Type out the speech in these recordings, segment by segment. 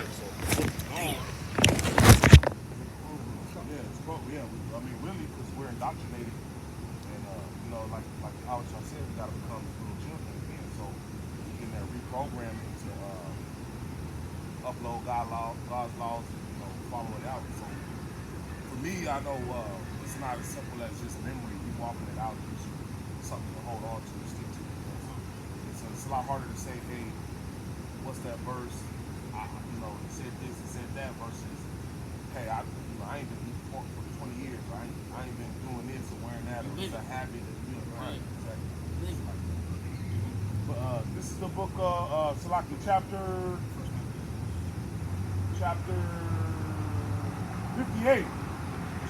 Right. So, Damn. yeah, it's cool. Yeah, I mean, really, because we're indoctrinated, and like how y'all said, we gotta become little children again. So we can then reprogram it to upload God's laws, follow it out. So for me, I know it's not as simple as just memory. You walking it out gives you something to hold on to and stick to. Because it's a lot harder to say, hey, what's that verse? It said this, it said that, versus, hey, I ain't been eating pork for 20 years. I ain't been doing this or wearing that, or it's a habit. Right. Exactly. But this is the book of Salaki, chapter 58.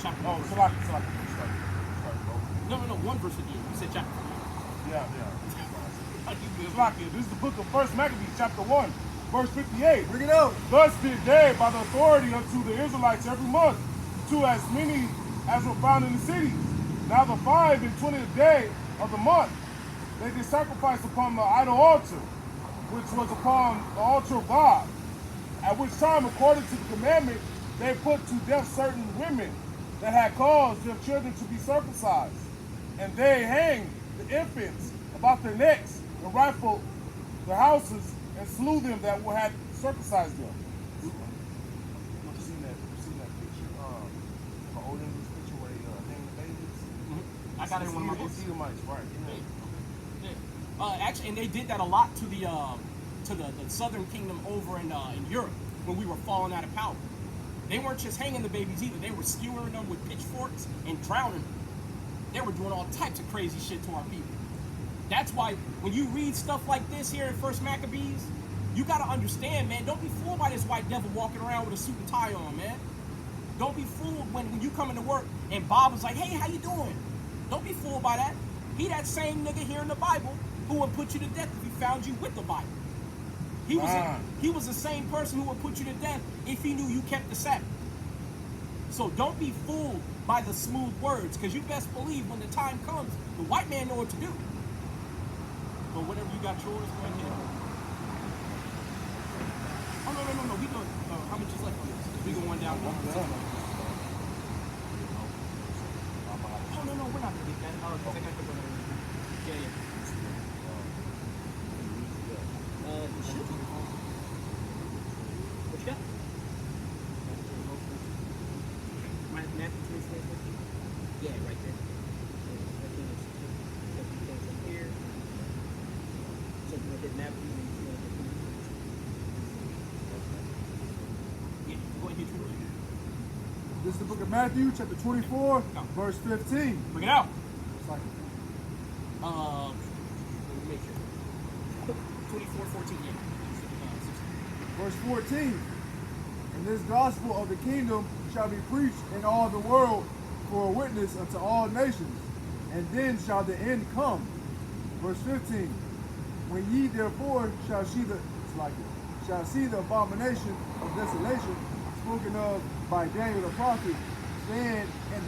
Chapter Oh, verse. Salaki. Start, No, one verse again. You said chapter. Yeah. Salaki, this is the book of First Maccabees, chapter 1, verse 58. Bring it out. Thus did they, by the authority unto the Israelites every month, to as many as were found in the cities. Now the 5 and 20th day of the month, they did sacrifice upon the idol altar, which was upon the altar of God. At which time, according to the commandment, they put to death certain women that had caused their children to be circumcised. And they hanged the infants about their necks and rifled their houses and slew them that had circumcised them. You seen that picture? The old English picture where they hang the babies? Mm-hmm. I got it in one of my books. Edomites, right? Yeah. Actually, and they did that a lot to the southern kingdom over in Europe when we were falling out of power. They weren't just hanging the babies either. They were skewering them with pitchforks and drowning them. They were doing all types of crazy shit to our people. That's why when you read stuff like this here in First Maccabees, you gotta understand, man, don't be fooled by this white devil walking around with a suit and tie on, man. Don't be fooled when you come into work and Bob was like, hey, how you doing? Don't be fooled by that. He that same nigga here in the Bible who would put you to death if he found you with the Bible. He was the same person who would put you to death if he knew you kept the Sabbath. So don't be fooled by the smooth words, because you best believe when the time comes, the white man know what to do. But whenever you got yours, go ahead. Oh, no. We go, how much is left on this? We go one down. Oh, no, we're not going to get that. Oh, because I got to go there. Yeah. Shit. What you got? Matthew 24. Yeah, right there. Here. So we're going to hit Matthew. Yeah, go ahead and hit yours. This is the book of Matthew, chapter 24, verse 15. Bring it out. It's like, Let me make sure. 24:14, yeah. verse 14. And this gospel of the kingdom shall be preached in all the world for a witness unto all nations, and then shall the end come. Verse 15. When ye therefore shall see the abomination of desolation spoken of by Daniel the prophet, stand in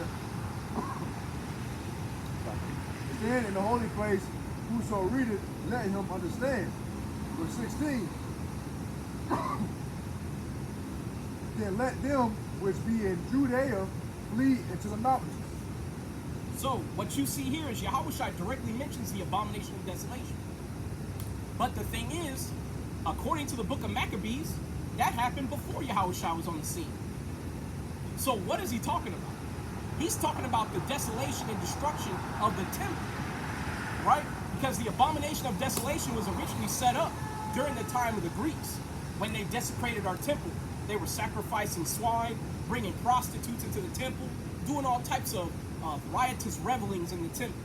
the holy place. Whoso readeth, let him understand. Verse 16. Then let them which be in Judea flee into the mountains. So what you see here is Yahushua directly mentions the abomination of desolation. But the thing is, according to the book of Maccabees, that happened before Yahushua was on the scene. So what is he talking about? He's talking about the desolation and destruction of the temple, right? Because the abomination of desolation was originally set up during the time of the Greeks, when they desecrated our temple. They were sacrificing swine, bringing prostitutes into the temple, doing all types of riotous revelings in the temple,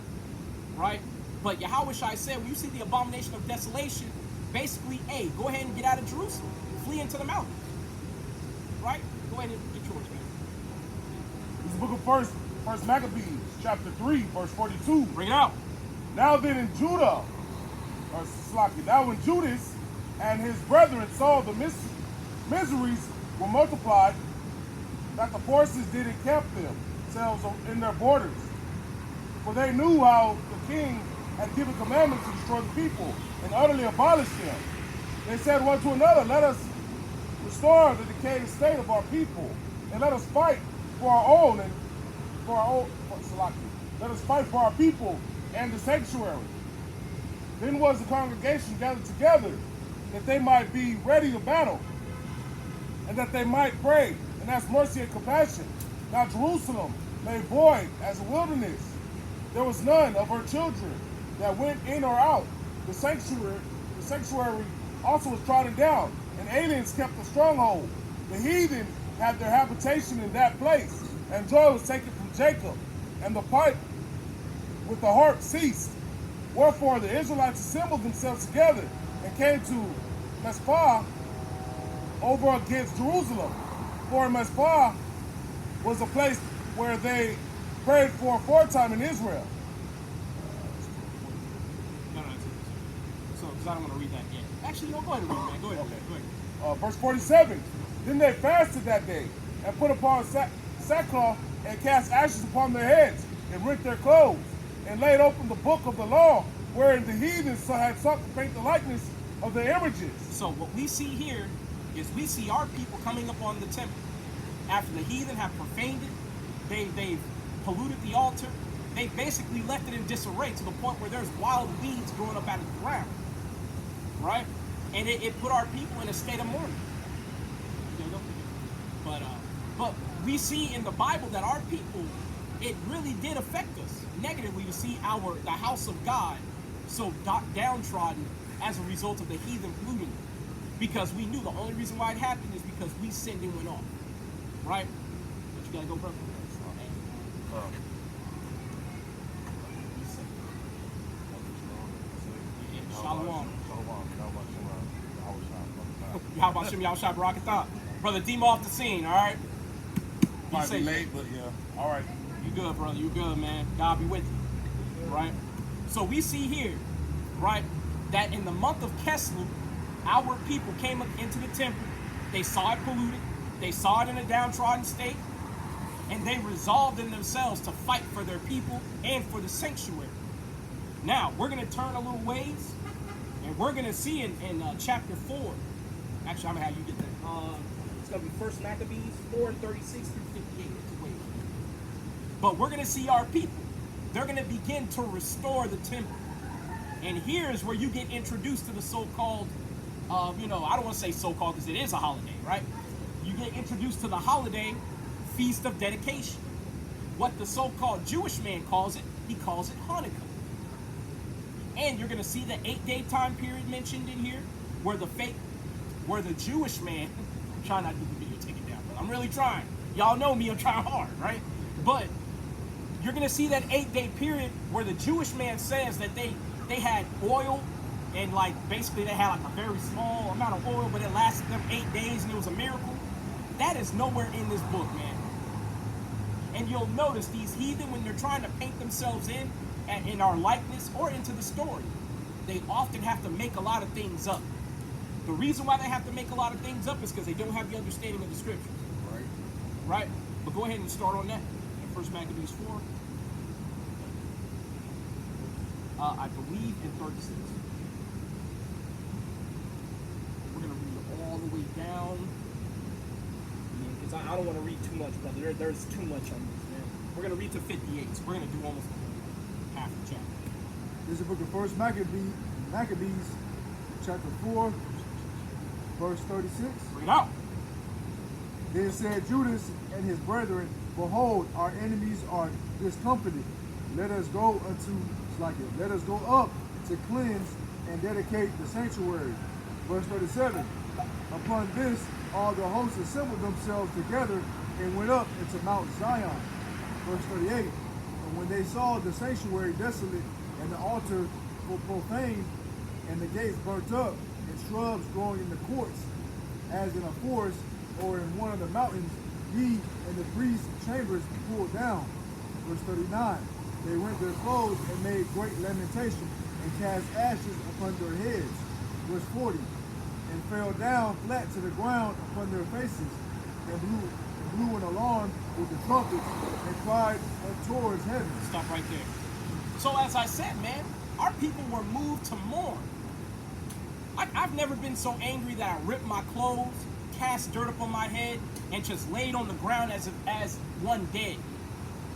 right? But Yahushua said, when you see the abomination of desolation, basically, hey, go ahead and get out of Jerusalem, flee into the mountains, right? Go ahead and get yours, man. This is the book of First Maccabees, chapter 3, verse 42. Bring it out. Now then in Judah, now when Judas and his brethren saw the miseries were multiplied, that the forces did encamp themselves in their borders. For they knew how the king had given commandments to destroy the people and utterly abolish them. They said one to another, let us restore the decayed state of our people, and let us fight for our own and for our own. Let us fight for our people and the sanctuary. Then was the congregation gathered together, that they might be ready to battle, and that they might pray and ask mercy and compassion. Now Jerusalem lay void as a wilderness. There was none of her children that went in or out. The sanctuary also was trodden down, and aliens kept the stronghold. The heathen had their habitation in that place, and joy was taken from Jacob, and the pipe with the harp ceased. Wherefore the Israelites assembled themselves together and came to Mizpah over against Jerusalem. For Mizpah was a place where they prayed for aforetime in Israel. No, so, because I don't want to read that yet. Actually, no, go ahead and read it, man. Go ahead. Okay. Go ahead. Verse 47. Then they fasted that day and put upon sackcloth and cast ashes upon their heads and rent their clothes and laid open the book of the law wherein the heathens had sought to paint the likeness of the images. So what we see here is we see our people coming up on the temple. After the heathen have profaned it, they've polluted the altar, they basically left it in disarray to the point where there's wild weeds growing up out of the ground. Right? And it put our people in a state of mourning. But we see in the Bible that our people, it really did affect us negatively to see the house of God so downtrodden as a result of the heathen polluting it. Because we knew the only reason why it happened is because we sinned and went off. Right? But you gotta go, brother. Shalom. How about Shem Yahushua Barakatah? Brother Dima off the scene, all right? Might be late, but yeah. All right. You good, brother. You good, man. God be with you. Right? So we see here, right, that in the month of Keslu, our people came up into the temple. They saw it polluted. They saw it in a downtrodden state. And they resolved in themselves to fight for their people and for the sanctuary. Now, we're going to turn a little ways. And we're going to see in chapter 4. Actually, I'm going to have you get that. It's going to be 1 Maccabees 4:36 through 58. But we're going to see our people. They're going to begin to restore the temple. And here's where you get introduced to the so-called, I don't want to say so-called because it is a holiday, right? You get introduced to the holiday Feast of Dedication. What the so-called Jewish man calls it, he calls it Hanukkah. And you're going to see the 8-day time period mentioned in here where the Jewish man, I'm trying not to do the video, take it down, but I'm really trying. Y'all know me, I'm trying hard, right? But you're going to see that 8-day period where the Jewish man says that they had oil and basically they had a very small amount of oil, but it lasted them 8 days and it was a miracle. That is nowhere in this book, man. And you'll notice these heathen, when they're trying to paint themselves in our likeness or into the story, they often have to make a lot of things up. The reason why they have to make a lot of things up is because they don't have the understanding of the scriptures. Right? But go ahead and start on that. In 1 Maccabees 4. I believe in 36. We're going to read all the way down. Because I don't want to read too much, brother. There's too much on this, man. We're going to read to 58. So we're going to do almost half the chapter. This is the book of 1 Maccabees, chapter 4, verse 36. Bring it out. Then said Judas and his brethren, Behold, our enemies are discomfited. Let us go up to cleanse and dedicate the sanctuary. Verse 37. Upon this, all the hosts assembled themselves together and went up into Mount Zion. Verse 38. And when they saw the sanctuary desolate and the altar profaned and the gates burnt up and shrubs growing in the courts, as in a forest or in one of the mountains, ye and the priest's chambers pulled down. Verse 39. They rent their clothes and made great lamentation and cast ashes upon their heads. Verse 40. And fell down flat to the ground upon their faces and blew an alarm with the trumpets and cried towards heaven. Stop right there. So as I said, man, our people were moved to mourn. I've never been so angry that I ripped my clothes, cast dirt upon my head and just laid on the ground as one dead.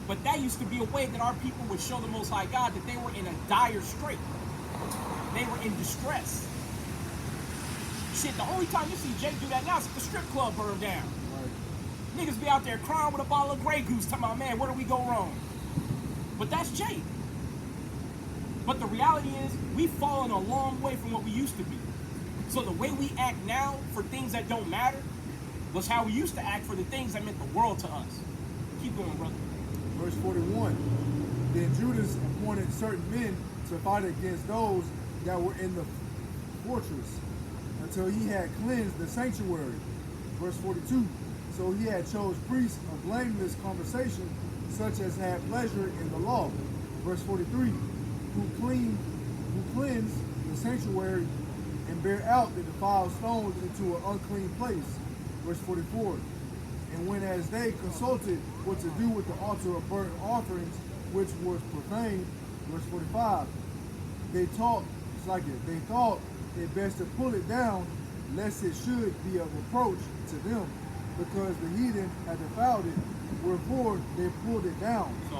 But that used to be a way that our people would show the Most High God that they were in a dire strait. They were in distress. Shit, the only time you see Jake do that now is if the strip club burned down. Right. Niggas be out there crying with a bottle of Grey Goose, talking about, man, where do we go wrong? But that's Jake. But the reality is, we've fallen a long way from what we used to be. So the way we act now for things that don't matter was how we used to act for the things that meant the world to us. Keep going, brother. Verse 41. Then Judas appointed certain men to fight against those that were in the fortress until he had cleansed the sanctuary. Verse 42. So he had chose priests of blameless conversation, such as had pleasure in the law. Verse 43. Who cleansed the sanctuary and bear out the defiled stones into an unclean place. Verse 44. And when as they consulted what to do with the altar of burnt offerings, which was profaned, verse 45, they thought it best to pull it down, lest it should be a reproach to them, because the heathen had defiled it, wherefore they pulled it down. So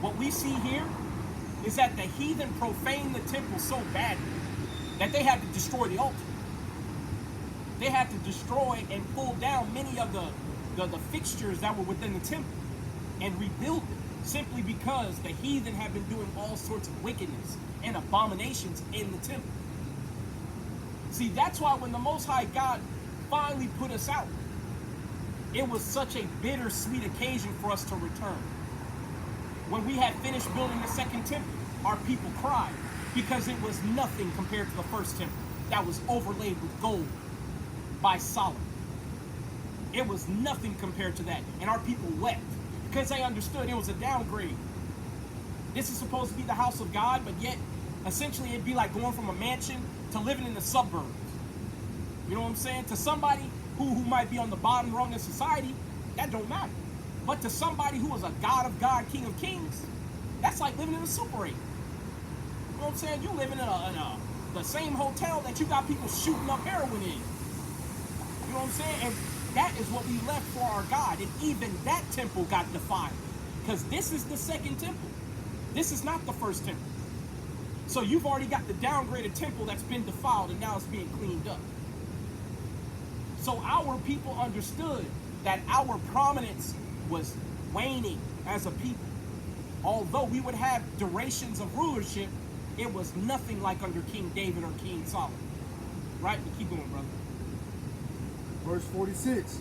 what we see here is that the heathen profaned the temple so badly that they had to destroy the altar. They had to destroy and pull down many of the fixtures that were within the temple and rebuild it, simply because the heathen had been doing all sorts of wickedness and abominations in the temple. See, that's why when the Most High God finally put us out, it was such a bittersweet occasion for us to return. When we had finished building the second temple, our people cried because it was nothing compared to the first temple that was overlaid with gold by Solomon. It was nothing compared to that. And our people wept because they understood it was a downgrade. This is supposed to be the house of God, but yet essentially it'd be like going from a mansion to living in the suburbs. You know what I'm saying? To somebody who might be on the bottom rung of society, that don't matter. But to somebody who is a God of God, King of Kings, that's like living in a Super 8. You know what I'm saying? You living in the same hotel that you got people shooting up heroin in. You know what I'm saying? And that is what we left for our God. And even that temple got defiled. Because this is the second temple. This is not the first temple. So you've already got the downgraded temple that's been defiled and now it's being cleaned up. So our people understood that our prominence was waning as a people. Although we would have durations of rulership, it was nothing like under King David or King Solomon. Right? But keep going, brother. Verse 46.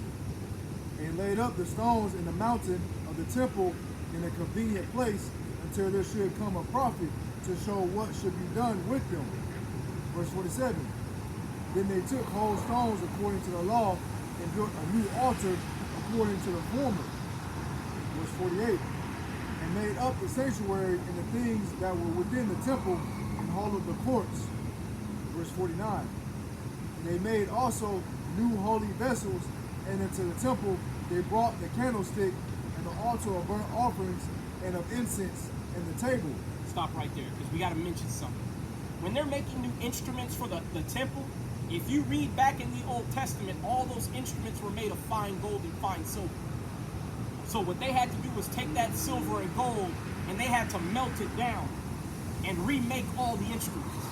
And laid up the stones in the mountain of the temple in a convenient place until there should come a prophet to show what should be done with them. Verse 47. Then they took whole stones according to the law and built a new altar according to the former. Verse 48. And made up the sanctuary and the things that were within the temple and all of the courts. Verse 49. And they made also new holy vessels, and into the temple they brought the candlestick and the altar of burnt offerings and of incense and the table. Stop right there, because we got to mention something. When they're making new instruments for the temple, if you read back in the Old Testament, all those instruments were made of fine gold and fine silver. So what they had to do was take that silver and gold and they had to melt it down and remake all the instruments.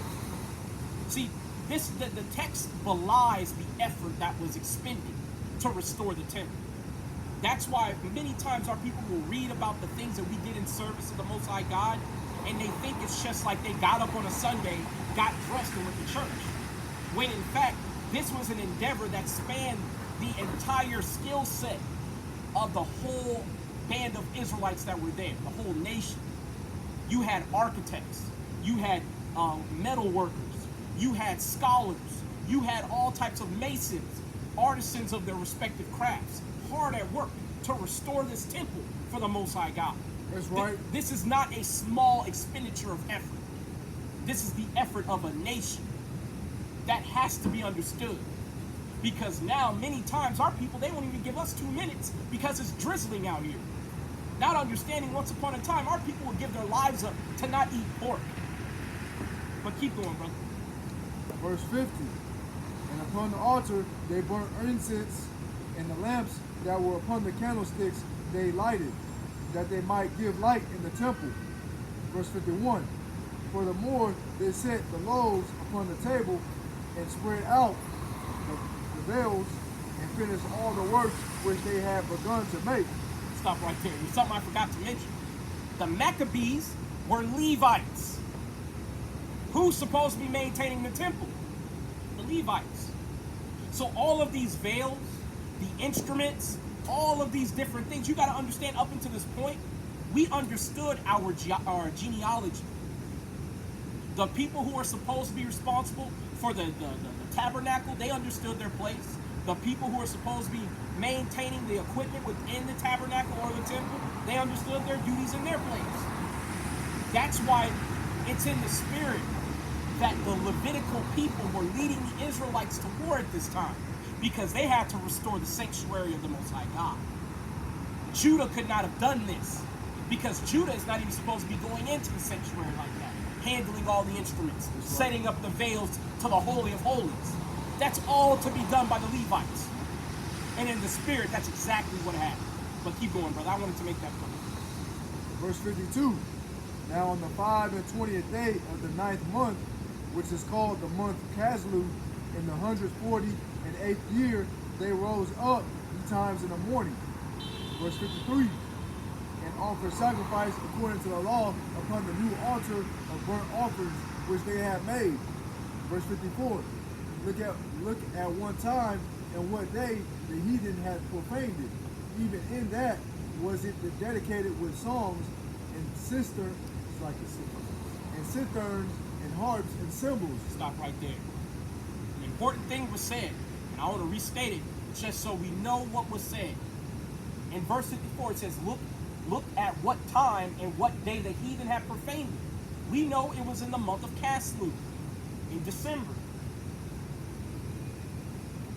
See, the text belies the effort that was expended to restore the temple. That's why many times our people will read about the things that we did in service of the Most High God, and they think it's just like they got up on a Sunday, got dressed, and went to church. When in fact, this was an endeavor that spanned the entire skill set of the whole band of Israelites that were there, the whole nation. You had architects, you had metal workers, you had scholars, you had all types of masons, artisans of their respective crafts, hard at work to restore this temple for the Most High God. That's right. This is not a small expenditure of effort. This is the effort of a nation. That has to be understood. Because now, many times, our people, they won't even give us 2 minutes because it's drizzling out here. Not understanding once upon a time, our people would give their lives up to not eat pork. But keep going, brother. Verse 50. And And upon the altar they burnt incense, and the lamps that were upon the candlesticks they lighted, that they might give light in the temple. Verse 51. Furthermore, they set the loaves upon the table and spread out the veils and finished all the work which they had begun to make. Stop right there. There's something I forgot to mention. The Maccabees were Levites. Who's supposed to be maintaining the temple? The Levites. So all of these veils, the instruments, all of these different things, you got to understand up until this point, we understood our genealogy. The people who are supposed to be responsible for the tabernacle, they understood their place. The people who are supposed to be maintaining the equipment within the tabernacle or the temple, they understood their duties in their place. That's why it's in the spirit that the Levitical people were leading the Israelites to war at this time, because they had to restore the sanctuary of the Most High God. Judah could not have done this, because Judah is not even supposed to be going into the sanctuary like that, handling all the instruments, setting up the veils to the Holy of Holies. That's all to be done by the Levites. And in the spirit, that's exactly what happened. But keep going, brother. I wanted to make that point. Verse 52. Now on the 25th day of the 9th month, which is called the month Caslu, in the 148th year, they rose up betimes in the morning. Verse 53. And offered sacrifice according to the law upon the new altar of burnt offerings which they had made. Verse 54. Look at one time and what day the heathen had profaned it. Even in that was it dedicated with songs and cisterns, and citherns and harps and cymbals. Stop right there. An important thing was said, and I want to restate it just so we know what was said. In verse 54, it says, look at what time and what day the heathen had profaned it. We know it was in the month of Caslu, in December.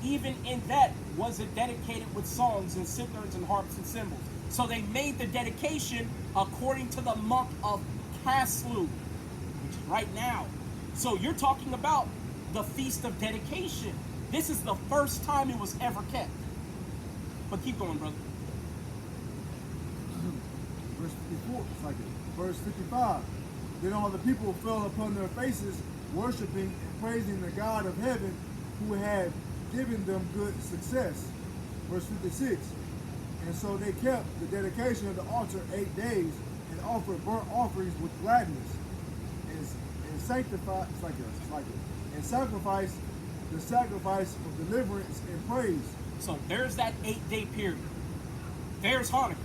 Even in that was it dedicated with songs and citherns and harps and cymbals. So they made the dedication according to the month of Caslu, which is right now. So you're talking about the Feast of Dedication. This is the first time it was ever kept. But keep going, brother. Verse 54, verse 55. Then all the people fell upon their faces, worshiping and praising the God of heaven, who had given them good success. Verse 56. And so they kept the dedication of the altar 8 days, and offered burnt offerings with gladness, and sanctified, and sacrificed the sacrifice of deliverance and praise. So there's that 8-day period. There's Hanukkah.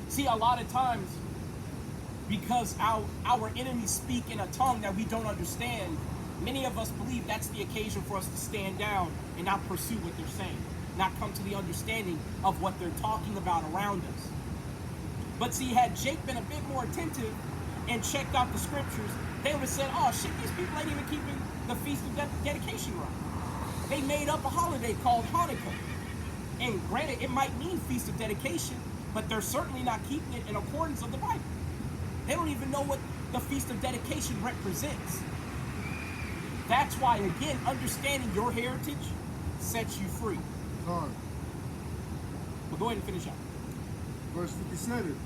See, a lot of times, because our enemies speak in a tongue that we don't understand, many of us believe that's the occasion for us to stand down and not pursue what they're saying, not come to the understanding of what they're talking about around us. But see, had Jake been a bit more attentive and checked out the scriptures, they would have said, oh shit, these people ain't even keeping the Feast of Dedication right. They made up a holiday called Hanukkah. And granted, it might mean Feast of Dedication, but they're certainly not keeping it in accordance with the Bible. They don't even know what the Feast of Dedication represents. That's why, again, understanding your heritage sets you free. Sorry. But go ahead and finish up. Verse 57.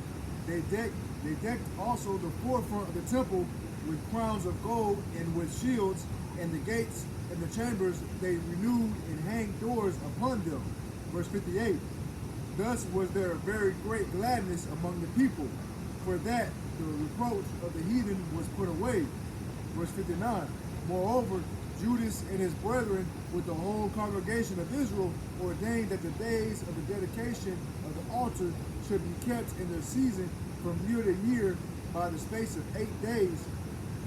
They decked also the forefront of the temple with crowns of gold and with shields, and the gates and the chambers they renewed and hanged doors upon them. Verse 58. Thus was there very great gladness among the people, for that the reproach of the heathen was put away. Verse 59. Moreover, Judas and his brethren with the whole congregation of Israel ordained that the days of the dedication of the altar should be kept in their season from year to year by the space of 8 days,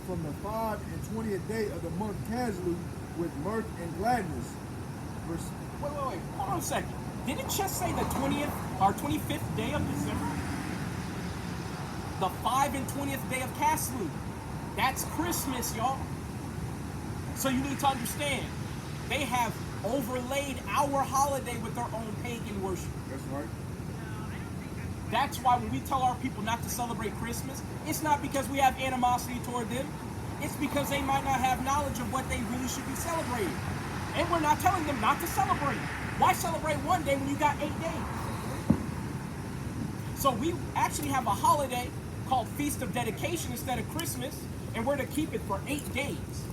from the 25th day of the month Caslu, with mirth and gladness. Verse. Wait. Hold on a second. Did it just say the 20th or 25th day of December? The 5 and 20th day of Caslu. That's Christmas, y'all. So you need to understand, they have overlaid our holiday with their own pagan worship. That's right. That's why when we tell our people not to celebrate Christmas, it's not because we have animosity toward them. It's because they might not have knowledge of what they really should be celebrating. And we're not telling them not to celebrate. Why celebrate one day when you got 8 days? So we actually have a holiday called Feast of Dedication instead of Christmas, and we're to keep it for 8 days.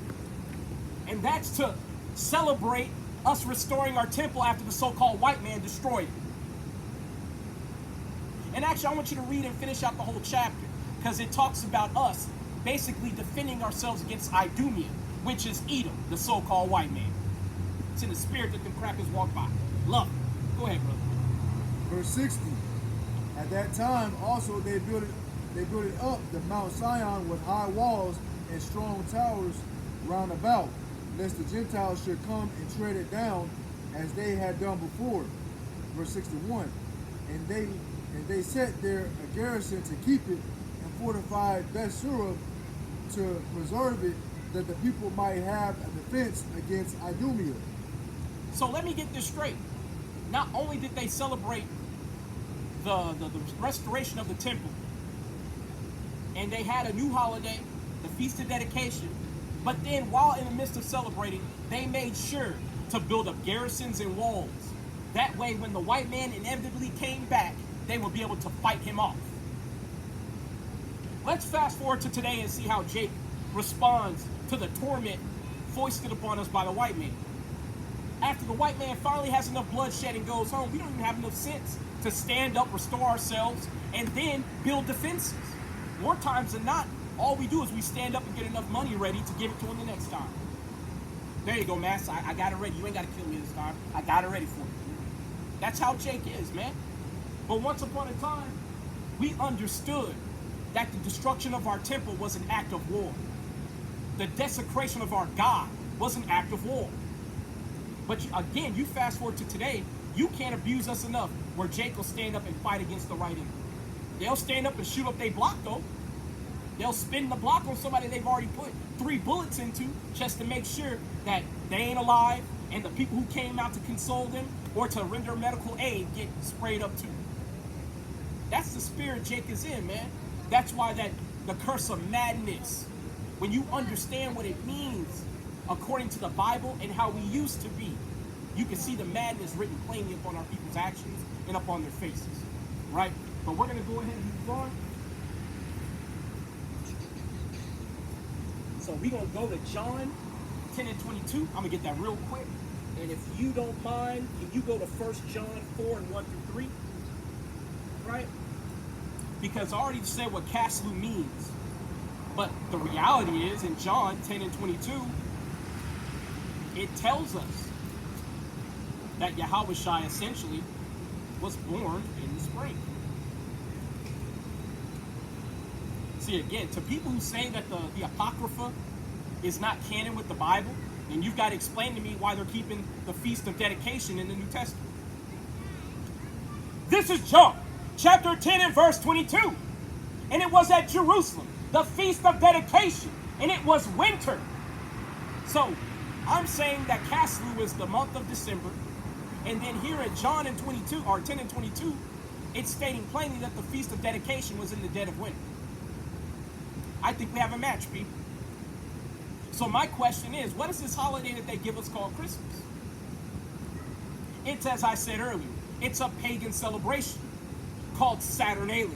And that's to celebrate us restoring our temple after the so-called white man destroyed it. And actually, I want you to read and finish out the whole chapter, because it talks about us basically defending ourselves against Idumea, which is Edom, the so-called white man. It's in the spirit that the crackers walk by. Love it. Go ahead, brother. Verse 60. At that time also they built it up, the Mount Sion, with high walls and strong towers round about, lest the Gentiles should come and tread it down as they had done before. Verse 61. And they set there a garrison to keep it, and fortified Bethsura to preserve it, that the people might have a defense against Idumea. So let me get this straight. Not only did they celebrate the restoration of the temple, and they had a new holiday, the Feast of Dedication, but then while in the midst of celebrating, they made sure to build up garrisons and walls. That way, when the white man inevitably came back, they would be able to fight him off. Let's fast forward to today and see how Jake responds to the torment foisted upon us by the white man. After the white man finally has enough bloodshed and goes home, we don't even have enough sense to stand up, restore ourselves, and then build defenses. More times than not, all we do is we stand up and get enough money ready to give it to him the next time. There you go, Master. I got it ready. You ain't got to kill me this time. I got it ready for you. That's how Jake is, man. But once upon a time, we understood that the destruction of our temple was an act of war. The desecration of our God was an act of war. But again, you fast forward to today, you can't abuse us enough where Jake will stand up and fight against the right enemy. They'll stand up and shoot up their block, though. They'll spin the block on somebody they've already put 3 bullets into just to make sure that they ain't alive, and the people who came out to console them or to render medical aid get sprayed up too. That's the spirit Jake is in, man. That's why the curse of madness, when you understand what it means according to the Bible and how we used to be, you can see the madness written plainly upon our people's actions and upon their faces, right? But we're going to go ahead and move on. So we're going to go to John 10 and 22. I'm going to get that real quick. And if you don't mind, can you go to 1 John 4 and 1 through 3? Right? Because I already said what Kaslu means. But the reality is, in John 10 and 22, it tells us that Yahushua essentially was born in the spring. See, again, to people who say that the Apocrypha is not canon with the Bible, then you've got to explain to me why they're keeping the Feast of Dedication in the New Testament. This is John, chapter 10 and verse 22. And it was at Jerusalem, the Feast of Dedication, and it was winter. So, I'm saying that Kaslu is the month of December, and then here in John in 22, or 10 and 22, it's stating plainly that the Feast of Dedication was in the dead of winter. I think we have a match, people. So my question is, what is this holiday that they give us called Christmas? It's, as I said earlier, it's a pagan celebration called Saturnalia.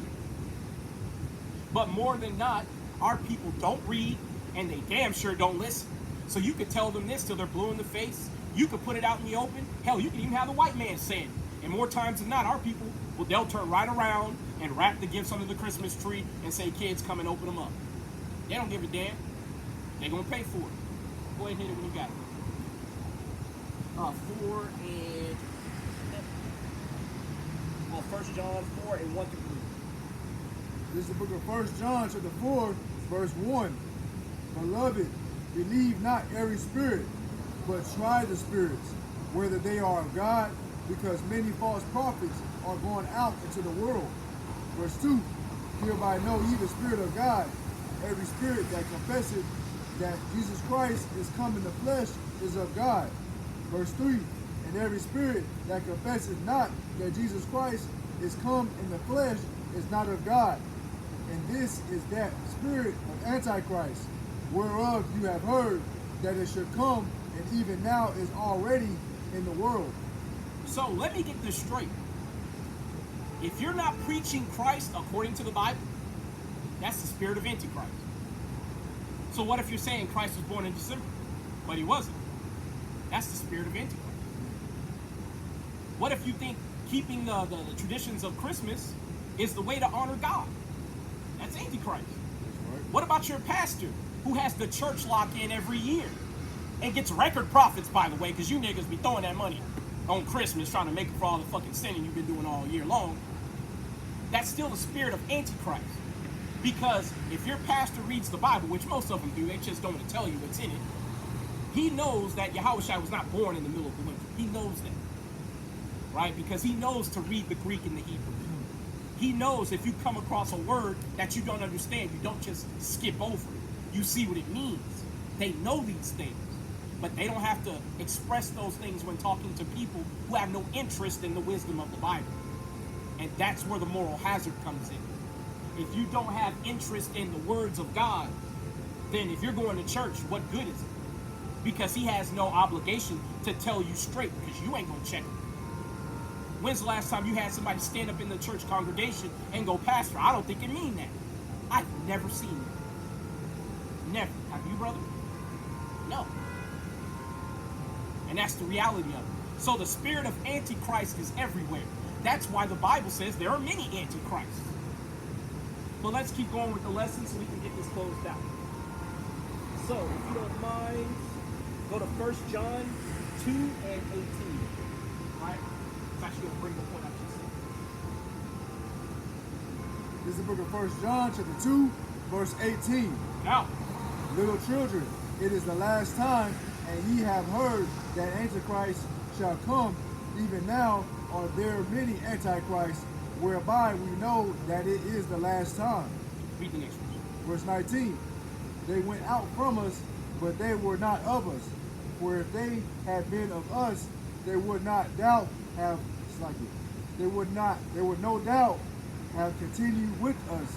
But more than not, our people don't read, and they damn sure don't listen. So you could tell them this till they're blue in the face. You could put it out in the open. Hell, you can even have the white man say it. And more times than not, our people, well, they'll turn right around and wrap the gifts under the Christmas tree and say, kids, come and open them up. They don't give a damn. They're going to pay for it. Go ahead and hit it when you got it. 4 and... Well, 1 John 4 and 1 through 3. This is the book of 1 John, chapter 4, verse 1. Beloved, believe not every spirit, but try the spirits, whether they are of God, because many false prophets are gone out into the world. Verse 2. Hereby know ye the Spirit of God. Every spirit that confesseth that Jesus Christ is come in the flesh is of God. Verse 3. And every spirit that confesseth not that Jesus Christ is come in the flesh is not of God. And this is that spirit of Antichrist, whereof you have heard that it should come, and even now is already in the world. So let me get this straight. If you're not preaching Christ according to the Bible, that's the spirit of Antichrist. So what if you're saying Christ was born in December, but he wasn't? That's the spirit of Antichrist. What if you think keeping the traditions of Christmas is the way to honor God? That's Antichrist. What about your pastor who has the church lock-in every year and gets record profits, by the way, because you niggas be throwing that money on Christmas trying to make up for all the fucking sinning you've been doing all year long? That's still the spirit of Antichrist. Because if your pastor reads the Bible, which most of them do, they just don't want to tell you what's in it, he knows that Yahushua was not born in the middle of the winter. He knows that. Right? Because he knows to read the Greek and the Hebrew. He knows if you come across a word that you don't understand, you don't just skip over it. You see what it means. They know these things. But they don't have to express those things when talking to people who have no interest in the wisdom of the Bible. And that's where the moral hazard comes in. If you don't have interest in the words of God, then if you're going to church, what good is it? Because he has no obligation to tell you straight, because you ain't going to check it. When's the last time you had somebody stand up in the church congregation and go, "Pastor, I don't think it mean that"? I've never seen it. Never. Have you, brother? No. And that's the reality of it. So the spirit of Antichrist is everywhere. That's why the Bible says there are many Antichrists. But let's keep going with the lesson so we can get this closed out. So, if you don't mind, go to 1 John 2 and 18. All right? It's actually going to bring the point I just said. This is the book of 1 John, chapter 2, verse 18. Now, Little children, it is the last time, and ye have heard that Antichrist shall come. Even now are there many Antichrists, whereby we know that it is the last time. read the next verse. Verse 19. They went out from us, but they were not of us. For if they had been of us, they would not doubt have they would no doubt have continued with us.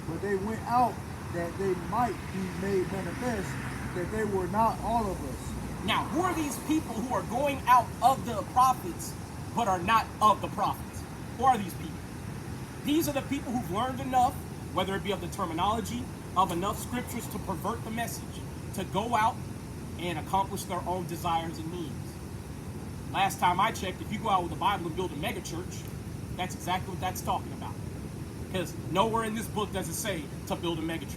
But they went out that they might be made manifest that they were not all of us. Now, who are these people who are going out of the prophets but are not of the prophets? Who are these people? These are the people who've learned enough, whether it be of the terminology, of enough scriptures to pervert the message, to go out and accomplish their own desires and needs. Last time I checked, if you go out with the Bible and build a mega church, that's exactly what that's talking about. Because nowhere in this book does it say to build a mega church.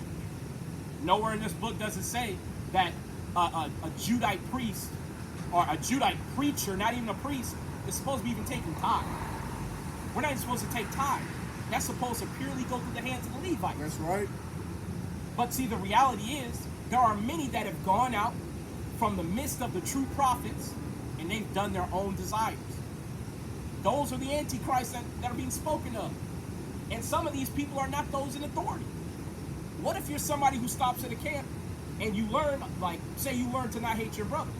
Nowhere in this book does it say that a Judite priest or a Judite preacher, not even a priest, is supposed to be even taking tithe. We're not even supposed to take tithe. That's supposed to purely go through the hands of the Levites. That's right. But see, the reality is, there are many that have gone out from the midst of the true prophets, and they've done their own desires. Those are the antichrists that are being spoken of. And some of these people are not those in authority. What if you're somebody who stops at a camp and you learn, like, say you learn to not hate your brother,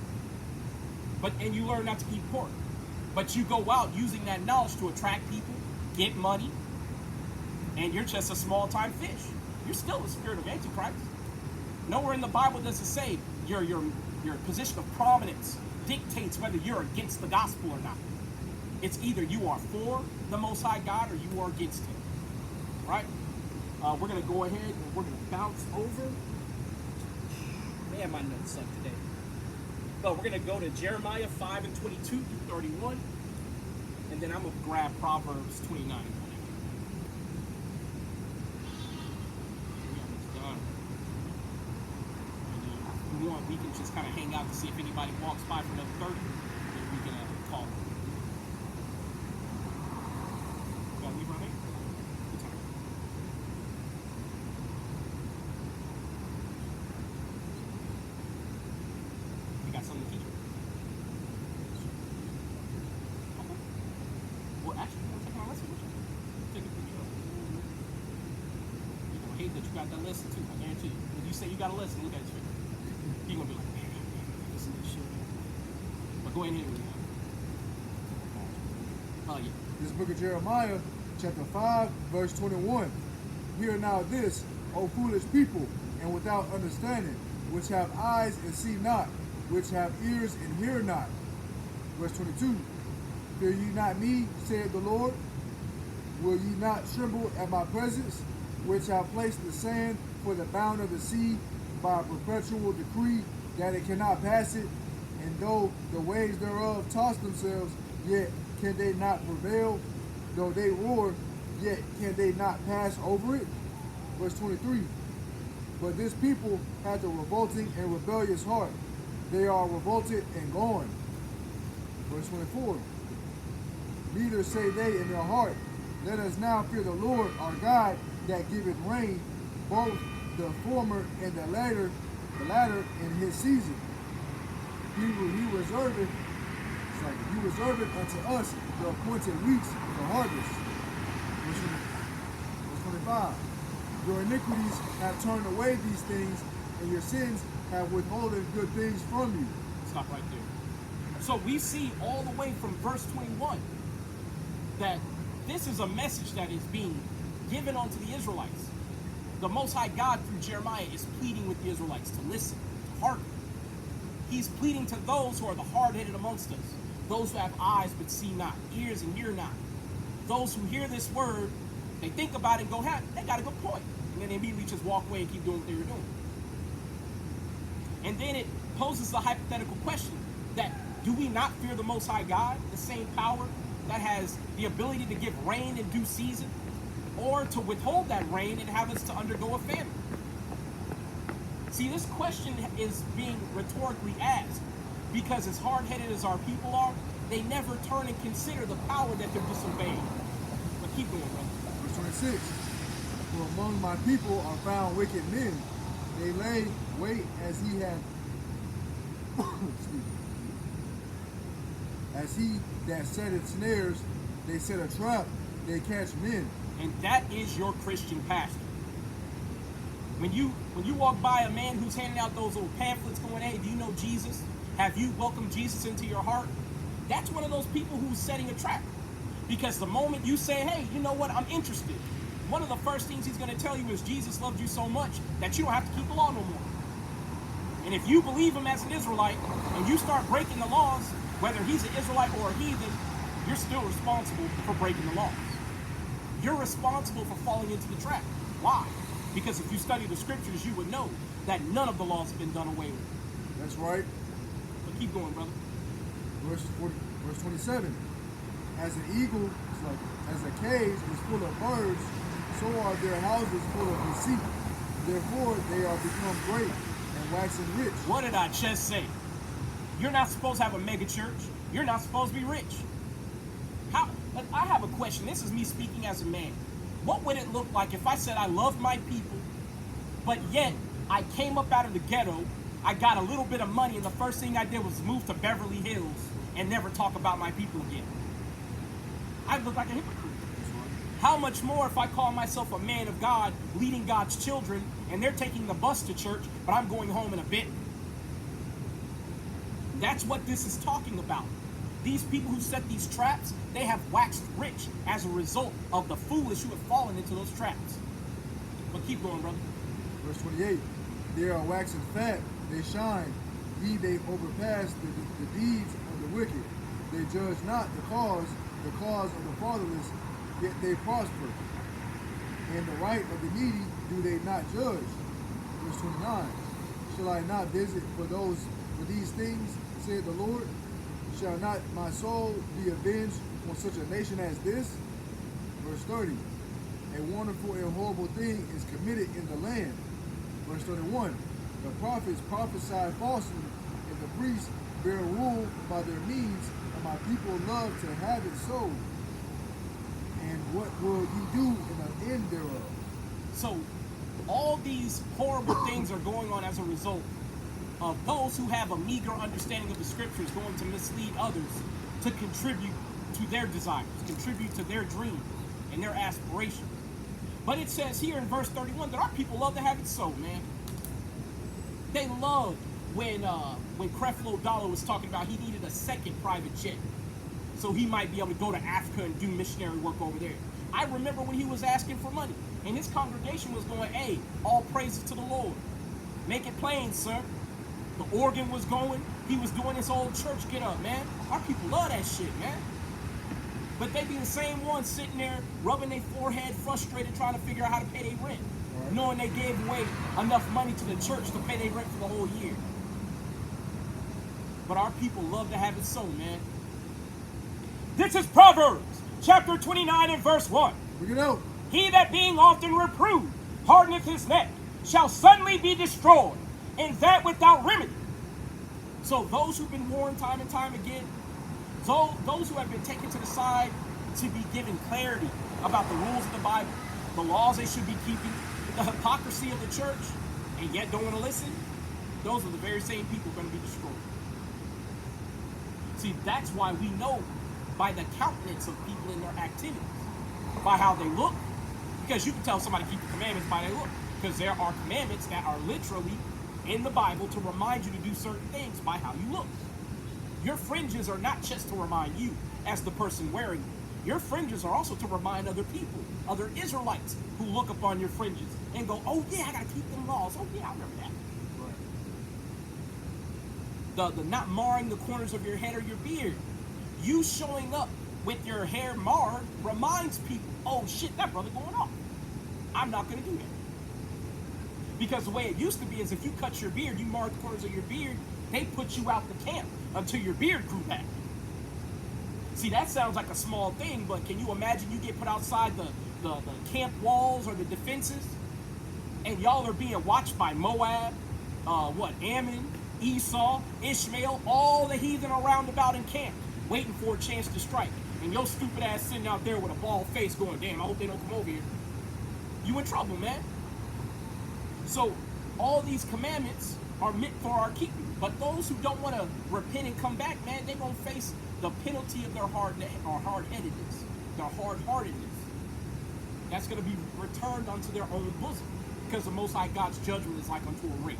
and you learn not to eat pork, but you go out using that knowledge to attract people, get money, and you're just a small-time fish. You're still the spirit of Antichrist. Nowhere in the Bible does it say your position of prominence dictates whether you're against the gospel or not. It's either you are for the Most High God or you are against Him. Right? We're going to go ahead and we're going to bounce over. Man, my notes suck today. But we're going to go to Jeremiah 5 and 22 through 31. And then I'm going to grab Proverbs 29. We can just kind of hang out to see if anybody walks by for another 30, and we can call them. You gotta leave right here? Good time. You got something to teach me? Okay. Well, actually, you want to take my lesson with you? Take it with you. You're gonna hate that you got that lesson too, I guarantee you. If you say you got a lesson, look at his face. He's gonna be like, man, listen to this shit. But go ahead and hit it. Yeah. This book of Jeremiah, chapter 5, verse 21. Hear now this, O foolish people, and without understanding, which have eyes and see not, which have ears and hear not. Verse 22. Fear ye not me, saith the Lord? Will ye not tremble at my presence, which have placed the sand for the bound of the sea by a perpetual decree that it cannot pass it? And though the waves thereof toss themselves, yet can they not prevail? Though they roar, yet can they not pass over it? Verse 23. But this people hath a revolting and rebellious heart. They are revolted and gone. Verse 24. Neither say they in their heart, let us now fear the Lord our God that giveth rain, both the former and the latter in his season. He reserveth unto us the appointed weeks for harvest. Verse 25. Your iniquities have turned away these things, and your sins have withholden good things from you. Stop right there. So we see all the way from verse 21 that this is a message that is being given unto the Israelites. The Most High God through Jeremiah is pleading with the Israelites to listen, to hearken. He's pleading to those who are the hard-headed amongst us, those who have eyes but see not, ears and hear not. Those who hear this word, they think about it and go, hey, they got a good point. And then they immediately just walk away and keep doing what they were doing. And then it poses the hypothetical question that, do we not fear the Most High God, the same power that has the ability to give rain in due season, or to withhold that rain and have us to undergo a famine? See, this question is being rhetorically asked because as hard-headed as our people are, they never turn and consider the power that they're disobeying. But keep going, brother. Verse 26. For among my people are found wicked men. They lay wait as he had as he that setteth snares, they set a trap, they catch men. And that is your Christian pastor. When you walk by a man who's handing out those little pamphlets going, hey, do you know Jesus? Have you welcomed Jesus into your heart? That's one of those people who's setting a trap. Because the moment you say, hey, you know what, I'm interested, one of the first things he's going to tell you is Jesus loved you so much that you don't have to keep the law no more. And if you believe him as an Israelite and you start breaking the laws, whether he's an Israelite or a heathen, you're still responsible for breaking the laws. You're responsible for falling into the trap. Why? Because if you study the scriptures, you would know that none of the laws have been done away with. That's right. But keep going, brother. Verse 27. As an eagle, as a cage is full of birds, so are their houses full of deceit. Therefore they are become great and waxing rich. What did I just say? You're not supposed to have a mega church. You're not supposed to be rich. How? I have a question. This is me speaking as a man. What would it look like if I said I love my people, but yet I came up out of the ghetto, I got a little bit of money, and the first thing I did was move to Beverly Hills and never talk about my people again? I'd look like a hypocrite. How much more if I call myself a man of God, leading God's children, and they're taking the bus to church, but I'm going home in a Bentley? That's what this is talking about. These people who set these traps, they have waxed rich as a result of the foolish who have fallen into those traps. But keep going, brother. Verse 28. They are waxing fat, they shine, they overpass the deeds of the wicked. They judge not the cause of the fatherless, yet they prosper. And the right of the needy do they not judge. Verse 29. Shall I not visit for these things, saith the Lord? Shall not my soul be avenged on such a nation as this? Verse 30. A wonderful and horrible thing is committed in the land. Verse 31. The prophets prophesy falsely, and the priests bear rule by their means, and my people love to have it so. And what will ye do in the end thereof? So, all these horrible things are going on as a result of those who have a meager understanding of the scriptures going to mislead others to contribute to their desires, contribute to their dreams and their aspirations. But it says here in verse 31 that our people love to have it so, man. They loved when Creflo Dollar was talking about he needed a second private jet so he might be able to go to Africa and do missionary work over there. I remember when he was asking for money and his congregation was going, hey, all praises to the Lord. Make it plain, sir. The organ was going. He was doing his old church get up, man. Our people love that shit, man. But they be the same ones sitting there rubbing their forehead, frustrated, trying to figure out how to pay their rent. Right. Knowing they gave away enough money to the church to pay their rent for the whole year. But our people love to have it so, man. This is Proverbs, chapter 29 and verse 1. Bring it out. He that being often reproved hardeneth his neck shall suddenly be destroyed, and that without remedy. So those who've been warned time and time again, those who have been taken to the side to be given clarity about the rules of the Bible, the laws they should be keeping, the hypocrisy of the church, and yet don't want to listen, those are the very same people going to be destroyed. See, that's why we know by the countenance of people in their activities, by how they look, because you can tell somebody keep the commandments by their look, because there are commandments that are literally in the Bible to remind you to do certain things by how you look. Your fringes are not just to remind you as the person wearing them. Your fringes are also to remind other people, other Israelites who look upon your fringes and go, oh yeah, I gotta keep them laws. Oh yeah, I remember that. The not marring the corners of your head or your beard. You showing up with your hair marred reminds people, oh shit, that brother going off. I'm not gonna do that. Because the way it used to be is if you cut your beard, you marred the corners of your beard, they put you out the camp until your beard grew back. See, that sounds like a small thing, but can you imagine you get put outside the camp walls or the defenses, and y'all are being watched by Moab, Ammon, Esau, Ishmael, all the heathen around about in camp, waiting for a chance to strike. And your stupid ass sitting out there with a bald face going, damn, I hope they don't come over here. You in trouble, man. So all these commandments are meant for our keeping. But those who don't want to repent and come back, man, they're going to face the penalty of their hard-headedness, their hard-heartedness. That's going to be returned unto their own bosom, because the Most High God's judgment is like unto a ring,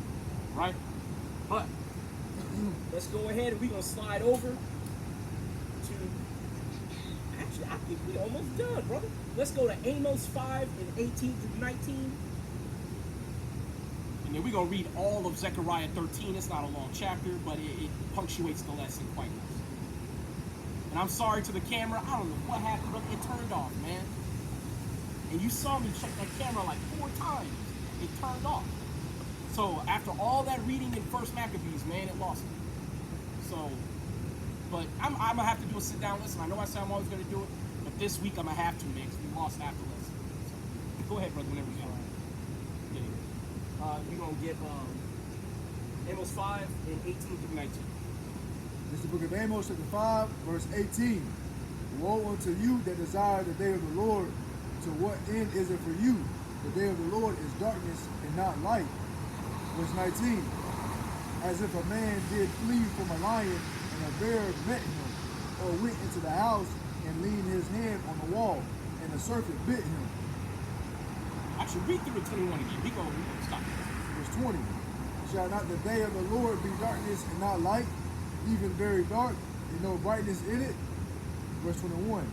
right? But let's go ahead and we're going to slide over to, actually, I think we're almost done, brother. Let's go to Amos 5 and 18 through 19. And then we're going to read all of Zechariah 13. It's not a long chapter, but it punctuates the lesson quite nicely. And I'm sorry to the camera. I don't know what happened, but it turned off, man. And you saw me check that camera like 4 times. It turned off. So after all that reading in First Maccabees, man, it lost me. So, but I'm going to have to do a sit-down lesson. I know I said I'm always going to do it, but this week I'm going to have to, man, because we lost half the lesson. So, go ahead, brother, whenever you're ready. We're going to get Amos 5 and 18 through 19. This is the book of Amos, chapter 5, verse 18. Woe unto you that desire the day of the Lord. To what end is it for you? The day of the Lord is darkness and not light. Verse 19. As if a man did flee from a lion and a bear met him, or went into the house and leaned his hand on the wall, and a serpent bit him. Actually, read through the 21 again. We go stop. Verse 20. Shall not the day of the Lord be darkness and not light, even very dark, and no brightness in it? Verse 21.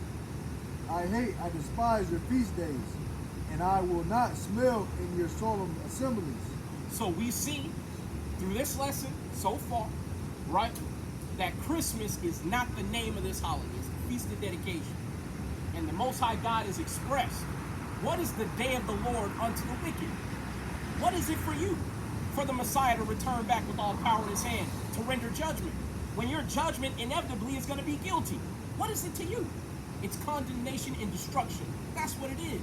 I despise your feast days, and I will not smell in your solemn assemblies. So we see through this lesson so far, right, that Christmas is not the name of this holiday. It's the Feast of Dedication. And the Most High God is expressed. What is the day of the Lord unto the wicked? What is it for you? For the Messiah to return back with all power in his hand, to render judgment. When your judgment inevitably is going to be guilty. What is it to you? It's condemnation and destruction. That's what it is.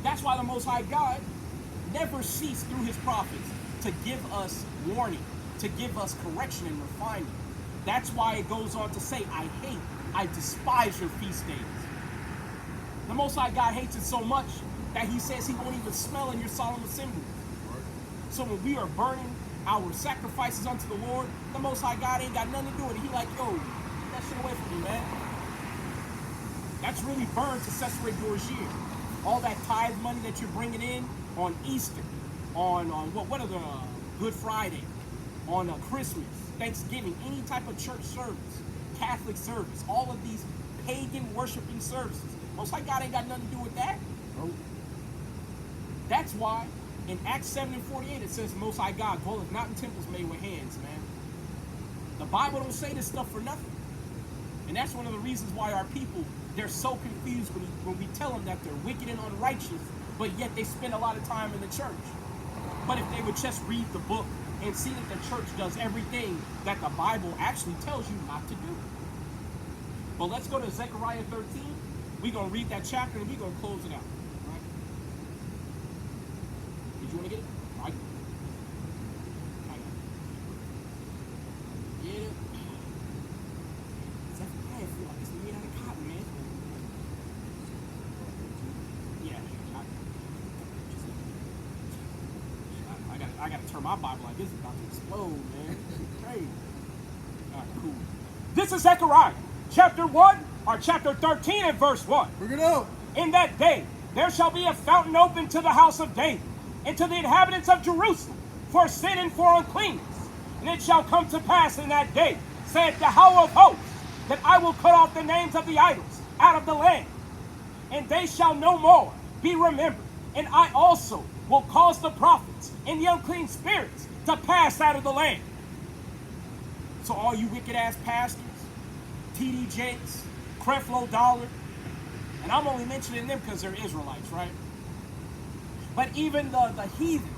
That's why the Most High God never ceased through his prophets to give us warning, to give us correction and refinement. That's why it goes on to say, I despise your feast days. The Most High God hates it so much that he says he won't even smell in your solemn assemblies. So when we are burning our sacrifices unto the Lord, the Most High God ain't got nothing to do with it. He like, yo, get that shit away from me, man. That's really burned to Caesarea Borgia. All that tithe money that you're bringing in on Easter, on what are the Good Friday, on Christmas, Thanksgiving, any type of church service, Catholic service, all of these pagan worshiping services. Most High God ain't got nothing to do with that. Nope. That's why In Acts 7 and 48, it says, Most High God dwelleth not in temples made with hands, man. The Bible don't say this stuff for nothing. And that's one of the reasons why our people, they're so confused when we tell them that they're wicked and unrighteous, but yet they spend a lot of time in the church. But if they would just read the book and see that the church does everything that the Bible actually tells you not to do. But let's go to Zechariah 13. We're going to read that chapter and we're going to close it out. All right? Did you want to get it? I got it. Get it. Zechariah, I feel like it's made out of cotton, man. Yeah. I got to turn my Bible like this is about to explode, man. Crazy. All right, cool. This is Zechariah, chapter 1, or chapter 13 and verse 1. Bring it up. In that day, there shall be a fountain open to the house of David, and to the inhabitants of Jerusalem, for sin and for uncleanness. And it shall come to pass in that day, saith Yahweh of hosts, that I will cut off the names of the idols out of the land, and they shall no more be remembered. And I also will cause the prophets and the unclean spirits to pass out of the land. So all you wicked-ass pastors, T.D. Jakes, Creflo Dollar, and I'm only mentioning them because they're Israelites, right? But even the heathen,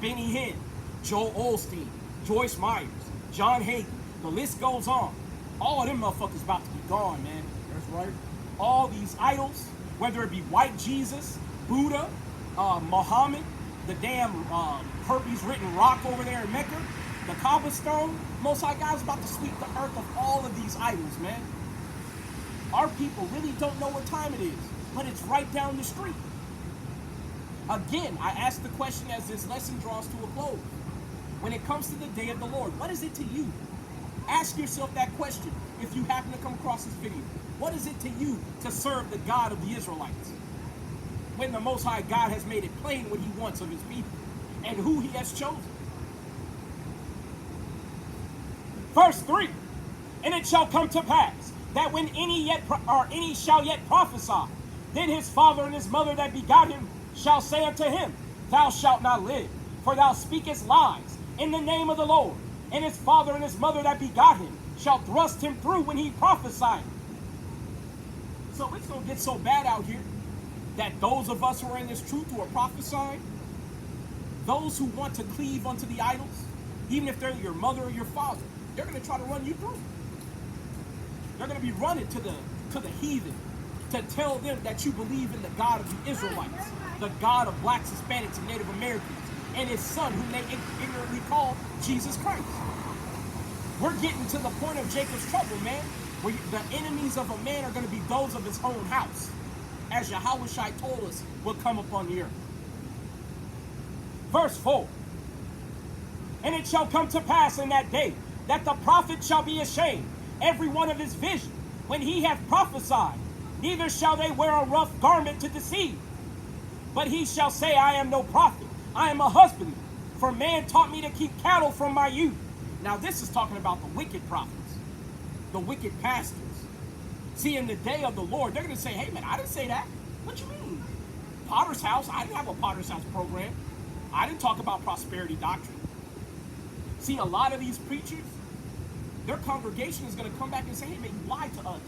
Benny Hinn, Joel Osteen, Joyce Myers, John Hagin, the list goes on. All of them motherfuckers about to be gone, man. That's right. All these idols, whether it be white Jesus, Buddha, Muhammad, the damn herpes-written rock over there in Mecca, the Kaaba stone, Most High God is about to sweep the earth of all of these idols, man. Our people really don't know what time it is, but it's right down the street. Again, I ask the question as this lesson draws to a close. When it comes to the day of the Lord, what is it to you? Ask yourself that question if you happen to come across this video. What is it to you to serve the God of the Israelites? When the Most High God has made it plain what he wants of his people and who he has chosen. Verse 3, and it shall come to pass that when any shall yet prophesy, then his father and his mother that begot him shall say unto him, Thou shalt not live, for thou speakest lies in the name of the Lord. And his father and his mother that begot him shall thrust him through when he prophesied. So it's going to get so bad out here that those of us who are in this truth who are prophesying, those who want to cleave unto the idols, even if they're your mother or your father, they're going to try to run you through. They're going to be running to the heathen to tell them that you believe in the God of the Israelites, the God of blacks, Hispanics, and Native Americans, and his son whom they ignorantly call Jesus Christ. We're getting to the point of Jacob's trouble, man, where the enemies of a man are going to be those of his own house, as Yahushua told us will come upon the earth. Verse 4, and it shall come to pass in that day that the prophet shall be ashamed, every one of his vision, when he hath prophesied, neither shall they wear a rough garment to deceive. But he shall say, I am no prophet, I am a husbandman, for man taught me to keep cattle from my youth. Now this is talking about the wicked prophets, the wicked pastors. See, in the day of the Lord, they're going to say, hey man, I didn't say that. What you mean? Potter's House, I didn't have a Potter's House program. I didn't talk about prosperity doctrine. See, a lot of these preachers, their congregation is going to come back and say, hey man, you lied to us.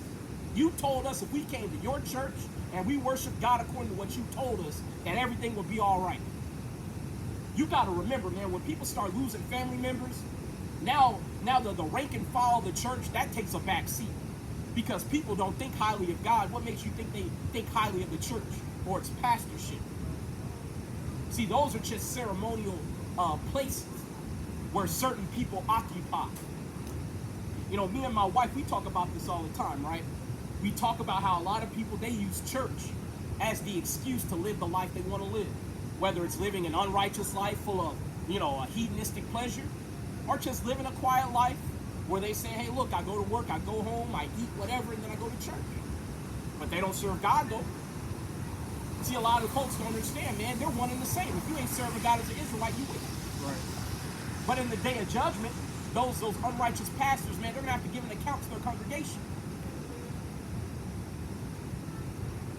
You told us if we came to your church and we worship God according to what you told us, that everything would be all right. You got to remember, man, when people start losing family members, now the rank and file of the church, that takes a back seat. Because people don't think highly of God. What makes you think they think highly of the church or its pastorship? See, those are just ceremonial places where certain people occupy. You know, me and my wife, we talk about this all the time, right? We talk about how a lot of people, they use church as the excuse to live the life they want to live. Whether it's living an unrighteous life full of, you know, a hedonistic pleasure, or just living a quiet life where they say, hey, look, I go to work, I go home, I eat whatever, and then I go to church. But they don't serve God, though. See, a lot of folks don't understand, man, they're one and the same. If you ain't serving God as an Israelite, you will. Right. But in the day of judgment, those unrighteous pastors, man, they're going to have to give an account to their congregation.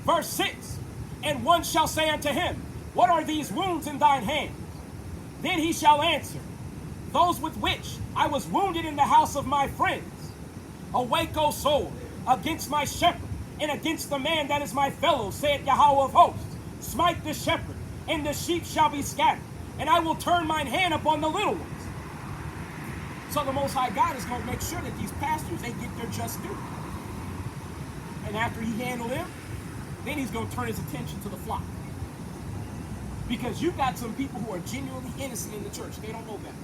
Verse 6, and one shall say unto him, What are these wounds in thine hand? Then he shall answer, those with which I was wounded in the house of my friends. Awake, O soul, against my shepherd, and against the man that is my fellow, saith Yahweh of hosts. Smite the shepherd, and the sheep shall be scattered, and I will turn mine hand upon the little ones. So the Most High God is going to make sure that these pastors, they get their just due. And after he handled them, then he's going to turn his attention to the flock. Because you've got some people who are genuinely innocent in the church. They don't know better.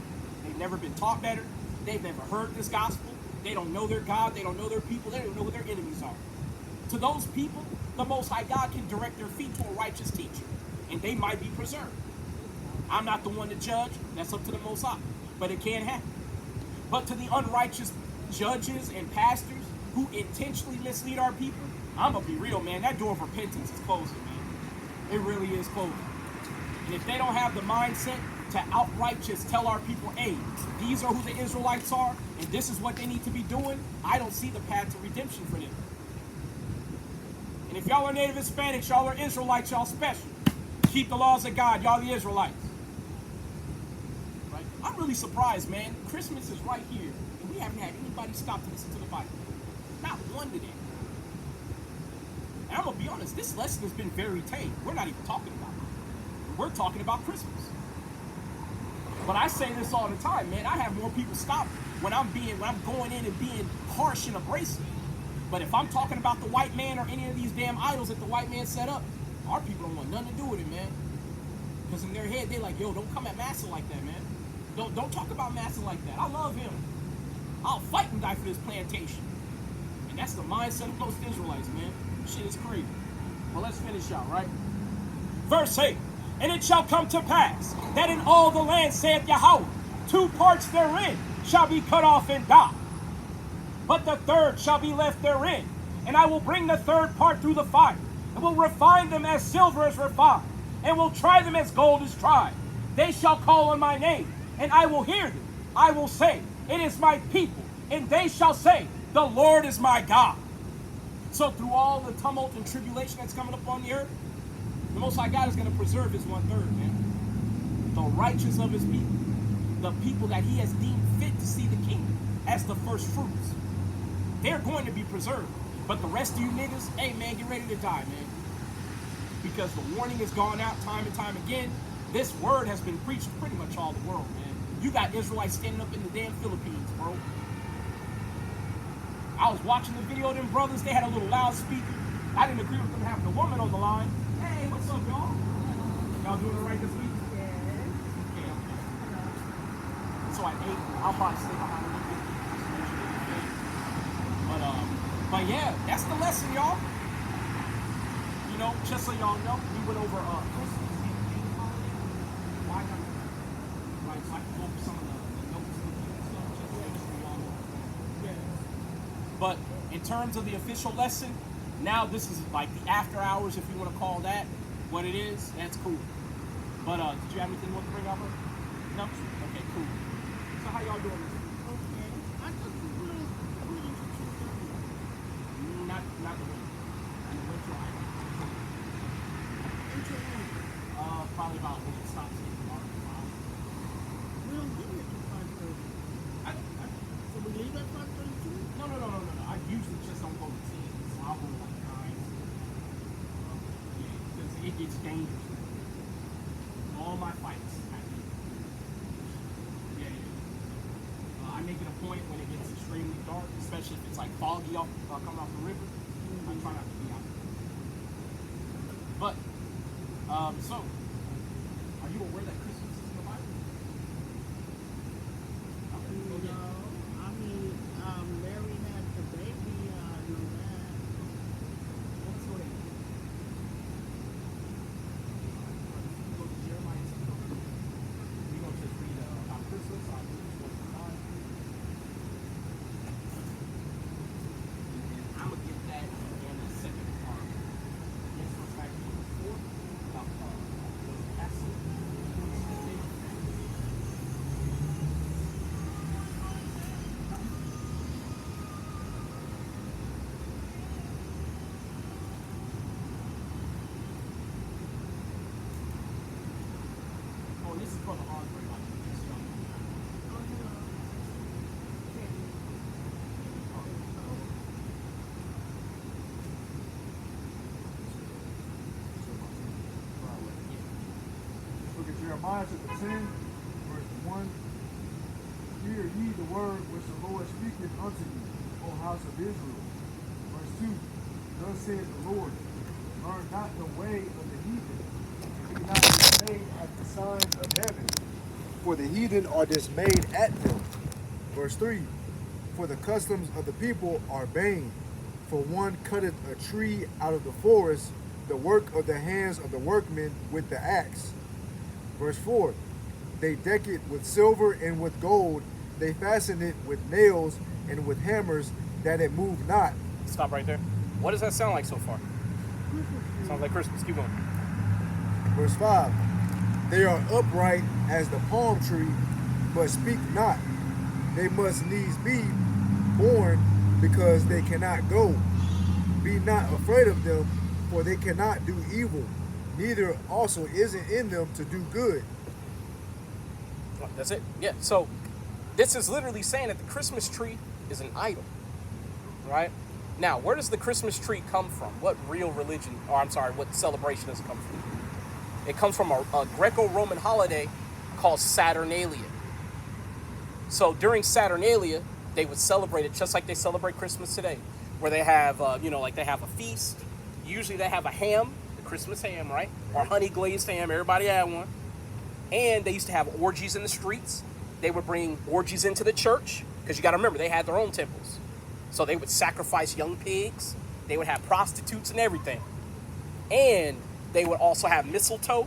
They've never been taught better. They've never heard this gospel. They don't know their God. They don't know their people. They don't know who their enemies are. To those people, the Most High God can direct their feet to a righteous teacher, and they might be preserved. I'm not the one to judge. That's up to the Most High. But it can happen. But to the unrighteous judges and pastors who intentionally mislead our people, I'm going to be real, man. That door of repentance is closing, man. It really is closing. And if they don't have the mindset to outright just tell our people, hey, these are who the Israelites are, and this is what they need to be doing, I don't see the path to redemption for them. And if y'all are Native Hispanics, y'all are Israelites, y'all special. Keep the laws of God, y'all the Israelites. Right? I'm really surprised, man. Christmas is right here, and we haven't had anybody stop to listen to the Bible. Not one today. And I'm going to be honest, this lesson has been very tame. We're not even talking about it. We're talking about Christmas. But I say this all the time, man. I have more people stop when I'm going in and being harsh and abrasive. But if I'm talking about the white man or any of these damn idols that the white man set up, our people don't want nothing to do with it, man. Because in their head, they're like, yo, don't come at Massa like that, man. Don't talk about Massa like that. I love him. I'll fight and die for this plantation. And that's the mindset of most Israelites, man. Shit is crazy. Well, let's finish out, right? Verse 8. And it shall come to pass that in all the land, saith Yahweh, 2 parts therein shall be cut off and die. But the third shall be left therein. And I will bring the third part through the fire, and will refine them as silver is refined, and will try them as gold is tried. They shall call on my name, and I will hear them. I will say, it is my people. And they shall say, the Lord is my God. So through all the tumult and tribulation that's coming upon the earth, the Most High God is going to preserve his 1/3, man. The righteous of his people. The people that he has deemed fit to see the kingdom as the first fruits. They're going to be preserved. But the rest of you niggas, hey, man, get ready to die, man. Because the warning has gone out time and time again. This word has been preached pretty much all the world, man. You got Israelites standing up in the damn Philippines, bro. I was watching the video of them brothers. They had a little loudspeaker. I didn't agree with them having a woman on the line. Hey, what's up, y'all? Y'all doing all right this week? Yeah. Okay. So at 8, I'll probably stay behind a little bit. But yeah, that's the lesson, y'all. You know, just so y'all know, we went over Christmas and holiday. Why not? Right, so I can go over some of the notes and stuff, just so y'all know. Yeah. But in terms of the official lesson, now this is like the after hours, if you want to call that what it is. That's cool. But did you have anything you want to bring up? No? Okay, cool. So how y'all doing this week? Okay. I just was reading Not the winter. And the winter I until when? probably about when it stops getting dark. We don't get here till 5:30. So we leave at 5:32? No. I usually just don't go to 10, so I'll go like 9. Yeah, because it gets dangerous. All my fights happen. Yeah. I make it a point when it gets extremely dark, especially if it's like foggy coming off the river. I try not to be out. But, so, are you aware that Christmas is in the Bible? Okay, go No. ahead. I mean, Mary had the baby, I know that. Let's go ahead. Go to Jeremiah 6. We're going to just read about Christmas. I'll do this one time. And I'm going to get that in a second part. Next one's back to 4 about Jeremiah chapter 10, verse 1. Hear ye the word which the Lord speaketh unto you, O house of Israel. Verse 2. Thus saith the Lord, learn not the way of the heathen, and be not dismayed at the signs of heaven, for the heathen are dismayed at them. Verse 3. For the customs of the people are vain, for one cutteth a tree out of the forest, the work of the hands of the workmen with the axe. Verse 4. They deck it with silver and with gold, they fasten it with nails and with hammers, that it move not. Stop right there. What does that sound like so far? Sounds like Christmas. Keep going. Verse 5. They are upright as the palm tree, but speak not. They must needs be born, because they cannot go. Be not afraid of them, for they cannot do evil, neither also is it in them to do good. That's it. Yeah. So this is literally saying that the Christmas tree is an idol, right? Now, where does the Christmas tree come from? What real religion, or I'm sorry, what celebration does it come from? It comes from a Greco-Roman holiday called Saturnalia. So during Saturnalia, they would celebrate it just like they celebrate Christmas today, where they have, like they have a feast. Usually they have a ham, the Christmas ham, right? Or honey glazed ham. Everybody had one. And they used to have orgies in the streets. They would bring orgies into the church, because you got to remember, they had their own temples. So they would sacrifice young pigs. They would have prostitutes and everything. And they would also have mistletoe,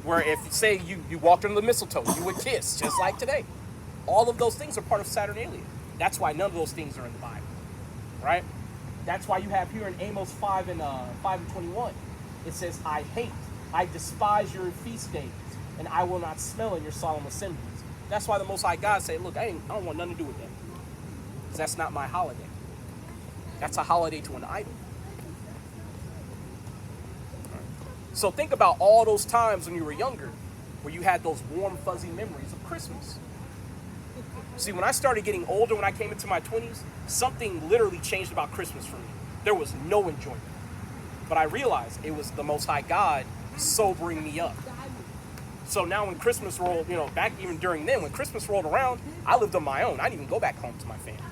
where if, say, you walked under the mistletoe, you would kiss, just like today. All of those things are part of Saturnalia. That's why none of those things are in the Bible, right? That's why you have here in Amos 5 and 21, it says, I despise your feast days, and I will not smell in your solemn assemblies. That's why the Most High God said, look, I don't want nothing to do with that, because that's not my holiday. That's a holiday to an idol. So think about all those times when you were younger, where you had those warm, fuzzy memories of Christmas. See, when I started getting older, when I came into my 20s, something literally changed about Christmas for me. There was no enjoyment. But I realized it was the Most High God sobering me up. So now when Christmas rolled, back even during then, when Christmas rolled around, I lived on my own. I didn't even go back home to my family.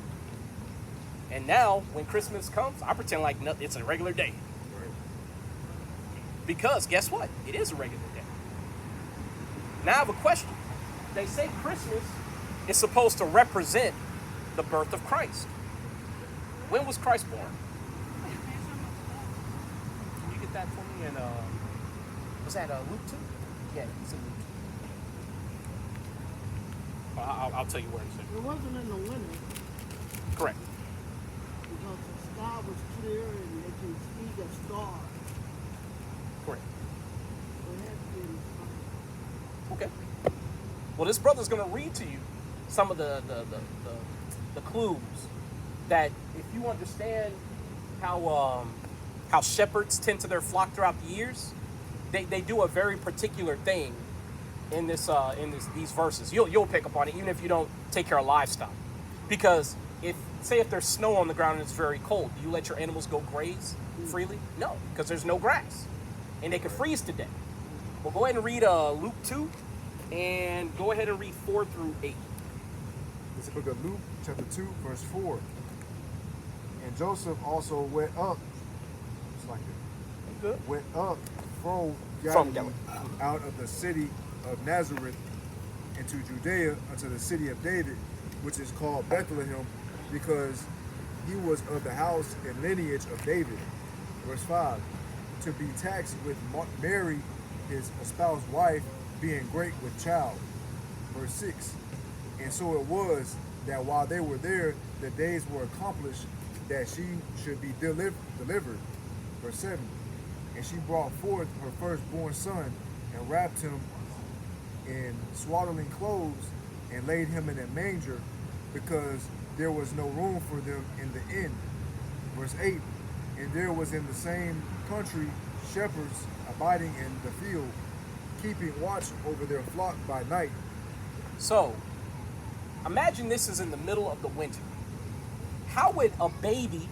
And now, when Christmas comes, I pretend like it's a regular day. Because guess what? It is a regular day. Now I have a question. They say Christmas is supposed to represent the birth of Christ. When was Christ born? Can you get that for me? And was that Luke 2? Yeah, it's in Luke 2. I'll tell you where it's at. It wasn't in the winter Correct. because the sky was clear and they can see the stars. Correct. So it had to be in the summer. Okay. Well, this brother's going to read to you some of the clues that if you understand how shepherds tend to their flock throughout the years, they do a very particular thing in these verses. You'll pick up on it even if you don't take care of livestock, because if there's snow on the ground and it's very cold, do you let your animals go graze freely? No, because there's no grass and they could freeze to death. Well, go ahead and read Luke 2 and go ahead and read 4 through 8. This is the book of Luke, chapter 2, verse 4. And Joseph also went up, it's like it, Good. went up from Galilee out of the city of Nazareth into Judea unto the city of David, which is called Bethlehem, because he was of the house and lineage of David. Verse 5. To be taxed with Mary, his espoused wife, being great with child. Verse 6. And so it was that while they were there, the days were accomplished that she should be delivered. Verse 7. And she brought forth her firstborn son, and wrapped him in swaddling clothes, and laid him in a manger, because there was no room for them in the inn. Verse 8. And there was in the same country shepherds abiding in the field, keeping watch over their flock by night. So, imagine this is in the middle of the winter. How would a baby,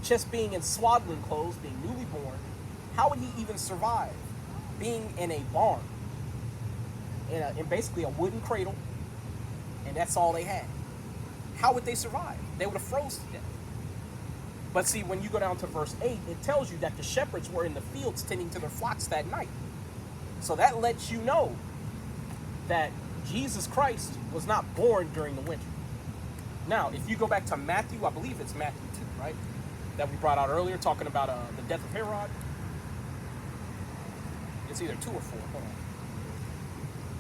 just being in swaddling clothes, being newly born, how would he even survive being in a barn? in basically a wooden cradle, and that's all they had. How would they survive? They would have froze to death. But see, when you go down to verse 8, it tells you that the shepherds were in the fields tending to their flocks that night. So that lets you know that Jesus Christ was not born during the winter. Now, if you go back to Matthew, I believe it's Matthew 2, right? That we brought out earlier, talking about the death of Herod. It's either 2 or 4. Hold on.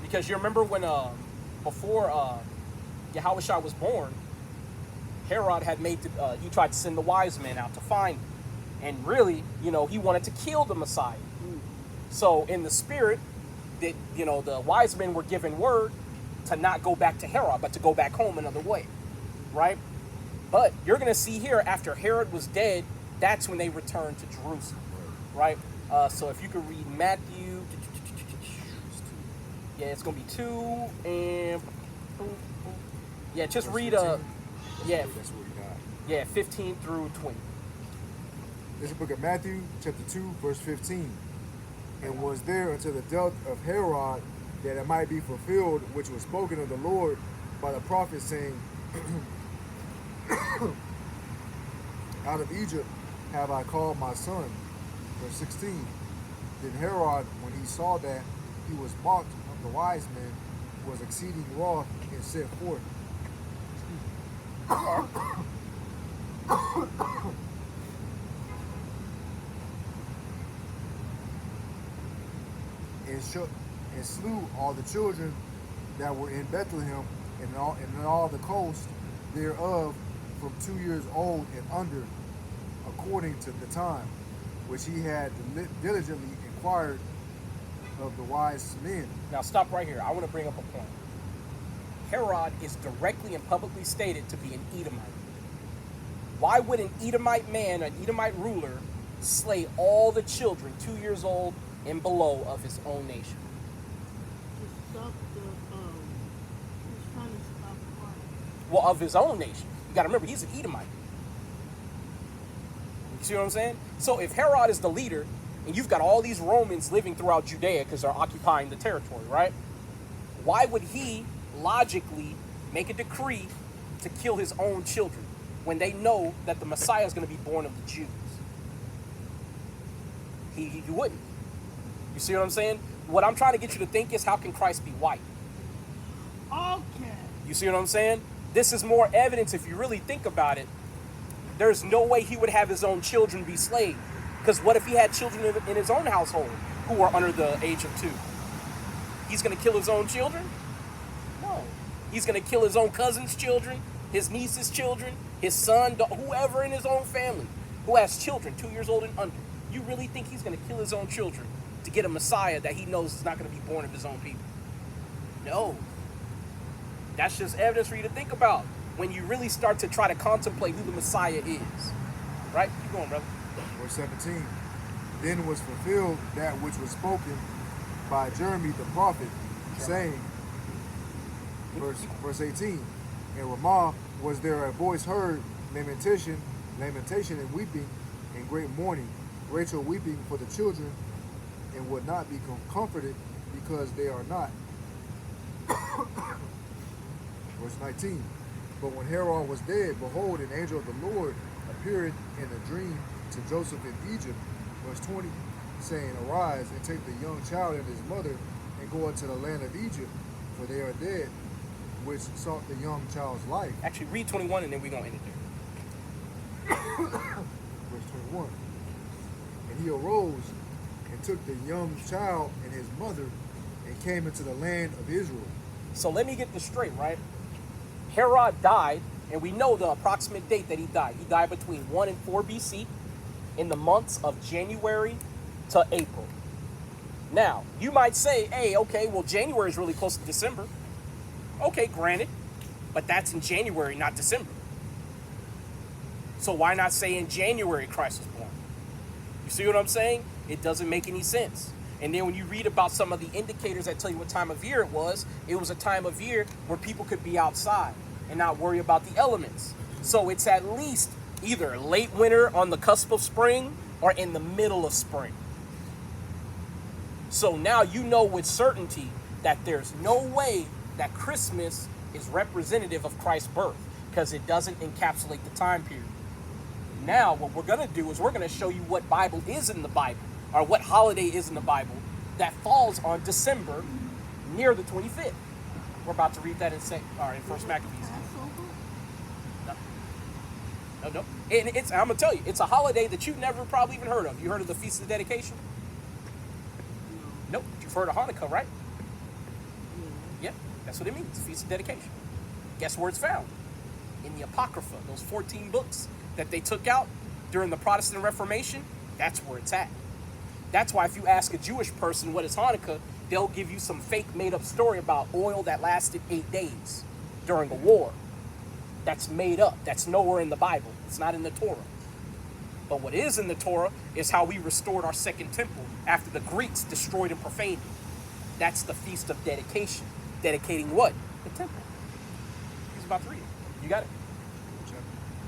Because you remember when, before Yahushua was born, Herod had he tried to send the wise men out to find him. And really, he wanted to kill the Messiah. So in the spirit, that the wise men were given word to not go back to Herod, but to go back home another way, right? But you're going to see here, after Herod was dead, that's when they returned to Jerusalem, right? So if you could read Matthew, yeah, it's going to be 2, and yeah, just read yeah, That's what we got. yeah, 15 through 20. This is the book of Matthew, chapter 2, verse 15. And was there until the death of Herod, that it might be fulfilled, which was spoken of the Lord by the prophet, saying, out of Egypt have I called my son. Verse 16. Then Herod, when he saw that he was mocked of the wise men, was exceeding wroth, and set forth. And slew all the children that were in Bethlehem and all the coast thereof, from 2 years old and under, according to the time which he had diligently inquired of the wise men. Now stop right here. I want to bring up a point. Herod is directly and publicly stated to be an Edomite. Why would an Edomite man, an Edomite ruler, slay all the children 2 years old and below of his own nation? To stop he's trying to stop crime. Well, of his own nation. You got to remember, he's an Edomite. You see what I'm saying? So if Herod is the leader, and you've got all these Romans living throughout Judea because they're occupying the territory, right? Why would he logically make a decree to kill his own children when they know that the Messiah is going to be born of the Jews? He wouldn't. You see what I'm saying? What I'm trying to get you to think is, how can Christ be white? Okay. You see what I'm saying? This is more evidence, if you really think about it. There's no way he would have his own children be slaves. Because what if he had children in his own household who are under the age of 2? He's going to kill his own children? No. He's going to kill his own cousin's children, his niece's children, his son, whoever in his own family who has children 2 years old and under. You really think he's going to kill his own children to get a Messiah that he knows is not going to be born of his own people? No. That's just evidence for you to think about when you really start to try to contemplate who the Messiah is. Right? Keep going, brother. Verse 17. Then was fulfilled that which was spoken by Jeremy the prophet, saying, verse 18. In Ramah was there a voice heard, lamentation and weeping, and great mourning, Rachel weeping for the children, and would not be comforted, because they are not. Verse 19. But when Herod was dead, behold, an angel of the Lord appeared in a dream to Joseph in Egypt. Verse 20, saying, Arise and take the young child and his mother, and go into the land of Egypt, for they are dead, which sought the young child's life. Actually, read 21 and then we're going to end it there. Verse 21. And he arose and took the young child and his mother, and came into the land of Israel. So let me get this straight, right? Herod died, and we know the approximate date that he died. He died between 1 and 4 BC in the months of January to April. Now, you might say, hey, okay, well, January is really close to December. Okay, granted, but that's in January, not December. So why not say in January Christ was born? You see what I'm saying? It doesn't make any sense. And then when you read about some of the indicators that tell you what time of year it was a time of year where people could be outside and not worry about the elements. So it's at least either late winter on the cusp of spring or in the middle of spring. So now you know with certainty that there's no way that Christmas is representative of Christ's birth because it doesn't encapsulate the time period. Now, what we're going to do is we're going to show you what Bible is in the Bible, or what holiday is in the Bible that falls on December near the 25th. We're about to read that in First Maccabees. No. And I'm gonna tell you, it's a holiday that you've never probably even heard of. You heard of the Feast of Dedication? Nope. You've heard of Hanukkah, right? Yeah, that's what it means. Feast of Dedication. Guess where it's found? In the Apocrypha, those 14 books that they took out during the Protestant Reformation. That's where it's at. That's why if you ask a Jewish person what is Hanukkah, they'll give you some fake made-up story about oil that lasted 8 days during a war. That's made up. That's nowhere in the Bible. It's not in the Torah. But what is in the Torah is how we restored our second temple after the Greeks destroyed and profaned it. That's the Feast of Dedication. Dedicating what? The temple. He's about to read it. You got it?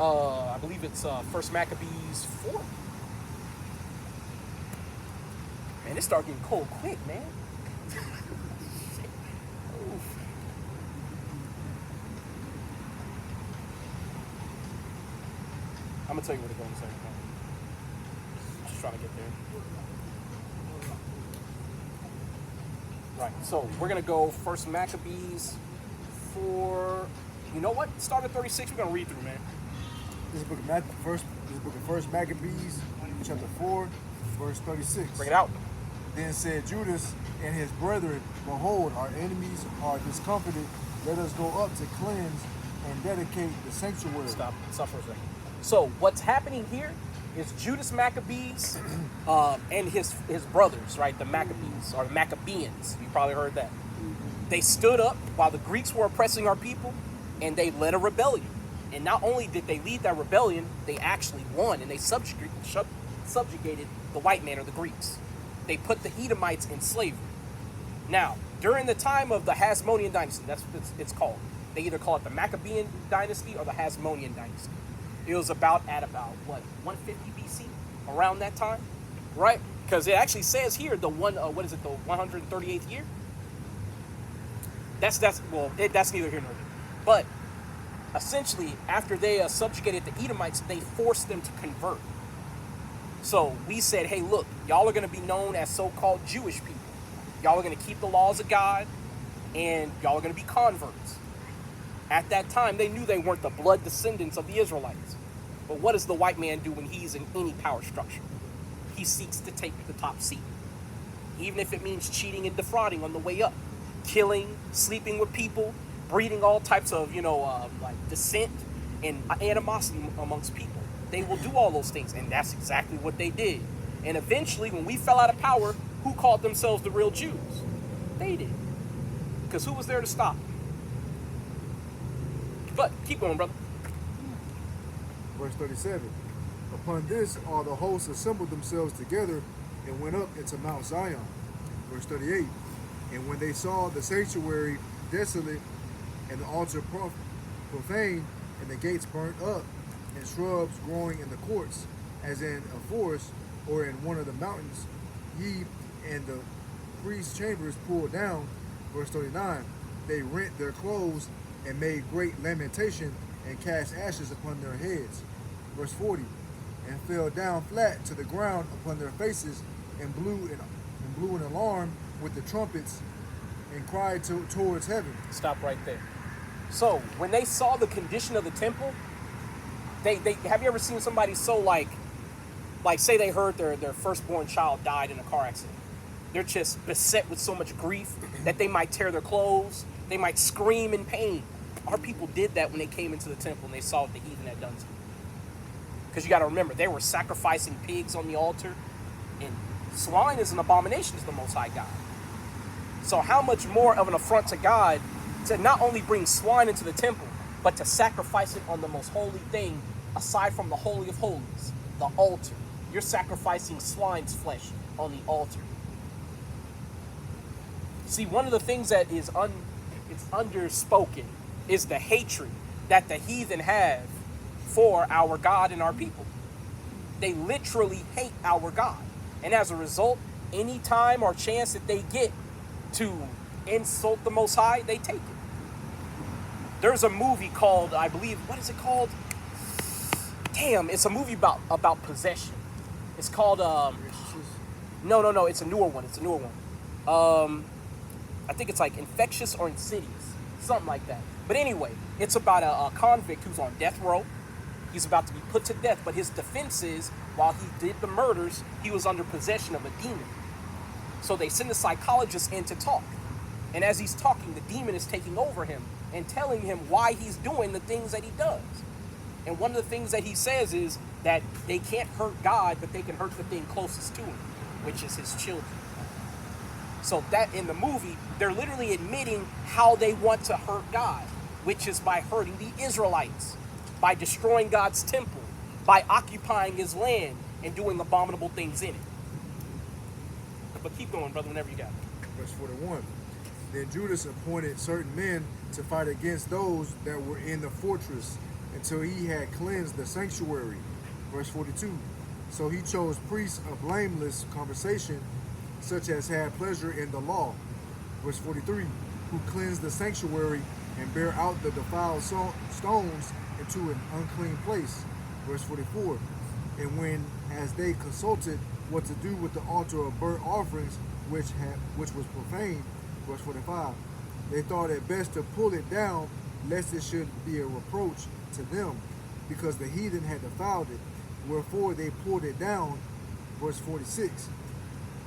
I believe it's First Maccabees 4. Man, it started getting cold quick, man. Oof. I'm gonna tell you where to go in a second. Just trying to get there. Right, so we're gonna go First Maccabees 4. You know what? Start at 36. We're gonna read through, man. This is the book of First Maccabees, chapter 4, verse 36. Bring it out. Then said Judas and his brethren, behold, our enemies are discomfited. Let us go up to cleanse and dedicate the sanctuary. Stop for a second. So what's happening here is Judas Maccabees and his brothers, right? The Maccabees, or the Maccabeans. You probably heard that. They stood up while the Greeks were oppressing our people, and they led a rebellion. And not only did they lead that rebellion, they actually won, and they subjugated the white man, or the Greeks. They put the Edomites in slavery. Now, during the time of the Hasmonean dynasty, that's what it's called. They either call it the Maccabean dynasty or the Hasmonean dynasty. It was about 150 BC, around that time, right? Because it actually says here the 138th year. That's neither here nor there. But essentially, after they subjugated the Edomites, they forced them to convert. So we said, hey, look, y'all are going to be known as so-called Jewish people. Y'all are going to keep the laws of God, and y'all are going to be converts. At that time, they knew they weren't the blood descendants of the Israelites. But what does the white man do when he's in any power structure? He seeks to take the top seat. Even if it means cheating and defrauding on the way up. Killing, sleeping with people, breeding all types of, dissent and animosity amongst people. They will do all those things, and that's exactly what they did. And eventually, when we fell out of power, who called themselves the real Jews? They did. Because who was there to stop? But keep going, brother. Verse 37. Upon this, all the hosts assembled themselves together and went up into Mount Zion. Verse 38. And when they saw the sanctuary desolate and the altar profaned and the gates burnt up and shrubs growing in the courts, as in a forest or in one of the mountains, and the priest's chambers pulled down. Verse 39. They rent their clothes and made great lamentation and cast ashes upon their heads. Verse 40. And fell down flat to the ground upon their faces and blew an alarm with the trumpets and cried towards heaven. Stop right there. So when they saw the condition of the temple, they have you ever seen somebody so like say they heard their firstborn child died in a car accident? They're just beset with so much grief that they might tear their clothes, they might scream in pain. Our people did that when they came into the temple and they saw what the heathen had done to them. Because you got to remember, they were sacrificing pigs on the altar, and swine is an abomination to the Most High God. So how much more of an affront to God to not only bring swine into the temple, but to sacrifice it on the most holy thing, aside from the Holy of Holies, the altar. You're sacrificing swine's flesh on the altar. See, one of the things that is it's underspoken is the hatred that the heathen have for our God and our people. They literally hate our God. And as a result, any time or chance that they get to insult the Most High, they take it. There's a movie called, I believe, what is it called? Damn, it's a movie about possession. It's called no, it's a newer one. I think it's like Infectious or Insidious, something like that. But anyway, it's about a convict who's on death row. He's about to be put to death, but his defense is, while he did the murders, he was under possession of a demon. So they send a psychologist in to talk. And as he's talking, the demon is taking over him and telling him why he's doing the things that he does. And one of the things that he says is that they can't hurt God, but they can hurt the thing closest to him, which is his children. So that in the movie, they're literally admitting how they want to hurt God, which is by hurting the Israelites, by destroying God's temple, by occupying his land and doing abominable things in it. But keep going, brother, whenever you got it. Verse 41. Then Judas appointed certain men to fight against those that were in the fortress until he had cleansed the sanctuary. Verse 42. So he chose priests of blameless conversation, such as had pleasure in the law. Verse 43. Who cleansed the sanctuary and bear out the defiled stones into an unclean place. Verse 44. And when, as they consulted what to do with the altar of burnt offerings, which was profaned, verse 45, they thought it best to pull it down, lest it should be a reproach to them, because the heathen had defiled it. Wherefore they pulled it down, verse 46,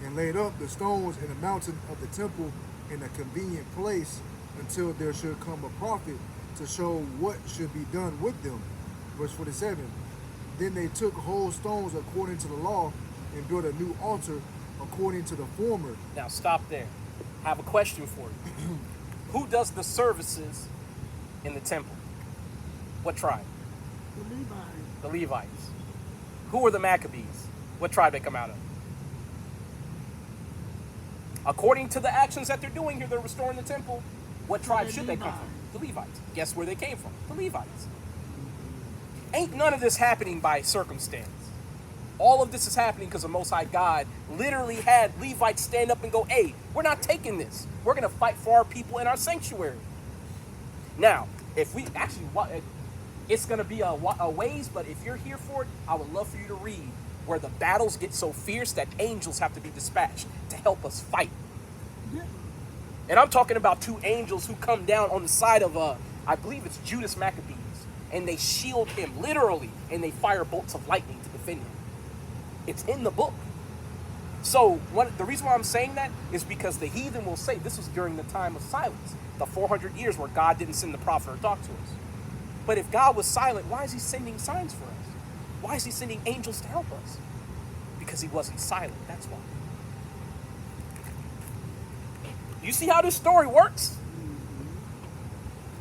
and laid up the stones in the mountain of the temple in a convenient place, until there should come a prophet to show what should be done with them. Verse 47, then they took whole stones according to the law, and built a new altar according to the former. Now stop there. I have a question for you. Who does the services in the temple? What tribe? The Levites. The Levites. Who are the Maccabees? What tribe they come out of? According to the actions that they're doing here, they're restoring the temple. What tribe should they come from? The Levites. Guess where they came from? The Levites. Ain't none of this happening by circumstance. All of this is happening because the Most High God literally had Levites stand up and go, hey, we're not taking this. We're going to fight for our people in our sanctuary. Now, if we actually, it's going to be a ways, but if you're here for it, I would love for you to read where the battles get so fierce that angels have to be dispatched to help us fight. Yeah. And I'm talking about two angels who come down on the side of, I believe it's Judas Maccabees, and they shield him literally, and they fire bolts of lightning to defend him. It's in the book. So the reason why I'm saying that is because the heathen will say this was during the time of silence, the 400 years where God didn't send the prophet or talk to us. But if God was silent, why is he sending signs for us? Why is he sending angels to help us? Because he wasn't silent, that's why. You see how this story works?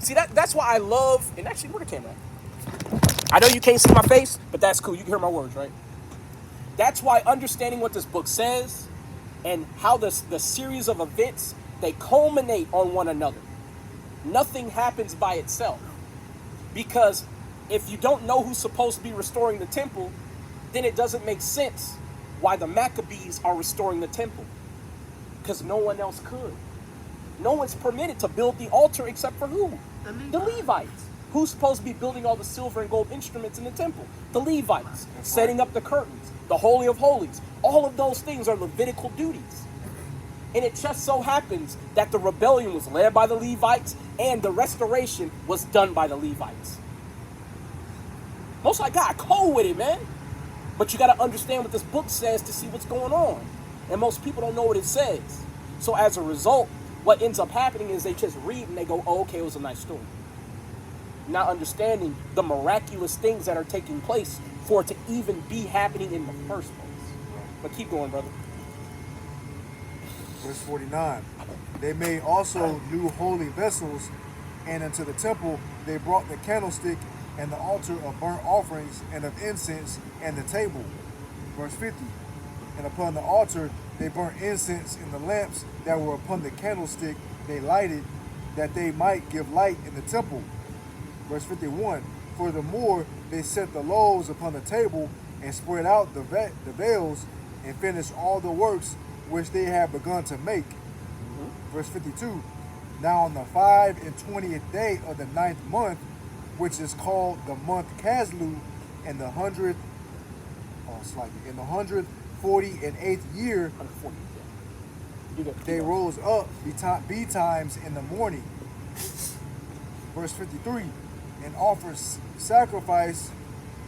See, that's why I love, and actually, where the camera at? I know you can't see my face, but that's cool. You can hear my words, right? That's why understanding what this book says and how the series of events, they culminate on one another. Nothing happens by itself. Because if you don't know who's supposed to be restoring the temple, then it doesn't make sense why the Maccabees are restoring the temple. Because no one else could. No one's permitted to build the altar except for who? The Levites. Who's supposed to be building all the silver and gold instruments in the temple? The Levites. Setting up the curtains, the Holy of Holies. All of those things are Levitical duties. And it just so happens that the rebellion was led by the Levites and the restoration was done by the Levites. Most I got cold with it, man. But you got to understand what this book says to see what's going on. And most people don't know what it says. So as a result, what ends up happening is they just read and they go, oh, okay, it was a nice story. Not understanding the miraculous things that are taking place for it to even be happening in the first place. But keep going, brother. Verse 49. They made also new holy vessels, and into the temple they brought the candlestick and the altar of burnt offerings and of incense and the table. Verse 50. And upon the altar they burnt incense in the lamps that were upon the candlestick they lighted, that they might give light in the temple. Verse 51. Furthermore, they set the loaves upon the table and spread out the veils and finished all the works which they had begun to make. Verse 52. Now on the 5 and 20th day of the 9th month, which is called the month Caslu, in the 148th year, 140. Yeah. You they rose up betimes in the morning. Verse 53. And offered sacrifice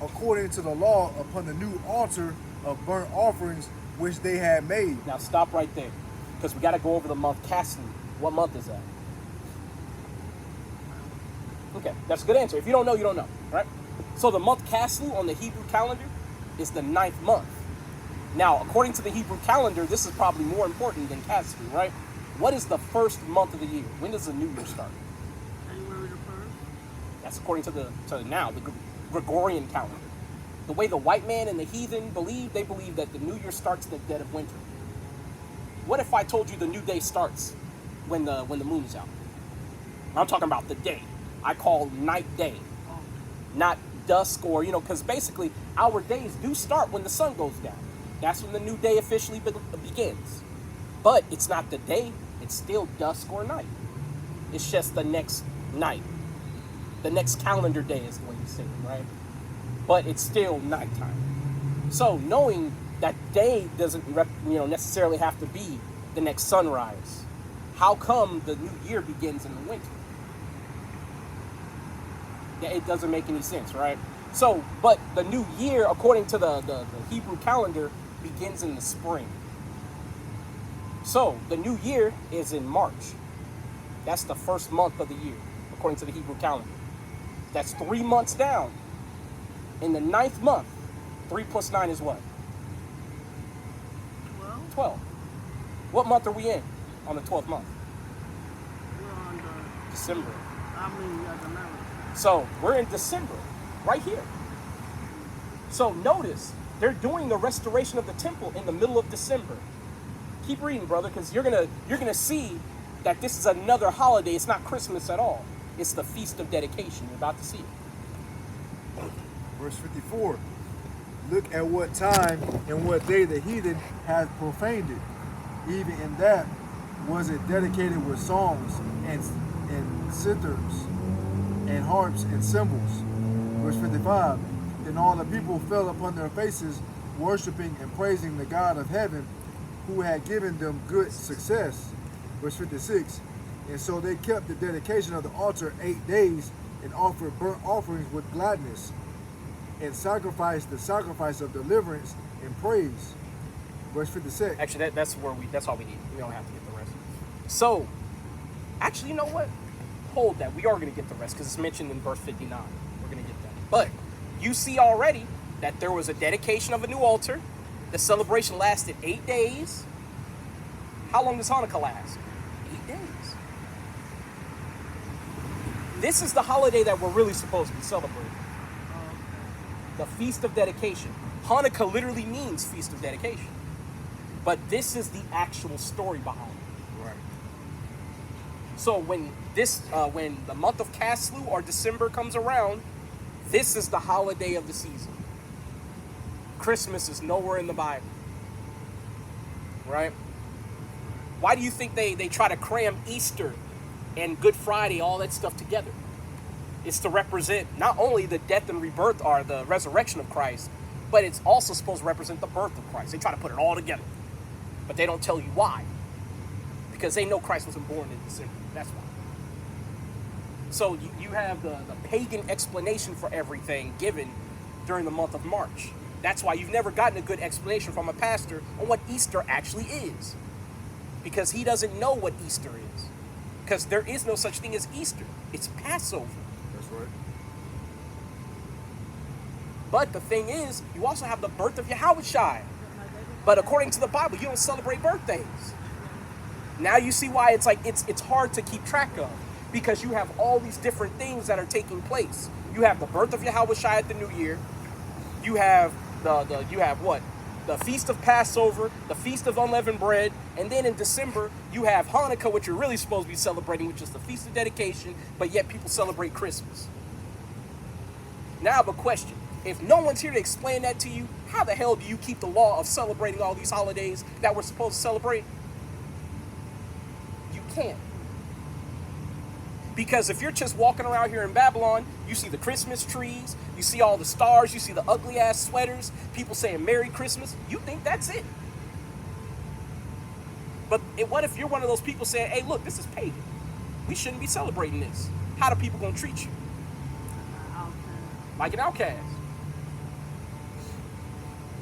according to the law upon the new altar of burnt offerings which they had made. Now stop right there, because we got to go over the month Caslu. What month is that? Okay, that's a good answer. If you don't know, you don't know, right? So the month Caslu on the Hebrew calendar is the 9th month. Now, according to the Hebrew calendar, this is probably more important than Caslu, right? What is the first month of the year? When does the new year start? January the 1st. That's according to the Gregorian calendar. The way the white man and the heathen believe, they believe that the new year starts in the dead of winter. What if I told you the new day starts when the moon is out? I'm talking about the day. I call night day, not dusk, or because basically our days do start when the sun goes down. That's when the new day officially begins. But it's not the day, it's still dusk or night. It's just the next night. The next calendar day is the way you say it, right? But it's still nighttime. So knowing that day doesn't necessarily have to be the next sunrise, how come the new year begins in the winter? Yeah, it doesn't make any sense, right? So, but the new year, according to the Hebrew calendar, begins in the spring. So, the new year is in March. That's the first month of the year, according to the Hebrew calendar. That's 3 months down. In the 9th month, 3 plus 9 is what? 12. What month are we in on the 12th month? We're on the, December. as America. So we're in December, right here. So notice, they're doing the restoration of the temple in the middle of December. Keep reading, brother, because you're gonna see that this is another holiday. It's not Christmas at all. It's the Feast of Dedication. You're about to see it. Verse 54. Look at what time and what day the heathen hath profaned it. Even in that was it dedicated with songs and cithars and harps and cymbals. Verse 55. Then all the people fell upon their faces, worshiping and praising the God of heaven, who had given them good success. Verse 56. And so they kept the dedication of the altar 8 days, and offered burnt offerings with gladness, and sacrificed the sacrifice of deliverance and praise. Verse 56. Actually, that's all we need. We don't have to get the rest. So, actually, you know what? Hold that. We are going to get the rest because it's mentioned in verse 59. We're going to get that. But you see already that there was a dedication of a new altar. The celebration lasted 8 days. How long does Hanukkah last? 8 days. This is the holiday that we're really supposed to be celebrating. The Feast of Dedication. Hanukkah literally means Feast of Dedication. But this is the actual story behind it. Right. So when the month of Caslu or December comes around, this is the holiday of the season. Christmas is nowhere in the Bible. Right? Why do you think they try to cram Easter and Good Friday, all that stuff together? It's to represent not only the death and rebirth or the resurrection of Christ, but it's also supposed to represent the birth of Christ. They try to put it all together. But they don't tell you why. Because they know Christ wasn't born in December. That's why. So you have the pagan explanation for everything given during the month of March. That's why you've never gotten a good explanation from a pastor on what Easter actually is. Because he doesn't know what Easter is. Because there is no such thing as Easter. It's Passover. That's right. But the thing is, you also have the birth of Yahushua. But according to the Bible, you don't celebrate birthdays. Now you see why it's hard to keep track of. Because you have all these different things that are taking place. You have the birth of Yahushua at the New Year. You have the Feast of Passover, the Feast of Unleavened Bread, and then in December, you have Hanukkah, which you're really supposed to be celebrating, which is the Feast of Dedication, but yet people celebrate Christmas. Now I have a question. If no one's here to explain that to you, how the hell do you keep the law of celebrating all these holidays that we're supposed to celebrate? can't. Because if you're just walking around here in Babylon, you see the Christmas trees, you see all the stars, you see the ugly ass sweaters, people saying Merry Christmas, you think that's it. But what if you're one of those people saying, hey, look, this is pagan. We shouldn't be celebrating this. How are people going to treat you? Like an outcast.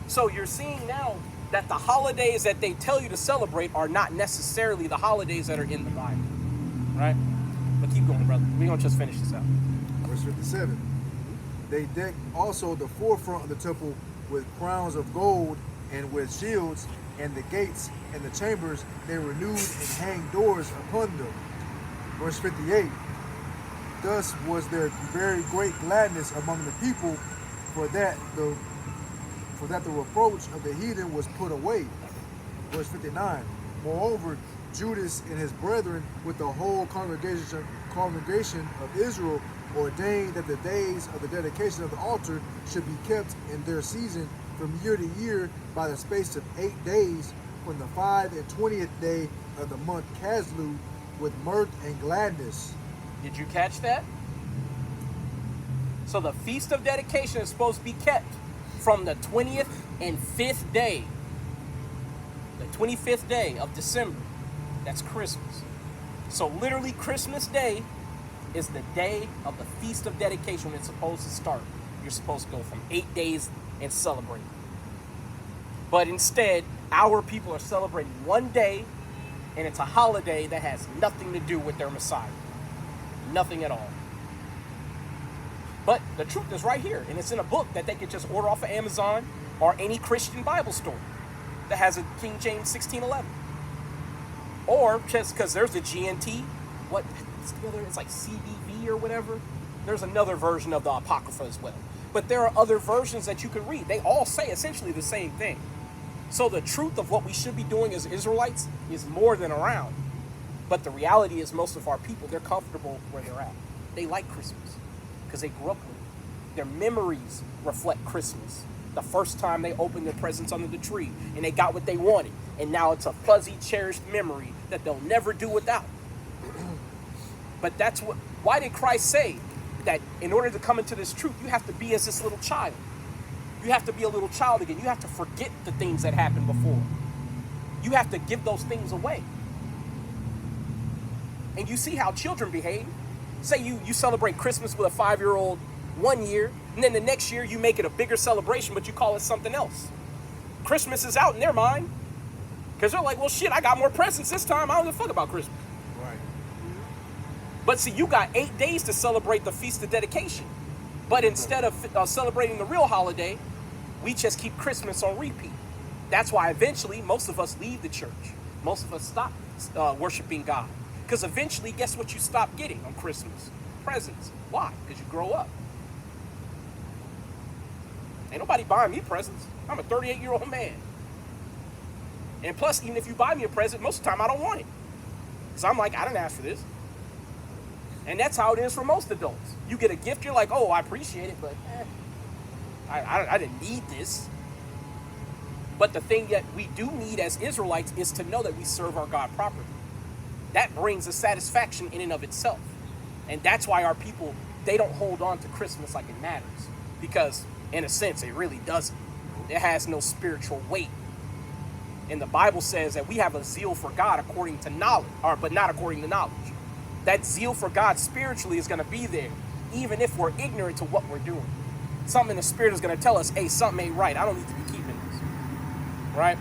So you're seeing now that the holidays that they tell you to celebrate are not necessarily the holidays that are in the Bible. Right? But keep going, brother. We're going to just finish this out. Verse 57. They decked also the forefront of the temple with crowns of gold and with shields, and the gates and the chambers they renewed and hanged doors upon them. Verse 58. Thus was there very great gladness among the people, for that the reproach of the heathen was put away. Verse 59. Moreover, Judas and his brethren with the whole congregation of Israel ordained that the days of the dedication of the altar should be kept in their season from year to year by the space of 8 days, from the 25th day of the month Caslu, with mirth and gladness. Did you catch that? So the Feast of Dedication is supposed to be kept from the 20th and 5th day. The 25th day of December. That's Christmas. So literally Christmas Day is the day of the Feast of Dedication when it's supposed to start. You're supposed to go from 8 days and celebrate. But instead, our people are celebrating one day, and it's a holiday that has nothing to do with their Messiah. Nothing at all. But the truth is right here, and it's in a book that they could just order off of Amazon or any Christian Bible store that has a King James 1611. Or just because there's a GNT, it's like CBV or whatever. There's another version of the Apocrypha as well. But there are other versions that you can read. They all say essentially the same thing. So the truth of what we should be doing as Israelites is more than around. But the reality is most of our people, they're comfortable where they're at. They like Christmas because they grew up with it. Their memories reflect Christmas. The first time they opened their presents under the tree and they got what they wanted. And now it's a fuzzy, cherished memory that they'll never do without. But why did Christ say that in order to come into this truth, you have to be as this little child? You have to be a little child again. You have to forget the things that happened before. You have to give those things away. And you see how children behave. Say you celebrate Christmas with a 5-year-old 1 year, and then the next year you make it a bigger celebration, but you call it something else. Christmas is out in their mind. Because they're like, well, shit, I got more presents this time. I don't give a fuck about Christmas. Right. But see, you got 8 days to celebrate the Feast of Dedication. But instead of celebrating the real holiday, we just keep Christmas on repeat. That's why eventually most of us leave the church. Most of us stop worshiping God. Because eventually, guess what you stop getting on Christmas? Presents. Why? Because you grow up. Ain't nobody buying me presents. I'm a 38-year-old man. And plus, even if you buy me a present, most of the time I don't want it. Because I'm like, I didn't ask for this. And that's how it is for most adults. You get a gift, you're like, oh, I appreciate it, but I didn't need this. But the thing that we do need as Israelites is to know that we serve our God properly. That brings a satisfaction in and of itself. And that's why our people, they don't hold on to Christmas like it matters. Because, in a sense, it really doesn't. It has no spiritual weight. And the Bible says that we have a zeal for God according to knowledge, but not according to knowledge. That zeal for God spiritually is going to be there, even if we're ignorant to what we're doing. Something in the spirit is going to tell us, hey, something ain't right. I don't need to be keeping this. Right?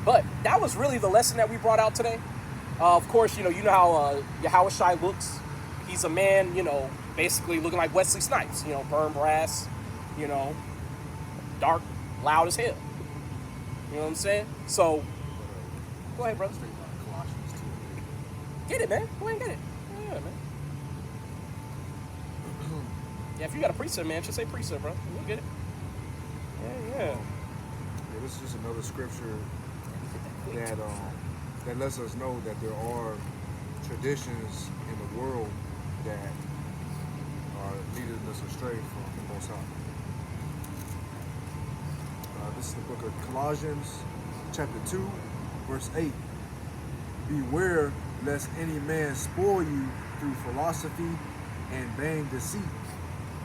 But that was really the lesson that we brought out today. Of course, you know how Yahushua looks. He's a man, basically looking like Wesley Snipes. Burn brass, dark, loud as hell. You know what I'm saying? So, go ahead, brother. Colossians 2. Get it, man. Go ahead and get it. Yeah, man. Yeah, if you got a precept, man, just say precept, bro. We'll get it. Yeah. Yeah, this is just another scripture that lets us know that there are traditions in the world that are leading us astray from the Most High. This is the book of Colossians, chapter 2, verse 8. Beware lest any man spoil you through philosophy and vain deceit,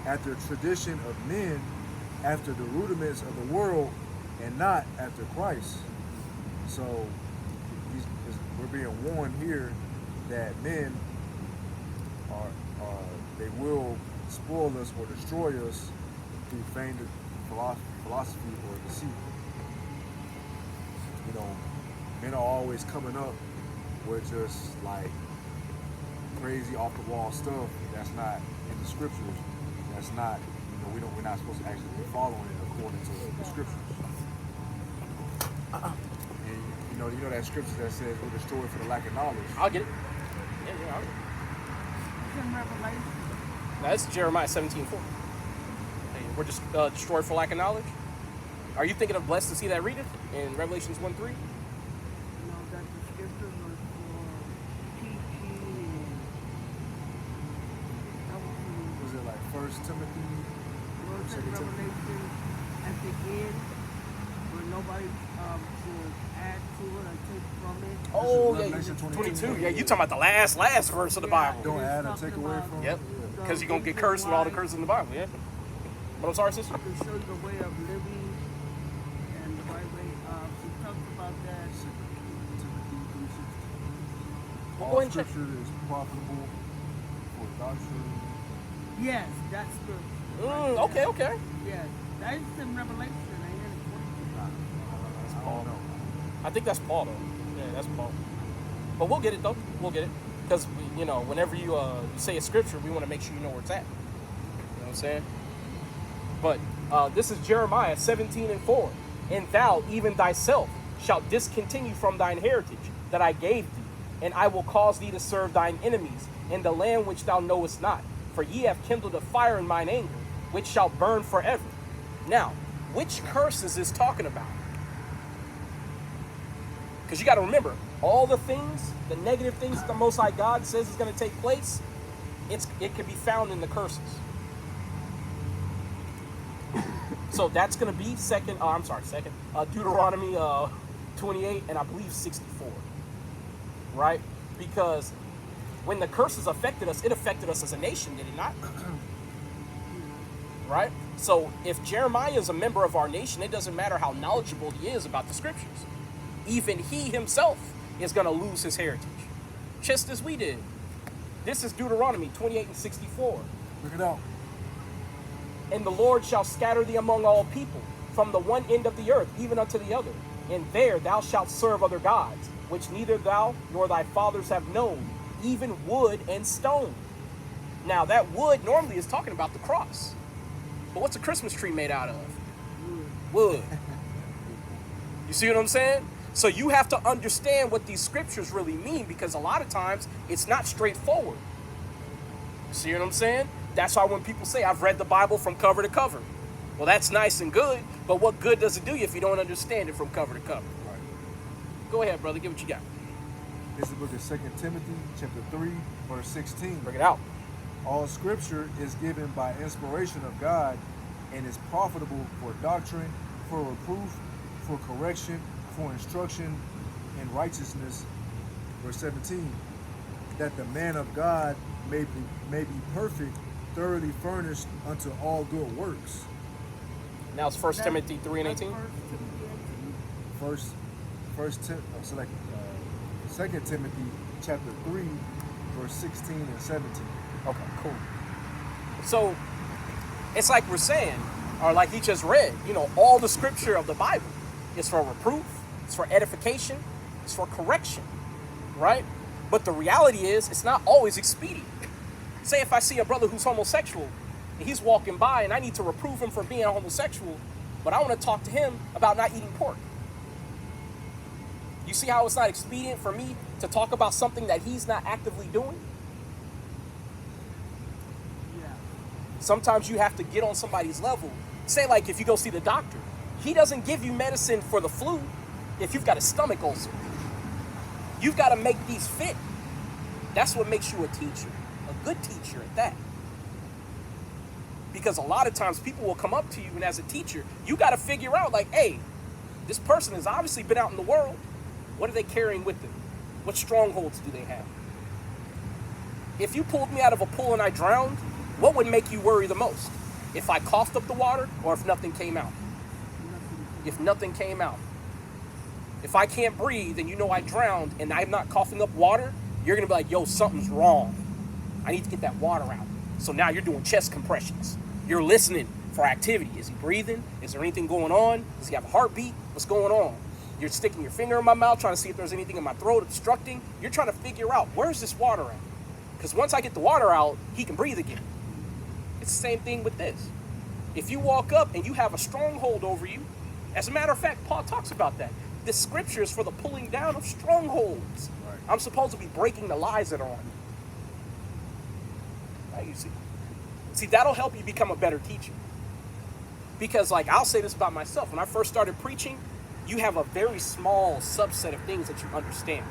after tradition of men, after the rudiments of the world, and not after Christ. So we're being warned here that men are they will spoil us or destroy us through feigned philosophy or deceit. You know, men are always coming up with just like crazy off the wall stuff that's not in the scriptures. That's not, you know, we're not supposed to actually be following it according to the scriptures. And you know that scripture that says we're destroyed for the lack of knowledge. I'll get it. Yeah, I'll get it. It's in Revelation. That's Jeremiah 17:4. Hey, we're just destroyed for lack of knowledge. Are you thinking of blessed to see that read it in Revelations 1:3? You know, that the scripture was for teaching and that was Was it like 1 Timothy? words in Revelation at the end where nobody should add to it or take from it. Oh, yeah, Revelation 22. Yeah, you talking about the last verse of the Bible. Don't It's add or talking take away about- from. Yep. So Because you're going to get this is cursed with all the why curses in the Bible, yeah? But I'm sorry, sister? To show you the way of living and the right way. She talks about that. Well, All go ahead and check. scripture is profitable for doctrine. Yes, that's good. Okay. Yes, that is in Revelation. Ain't it? 22. I don't know. I think that's Paul, though. Yeah, that's Paul. But we'll get it, though. We'll get it. Because, you know, whenever you say a scripture, we want to make sure you know where it's at. You know what I'm saying? But this is Jeremiah 17:4. And thou, even thyself, shalt discontinue from thine heritage that I gave thee, and I will cause thee to serve thine enemies in the land which thou knowest not. For ye have kindled a fire in mine anger, which shall burn forever. Now, which curse is this talking about? Because you got to remember, all the things, the negative things that the Most High God says is going to take place, it can be found in the curses. So that's going to be Deuteronomy 28 and I believe 64, right? Because when the curses affected us, it affected us as a nation, did it not? Right? So if Jeremiah is a member of our nation, it doesn't matter how knowledgeable he is about the scriptures. Even he himself is going to lose his heritage, just as we did. This is Deuteronomy 28 and 64. Look it out. And the Lord shall scatter thee among all people, from the one end of the earth even unto the other. And there thou shalt serve other gods, which neither thou nor thy fathers have known, even wood and stone. Now that wood normally is talking about the cross. But what's a Christmas tree made out of? Wood. You see what I'm saying? So you have to understand what these scriptures really mean, because a lot of times it's not straightforward. See what I'm saying? That's why when people say, I've read the Bible from cover to cover. Well, that's nice and good, but what good does it do you if you don't understand it from cover to cover? Right. Go ahead, brother. Get what you got. This is the book of 2 Timothy, chapter 3, verse 16. Bring it out. All scripture is given by inspiration of God and is profitable for doctrine, for reproof, for correction, for instruction in righteousness. Verse 17, that the man of God may be perfect, thoroughly furnished unto all good works. Now it's 1 Timothy 3 and 18. First 2 Timothy chapter 3, verse 16 and 17. Okay, cool. So it's like we're saying, or like he just read, all the scripture of the Bible is for reproof, it's for edification, it's for correction, right? But the reality is, it's not always expedient. Say if I see a brother who's homosexual and he's walking by and I need to reprove him for being homosexual, but I want to talk to him about not eating pork. You see how it's not expedient for me to talk about something that he's not actively doing? Yeah. Sometimes you have to get on somebody's level. Say like if you go see the doctor, he doesn't give you medicine for the flu if you've got a stomach ulcer. You've got to make these fit. That's what makes you a teacher, a good teacher at that. Because a lot of times people will come up to you and as a teacher, you got to figure out like, hey, this person has obviously been out in the world. What are they carrying with them? What strongholds do they have? If you pulled me out of a pool and I drowned, what would make you worry the most? If I coughed up the water or if nothing came out? If nothing came out. If I can't breathe and you know I drowned and I'm not coughing up water, you're going to be like, yo, something's wrong. I need to get that water out. So now you're doing chest compressions. You're listening for activity. Is he breathing? Is there anything going on? Does he have a heartbeat? What's going on? You're sticking your finger in my mouth trying to see if there's anything in my throat obstructing. You're trying to figure out, where's this water at? Because once I get the water out, he can breathe again. It's the same thing with this. If you walk up and you have a stronghold over you, as a matter of fact, Paul talks about that. The scripture is for the pulling down of strongholds. Right. I'm supposed to be breaking the lies that are on you. Right, you see? See, that'll help you become a better teacher. Because, like, I'll say this about myself. When I first started preaching, you have a very small subset of things that you understand.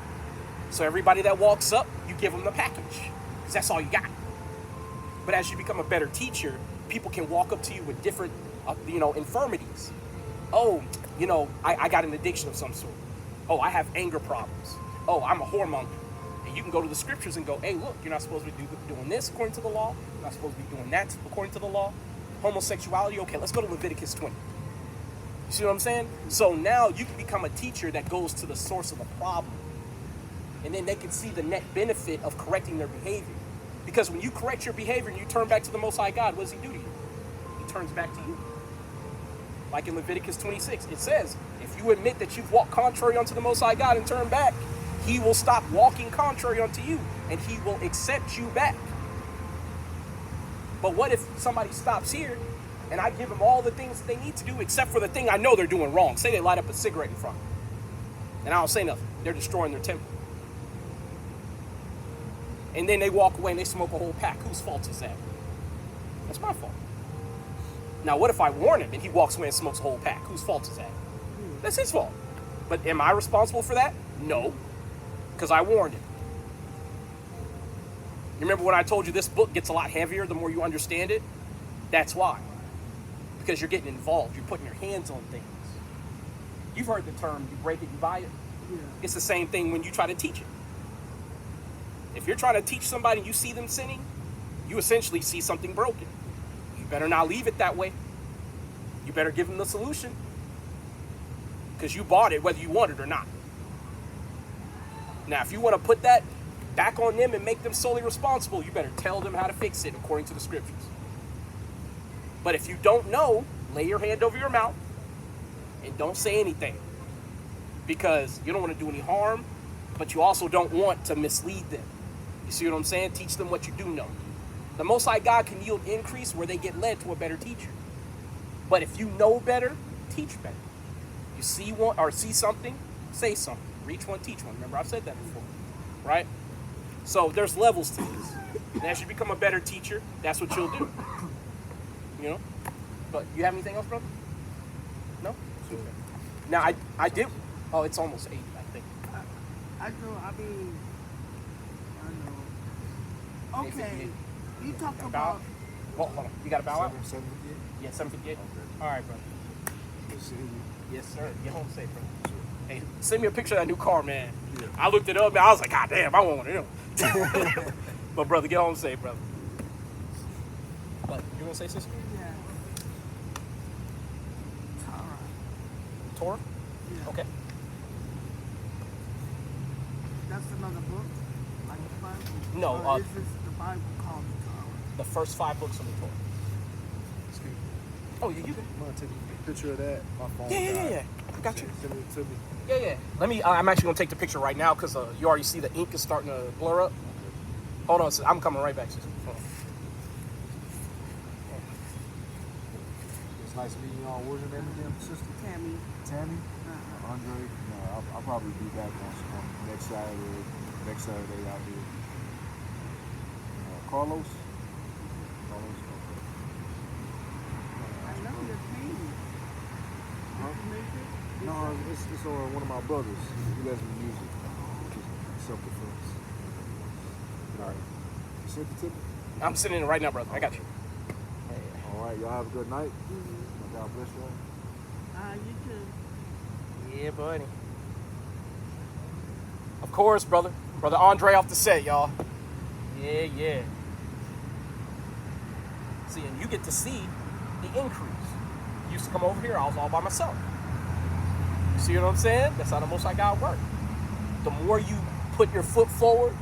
So everybody that walks up, you give them the package. Because that's all you got. But as you become a better teacher, people can walk up to you with different, infirmities. Oh, I got an addiction of some sort. Oh, I have anger problems. Oh, I'm a whoremonger. And you can go to the scriptures and go, hey, look, you're not supposed to be doing this according to the law. You're not supposed to be doing that according to the law. Homosexuality, okay, let's go to Leviticus 20. You see what I'm saying? So now you can become a teacher that goes to the source of the problem. And then they can see the net benefit of correcting their behavior. Because when you correct your behavior and you turn back to the Most High God, what does he do to you? He turns back to you. Like in Leviticus 26, it says, if you admit that you've walked contrary unto the Most High God and turn back, he will stop walking contrary unto you and he will accept you back. But what if somebody stops here and I give them all the things that they need to do except for the thing I know they're doing wrong? Say they light up a cigarette in front of me and I don't say nothing. They're destroying their temple. And then they walk away and they smoke a whole pack. Whose fault is that? That's my fault. Now, what if I warn him and he walks away and smokes a whole pack? Whose fault is that? That's his fault. But am I responsible for that? No, because I warned him. You remember when I told you this book gets a lot heavier the more you understand it? That's why. Because you're getting involved. You're putting your hands on things. You've heard the term, you break it, you buy it. Yeah. It's the same thing when you try to teach it. If you're trying to teach somebody and you see them sinning, you essentially see something broken. You better not leave it that way. You better give them the solution. Because you bought it whether you want it or not. Now, if you want to put that back on them and make them solely responsible, you better tell them how to fix it according to the scriptures. But if you don't know, lay your hand over your mouth and don't say anything. Because you don't want to do any harm, but you also don't want to mislead them. You see what I'm saying? Teach them what you do know. The Most High God can yield increase where they get led to a better teacher. But if you know better, teach better. You see one or see something, say something. Reach one, teach one. Remember, I've said that before, right? So there's levels to this. And as you become a better teacher, that's what you'll do. You know? But you have anything else, brother? No? Okay. Now, I did. Oh, it's almost 8, I think. I know. Okay. You talk Bow? about. Well, hold on. You got a bow out? 758? Yeah, 758. Okay. All right, brother. Good seeing you. Yes, sir. Get home safe, brother. Hey, send me a picture of that new car, man. Yeah. I looked it up, man. I was like, God damn, I want one of them. But, brother, get home safe, brother. What? You going to say, sister? Yeah. Tara. Torah? Yeah. Okay. That's another book? Like the Bible? No, Or is this the Bible called Tara? The first 5 books of the Torah. Excuse me. Oh, yeah, you can. I'm going to take a picture of that. My phone Yeah. died. I got you. Send it to me. Yeah. Let me, I'm actually going to take the picture right now because you already see the ink is starting to blur up. Hold on, I'm coming right back, sister. Hold on. It's nice meeting you all. What was your name again, sister? Tammy. Tammy? Andre? No, I'll probably be back on next Saturday. Next Saturday out here. Carlos? Carlos? Okay. I love your painting. Huh? Did you make it? No, it's on one of my brothers. He lets me use it. It's self-defense. All right. You sent it to me? I'm sitting in it right now, brother. I got you. All right. Y'all have a good night. Mm-hmm. God bless y'all. You too. Yeah, buddy. Of course, brother. Brother Andre off the set, y'all. Yeah. See, and you get to see the increase. Used to come over here, I was all by myself. You see what I'm saying? That's how the Most High God works. The more you put your foot forward,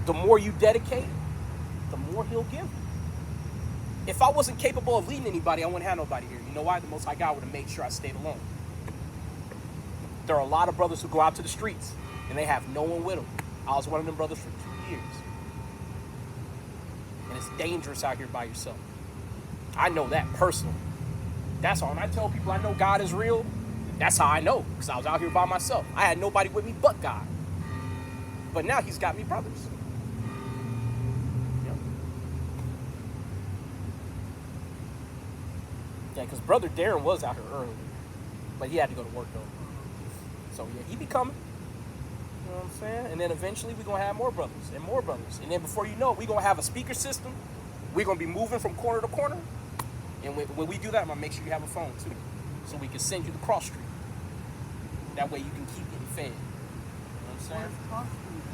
the more you dedicate, the more He'll give you. If I wasn't capable of leading anybody, I wouldn't have nobody here. You know why? The Most High God would have made sure I stayed alone. There are a lot of brothers who go out to the streets and they have no one with them. I was one of them brothers for 2 years. And it's dangerous out here by yourself. I know that personally. That's all. When I tell people I know God is real, that's how I know. Because I was out here by myself. I had nobody with me but God. But now He's got me brothers. Yep. Yeah, because Brother Darren was out here earlier. But he had to go to work though. So yeah, he be coming. You know what I'm saying? And then eventually we're going to have more brothers and more brothers. And then before you know it, we're going to have a speaker system. We're going to be moving from corner to corner. And when we do that, I'm going to make sure you have a phone too. So we can send you the cross street. That way you can keep getting fed. You know what I'm saying? Where's Cross Street?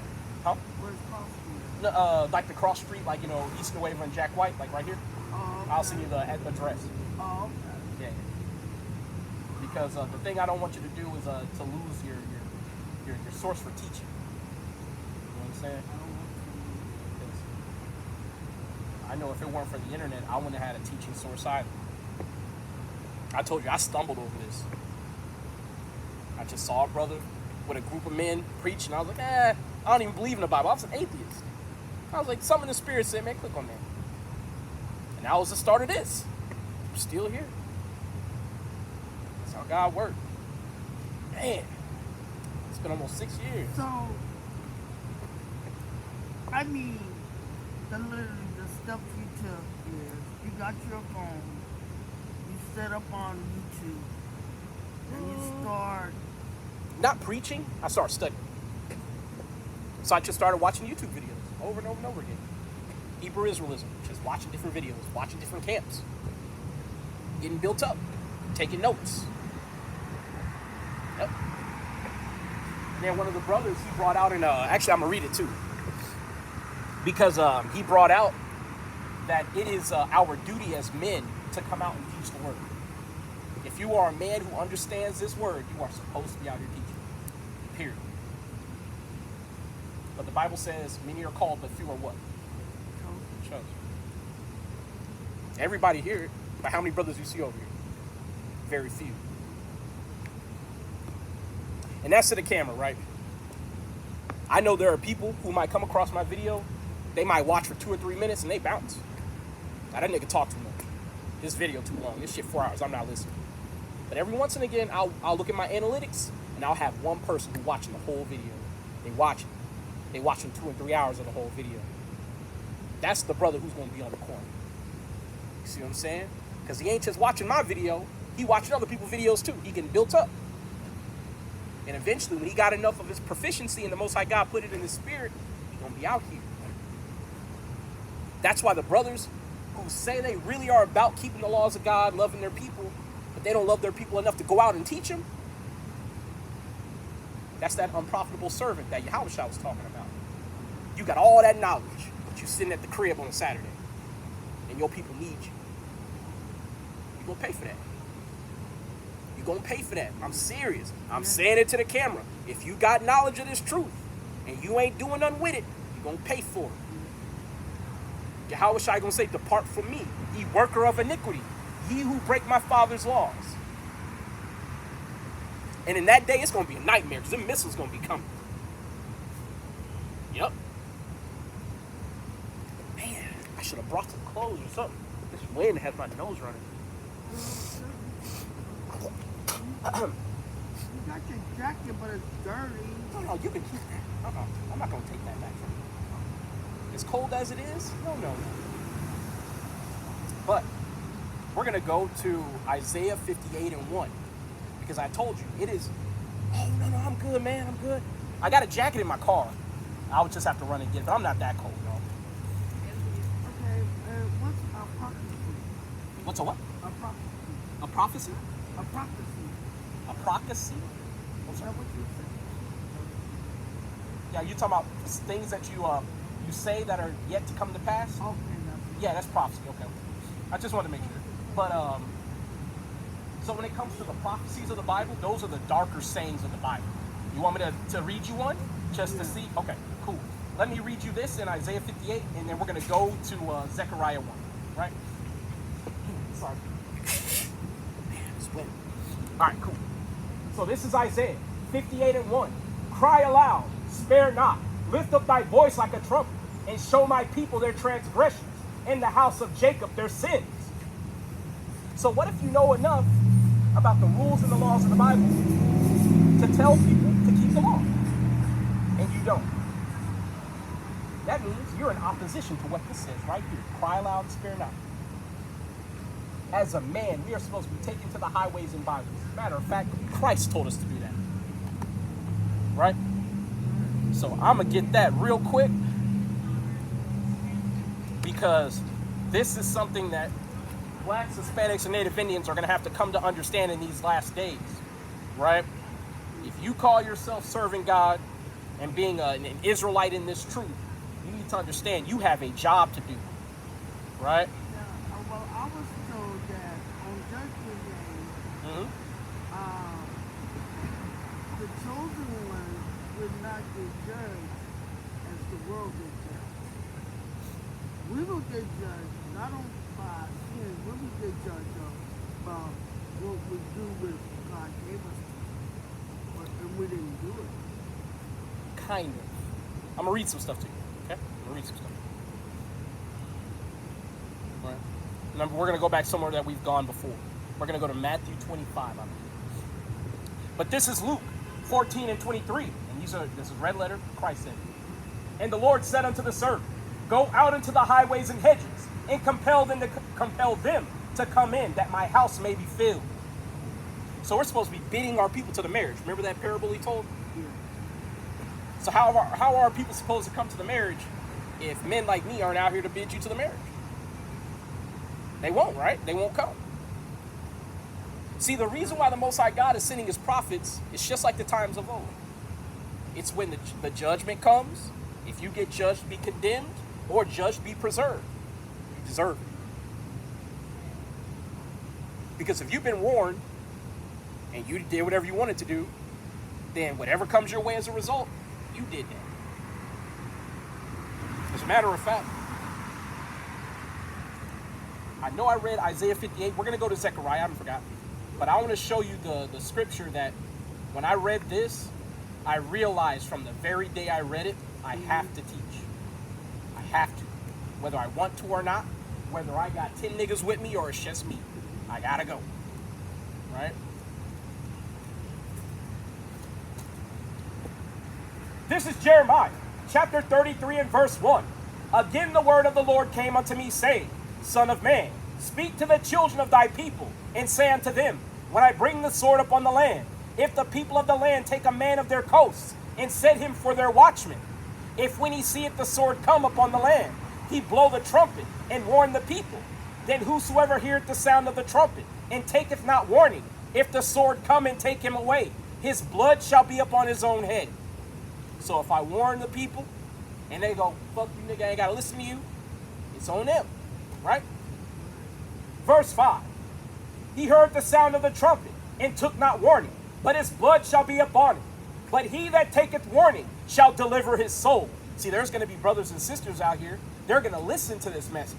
Huh? Where's Cross Street? Like the cross street, like, you know, Eastern Wave and Jack White, like right here. Oh, okay. I'll send you the address. Oh, okay. Yeah. Because the thing I don't want you to do is to lose your source for teaching. You know what I'm saying? Because I know if it weren't for the internet, I wouldn't have had a teaching source either. I told you, I stumbled over this. I just saw a brother with a group of men preach, and I was like, I don't even believe in the Bible. I was an atheist. I was like, something in the spirit said, man, click on that. And that was the start of this. I'm still here. That's how God worked. Man, it's been almost 6 years. So, I mean, literally the stuff you took is you got your phone, you set up on YouTube, and you start. Not preaching, I started studying. So I just started watching YouTube videos over and over and over again. Hebrew Israelism, just watching different videos, watching different camps, getting built up, taking notes. Yep. And then one of the brothers, he brought out, and actually I'm going to read it too. Because he brought out that it is our duty as men to come out and teach the word. If you are a man who understands this word, you are supposed to be out here teaching. Period. But the Bible says many are called, but few are what? Chosen. Everybody here, but how many brothers do you see over here? Very few. And that's to the camera, right? I know there are people who might come across my video, they might watch for 2 or 3 minutes and they bounce. Now that nigga talk too much. This video too long. This shit 4 hours. I'm not listening. But every once and again, I'll look at my analytics and I'll have one person who watching the whole video. They watch it. They watching 2 and 3 hours of the whole video. That's the brother who's going to be on the corner. You see what I'm saying? Because he ain't just watching my video. He watching other people's videos too. He getting built up. And eventually, when he got enough of his proficiency and the Most High God put it in his spirit, he's going to be out here. That's why the brothers who say they really are about keeping the laws of God, loving their people, but they don't love their people enough to go out and teach them, that's that unprofitable servant that Yahushua was talking about. You got all that knowledge, but you sitting at the crib on a Saturday, and your people need you. You're going to pay for that. You're going to pay for that. I'm serious. I'm saying it to the camera. If you got knowledge of this truth, and you ain't doing nothing with it, you're going to pay for it. Yahushua going to say, depart from me, ye worker of iniquity, ye who break my father's laws. And in that day, it's going to be a nightmare because them missiles going to be coming. Yep. Man, I should have brought some clothes or something. This wind has my nose running. You got your jacket, but it's dirty. No, you can keep that. I'm not going to take that back from you. As cold as it is, no. But we're going to go to Isaiah 58:1. Because I told you, it is, oh, no, I'm good, man, I'm good. I got a jacket in my car. I would just have to run and get it, but I'm not that cold, y'all. Okay, what's a prophecy? What's a what? A prophecy. A prophecy? A prophecy. A prophecy? Is that what you Yeah, you talking about things that you say that are yet to come to pass? Okay, that's Yeah, that's prophecy. Okay. I just wanted to make sure. But so when it comes to the prophecies of the Bible, those are the darker sayings of the Bible. You want me to read you one just to see? Okay, cool. Let me read you this in Isaiah 58, and then we're going to go to Zechariah 1, right? Sorry. Man, it's wet. All right, cool. So this is Isaiah 58 and 1. Cry aloud, spare not. Lift up thy voice like a trumpet, and show my people their transgressions, and the house of Jacob their sins. So what if you know enough about the rules and the laws of the Bible to tell people to keep the law, and you don't? That means you're in opposition to what this says right here. Cry aloud and spare not. As a man, we are supposed to be taken to the highways and byways. Matter of fact, Christ told us to do that. Right? So I'm going to get that real quick, because this is something that Blacks, Hispanics, and Native Indians are going to have to come to understand in these last days. Right? If you call yourself serving God and being an Israelite in this truth, you need to understand you have a job to do. Right? Yeah, well, I was told that on Judgment Day, the chosen ones would not get judged as the world gets judged. We will get judged not on by sin, we will get judged about what we do with God gave us to, and we didn't do it. Kind of. I'm going to read some stuff to you. Okay? I'm going to read some stuff. All right. Remember, we're going to go back somewhere that we've gone before. We're going to go to Matthew 25, I believe. But this is Luke 14 and 23. And this is red letter. Christ said. And the Lord said unto the servant, go out into the highways and hedges, and compel them to come in, that my house may be filled. So we're supposed to be bidding our people to the marriage. Remember that parable he told? Yeah. So how are our people supposed to come to the marriage if men like me aren't out here to bid you to the marriage? They won't, right? They won't come. See, the reason why the Most High God is sending his prophets is just like the times of old. It's when the judgment comes. If you get judged, be condemned, or judged, be preserved. You deserve it. Because if you've been warned and you did whatever you wanted to do, then whatever comes your way as a result, you did that. As a matter of fact, I know I read Isaiah 58. We're going to go to Zechariah. I haven't forgotten. But I want to show you the scripture that when I read this, I realized from the very day I read it, I have to teach. I have to. Whether I want to or not, whether I got 10 niggas with me or it's just me, I got to go. Right? This is Jeremiah, chapter 33 and verse 1. Again the word of the Lord came unto me, saying, Son of man, speak to the children of thy people, and say unto them, when I bring the sword upon the land, if the people of the land take a man of their coasts, and set him for their watchman, if when he seeth the sword come upon the land, he blow the trumpet, and warn the people, then whosoever heareth the sound of the trumpet, and taketh not warning, if the sword come and take him away, his blood shall be upon his own head. So if I warn the people, and they go, fuck you nigga, I ain't gotta listen to you, it's on them, right? Verse 5, he heard the sound of the trumpet, and took not warning, but his blood shall be upon him. But he that taketh warning shall deliver his soul. See, there's going to be brothers and sisters out here, they're going to listen to this message.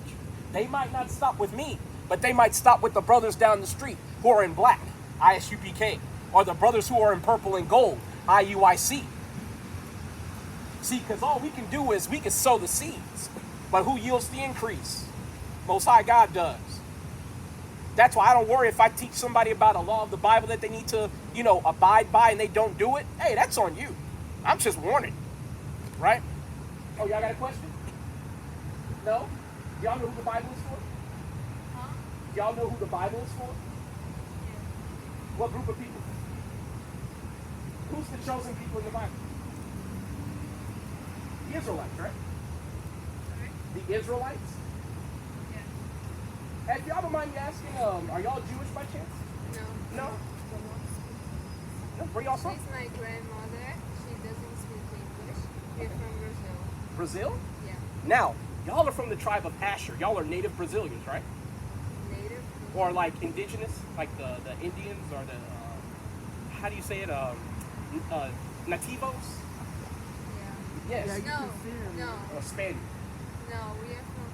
They might not stop with me, but they might stop with the brothers down the street who are in black, ISUPK, or the brothers who are in purple and gold, IUIC. See, because all we can do is we can sow the seeds, but who yields the increase? Most High God does. That's why I don't worry if I teach somebody about a law of the Bible that they need to, abide by, and they don't do it. Hey, that's on you. I'm just warning, right? Oh, y'all got a question? No? Y'all know who the Bible is for? Huh? Y'all know who the Bible is for? Yeah. What group of people? Who's the chosen people in the Bible? The Israelites, right? Sorry? The Israelites? Yeah. Hey, if y'all don't mind me asking, are y'all Jewish by chance? No. No? No? Where y'all from? She's my grandmother. She doesn't speak English. Brazil? Yeah. Now, y'all are from the tribe of Asher. Y'all are native Brazilians, right? Native. Or like indigenous, like the Indians or the, how do you say it? Nativos? Yeah. Yes. Yeah, you No. can see them. No. Or Spanish. No. We are from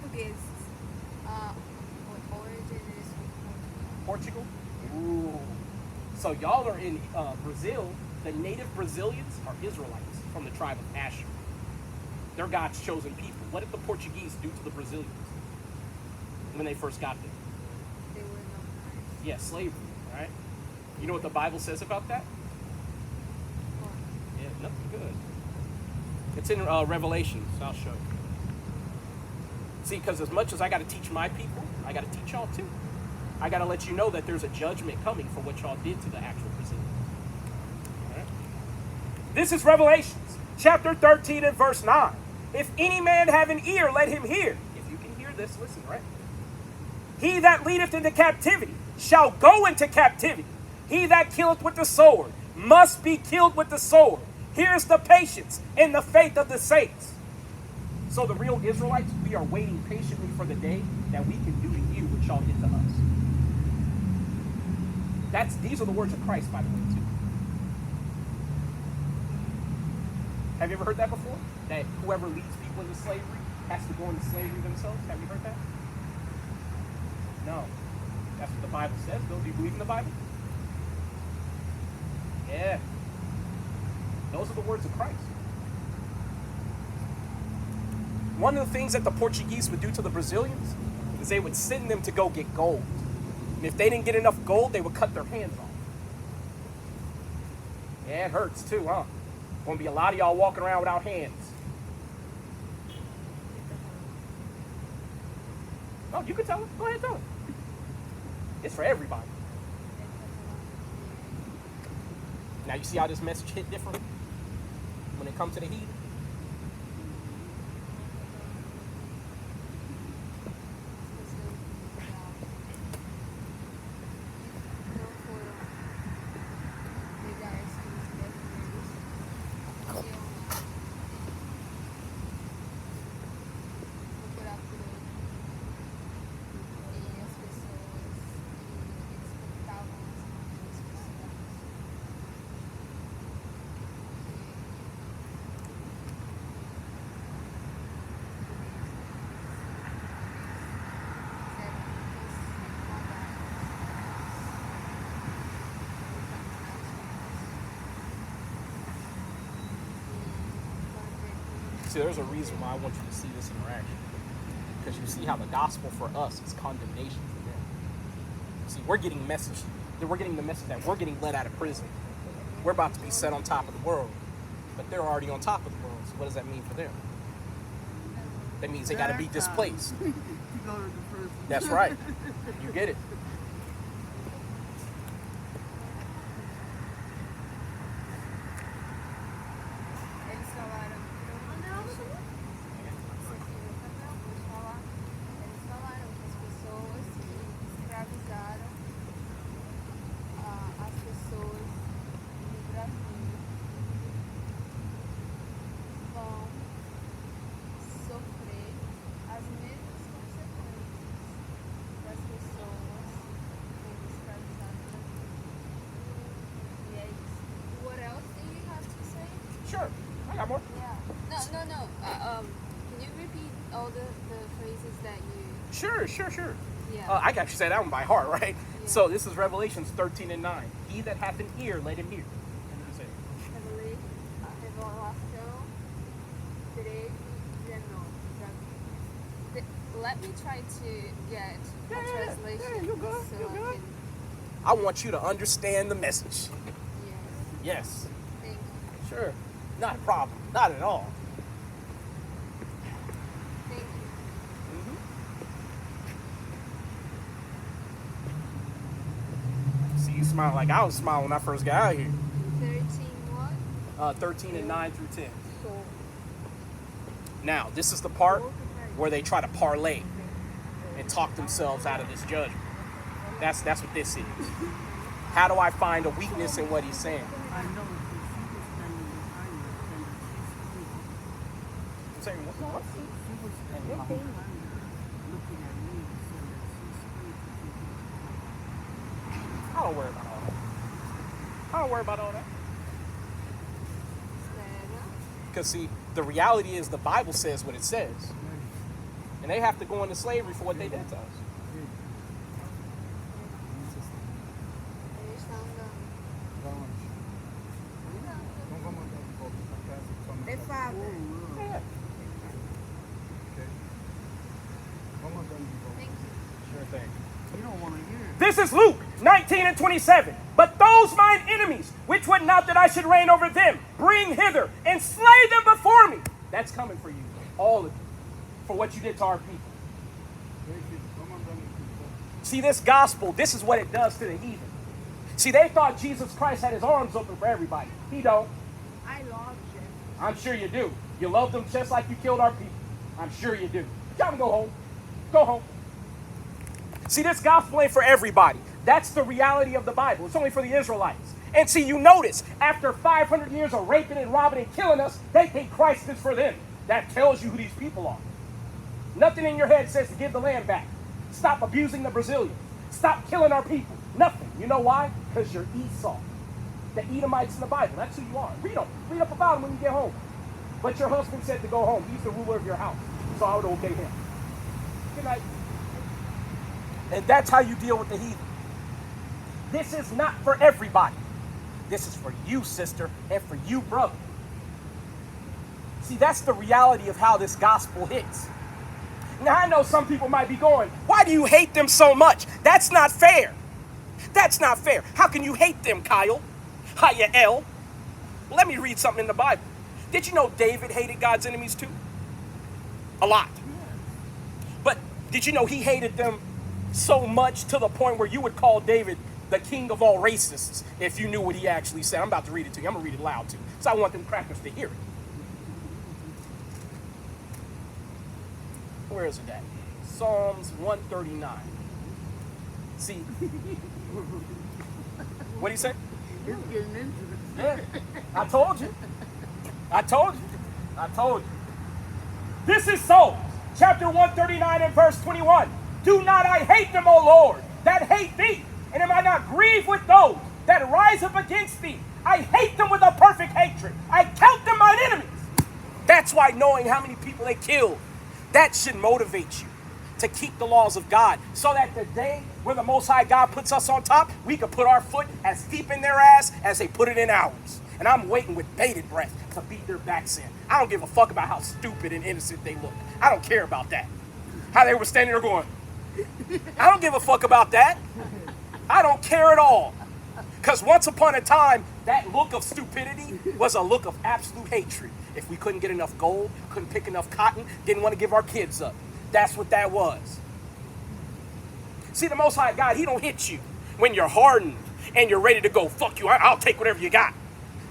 Portuguese. What origin is from Portugal. Portugal? Ooh. So y'all are in Brazil. The native Brazilians are Israelites from the tribe of Asher. They're God's chosen people. What did the Portuguese do to the Brazilians when they first got there? They were not nice. Yeah, slavery, right? You know what the Bible says about that? Or Yeah, nothing good. It's in Revelations. I'll show you. See, because as much as I got to teach my people, I got to teach y'all too. I got to let you know that there's a judgment coming for what y'all did to the actual Brazilians. All right? This is Revelations, chapter 13 and verse 9. If any man have an ear, let him hear. If you can hear this, listen, right? He that leadeth into captivity shall go into captivity. He that killeth with the sword must be killed with the sword. Here's the patience and the faith of the saints. So the real Israelites, we are waiting patiently for the day that we can do to you what y'all did to us. These are the words of Christ, by the way, too. Have you ever heard that before? That whoever leads people into slavery has to go into slavery themselves? Have you heard that? No. That's what the Bible says, though. Do you believe in the Bible? Yeah. Those are the words of Christ. One of the things that the Portuguese would do to the Brazilians is they would send them to go get gold. And if they didn't get enough gold, they would cut their hands off. Yeah, it hurts too, huh? Gonna be a lot of y'all walking around without hands. Oh, you can tell it. Go ahead, tell it. It's for everybody. Now you see how this message hit different when it comes to the heat? See, there's a reason why I want you to see this interaction. Because you see how the gospel for us is condemnation for them. See, we're getting the message that we're getting let out of prison. We're about to be set on top of the world. But they're already on top of the world. So what does that mean for them? That means they got to be displaced. You go to the first. That's right. You get it. Sure. I got more. Yeah. No. Can you repeat all the phrases that you? Sure. Yeah. I got you said that one by heart, right? Yeah. So this is Revelations 13 and 9. He that hath an ear, let him hear. What does it say? Heavenly, everlasting, today, let me try to get a translation. you good. So You I good. can, I want you to understand the message. yes. Yes. Thank you. Sure. Not a problem. Not at all. Thank you. See, you smile like I was smiling when I first got out here. 13 what? 13 and 9 through 10. So, Now, this is the part where they try to parlay and talk themselves out of this judgment. That's what this is. How do I find a weakness in what he's saying? I know because she was standing behind you and she's saying, what's going on? She was looking at me and said that she's I don't worry about all that. I don't worry about all that. Because, see, the reality is the Bible says what it says. And they have to go into slavery for what they did to us. They father. Yeah. Thank you. Sure thing. You don't want to hear it. This is Luke 19 and 27. But those mine enemies, which would not that I should reign over them, bring hither and slay them before me. That's coming for you, all of you, for what you did to our people. See, this gospel, this is what it does to the heathen. See, they thought Jesus Christ had his arms open for everybody. He don't. I love you. I'm sure you do. You love them just like you killed our people. I'm sure you do. Tell them go home. Go home. See, this gospel ain't for everybody. That's the reality of the Bible. It's only for the Israelites. And see, you notice, after 500 years of raping and robbing and killing us, they think Christ is for them. That tells you who these people are. Nothing in your head says to give the land back. Stop abusing the Brazilians. Stop killing our people. Nothing. You know why? Because you're Esau. The Edomites in the Bible. That's who you are. Read them. Read up about them when you get home. But your husband said to go home. He's the ruler of your house. So I would obey him. Good night. And that's how you deal with the heathen. This is not for everybody. This is for you, sister, and for you, brother. See, that's the reality of how this gospel hits. Now, I know some people might be going, why do you hate them so much? That's not fair. That's not fair. How can you hate them, Kyle? Hiya, L. Well, let me read something in the Bible. Did you know David hated God's enemies too? A lot. But did you know he hated them so much to the point where you would call David the king of all racists if you knew what he actually said? I'm about to read it to you. I'm going to read it loud too. So I want them crackers to hear it. Where is it at? Psalms 139. See, what do you say? You're getting into it. Yeah, I told you. I told you. I told you. This is Psalms, chapter 139 and verse 21. Do not I hate them, O Lord, that hate thee, and am I not grieved with those that rise up against thee? I hate them with a perfect hatred. I count them mine enemies. That's why knowing how many people they killed, that should motivate you to keep the laws of God, so that the day when the Most High God puts us on top, we can put our foot as deep in their ass as they put it in ours. And I'm waiting with bated breath to beat their backs in. I don't give a fuck about how stupid and innocent they look. I don't care about that. How they were standing there going, I don't give a fuck about that. I don't care at all. Because once upon a time, that look of stupidity was a look of absolute hatred. If we couldn't get enough gold, couldn't pick enough cotton, didn't want to give our kids up. That's what that was. See, the Most High God, he don't hit you when you're hardened and you're ready to go, fuck you, I'll take whatever you got.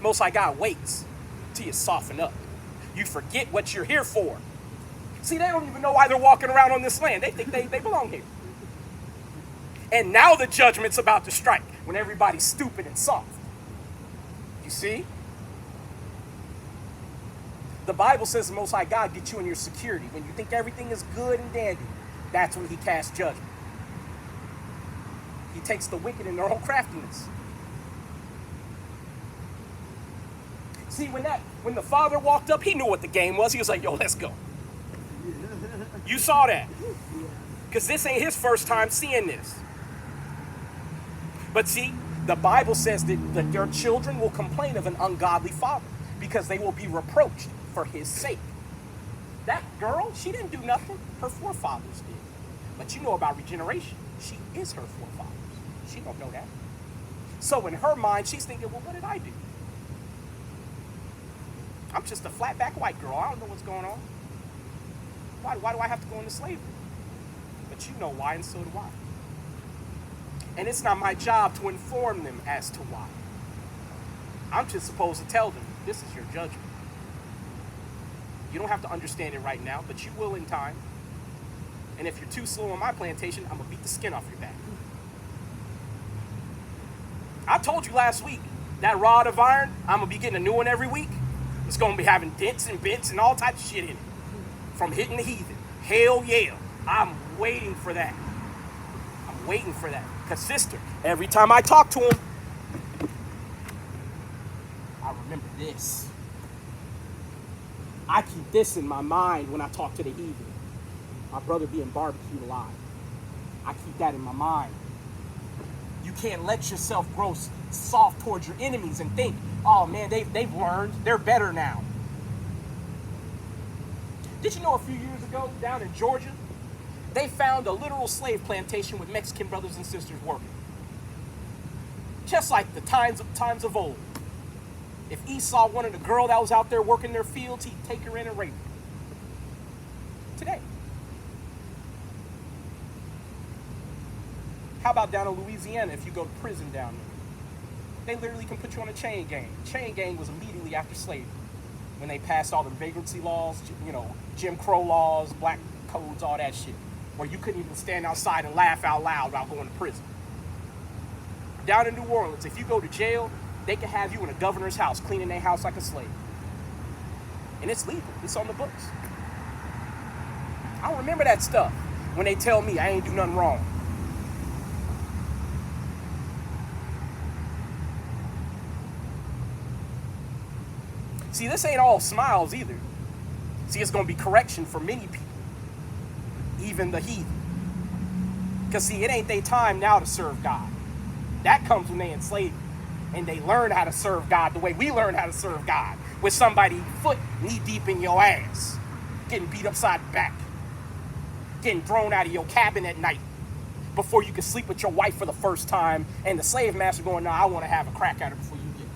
Most High God waits till you soften up. You forget what you're here for. See, they don't even know why they're walking around on this land. They think they belong here. And now the judgment's about to strike when everybody's stupid and soft. You see? The Bible says the Most High God gets you in your security. When you think everything is good and dandy, that's when he casts judgment. He takes the wicked in their own craftiness. See, when the father walked up, he knew what the game was. He was like, yo, let's go. You saw that. Because this ain't his first time seeing this. But see, the Bible says that their children will complain of an ungodly father because they will be reproached for his sake. That girl, she didn't do nothing. Her forefathers did. But you know about regeneration. She is her forefathers. She don't know that. So in her mind, she's thinking, well, what did I do? I'm just a flat-back white girl. I don't know what's going on. Why do I have to go into slavery? But you know why, and so do I. And it's not my job to inform them as to why. I'm just supposed to tell them, this is your judgment. You don't have to understand it right now, but you will in time. And if you're too slow on my plantation, I'm going to beat the skin off your back. I told you last week, that rod of iron, I'm going to be getting a new one every week. It's going to be having dents and bits and all types of shit in it. from hitting the heathen. Hell yeah. I'm waiting for that. I'm waiting for that. Because, sister, every time I talk to him, I remember this. I keep this in my mind when I talk to the heathen. My brother being barbecued alive. I keep that in my mind. You can't let yourself grow soft towards your enemies and think, oh man, they've learned, they're better now. Did you know a few years ago down in Georgia, they found a literal slave plantation with Mexican brothers and sisters working? Just like the times of old. If Esau wanted a girl that was out there working their fields, he'd take her in and rape her. Today. How about down in Louisiana if you go to prison down there? They literally can put you on a chain gang. Chain gang was immediately after slavery, when they passed all the vagrancy laws, Jim Crow laws, black codes, all that shit, where you couldn't even stand outside and laugh out loud while going to prison. Down in New Orleans, if you go to jail, they can have you in a governor's house, cleaning their house like a slave. And it's legal. It's on the books. I don't remember that stuff when they tell me I ain't do nothing wrong. See, this ain't all smiles either. See, it's going to be correction for many people, even the heathen. Because, see, it ain't their time now to serve God. That comes when they enslave you. And they learn how to serve God the way we learn how to serve God. With somebody foot knee deep in your ass. Getting beat upside the back. Getting thrown out of your cabin at night. Before you can sleep with your wife for the first time. And the slave master going, no, I want to have a crack at her before you get her.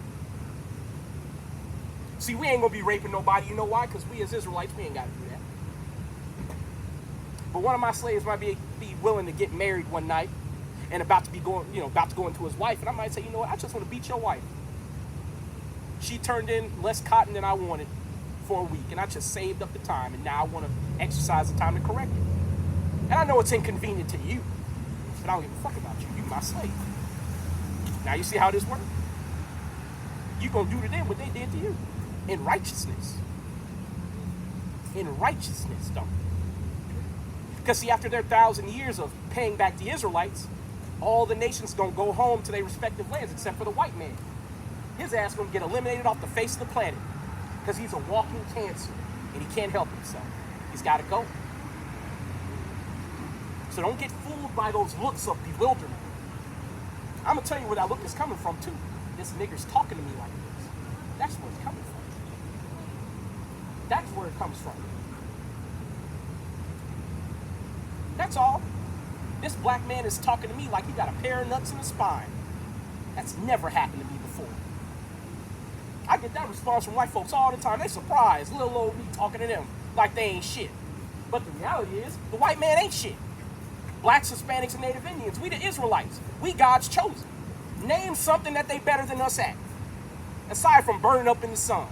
See, we ain't going to be raping nobody. You know why? Because we as Israelites, we ain't got to do that. But one of my slaves might be willing to get married one night. And about to go into his wife. And I might say, you know what, I just want to beat your wife. She turned in less cotton than I wanted for a week. And I just saved up the time. And now I want to exercise the time to correct it. And I know it's inconvenient to you. But I don't give a fuck about you. You my slave. Now you see how this works? You going to do to them what they did to you. In righteousness. In righteousness, don't. Because see, after their 1,000 years of paying back the Israelites, all the nations gonna go home to their respective lands except for the white man. His ass gonna get eliminated off the face of the planet because he's a walking cancer and he can't help himself. He's gotta go. So don't get fooled by those looks of bewilderment. I'm gonna tell you where that look is coming from too. This nigger's talking to me like this. That's where it's coming from. That's where it comes from. That's all. This black man is talking to me like he got a pair of nuts in his spine. That's never happened to me before. I get that response from white folks all the time. They surprised little old me talking to them like they ain't shit. But the reality is, the white man ain't shit. Blacks, Hispanics, and Native Indians, we the Israelites. We God's chosen. Name something that they better than us at. Aside from burning up in the sun.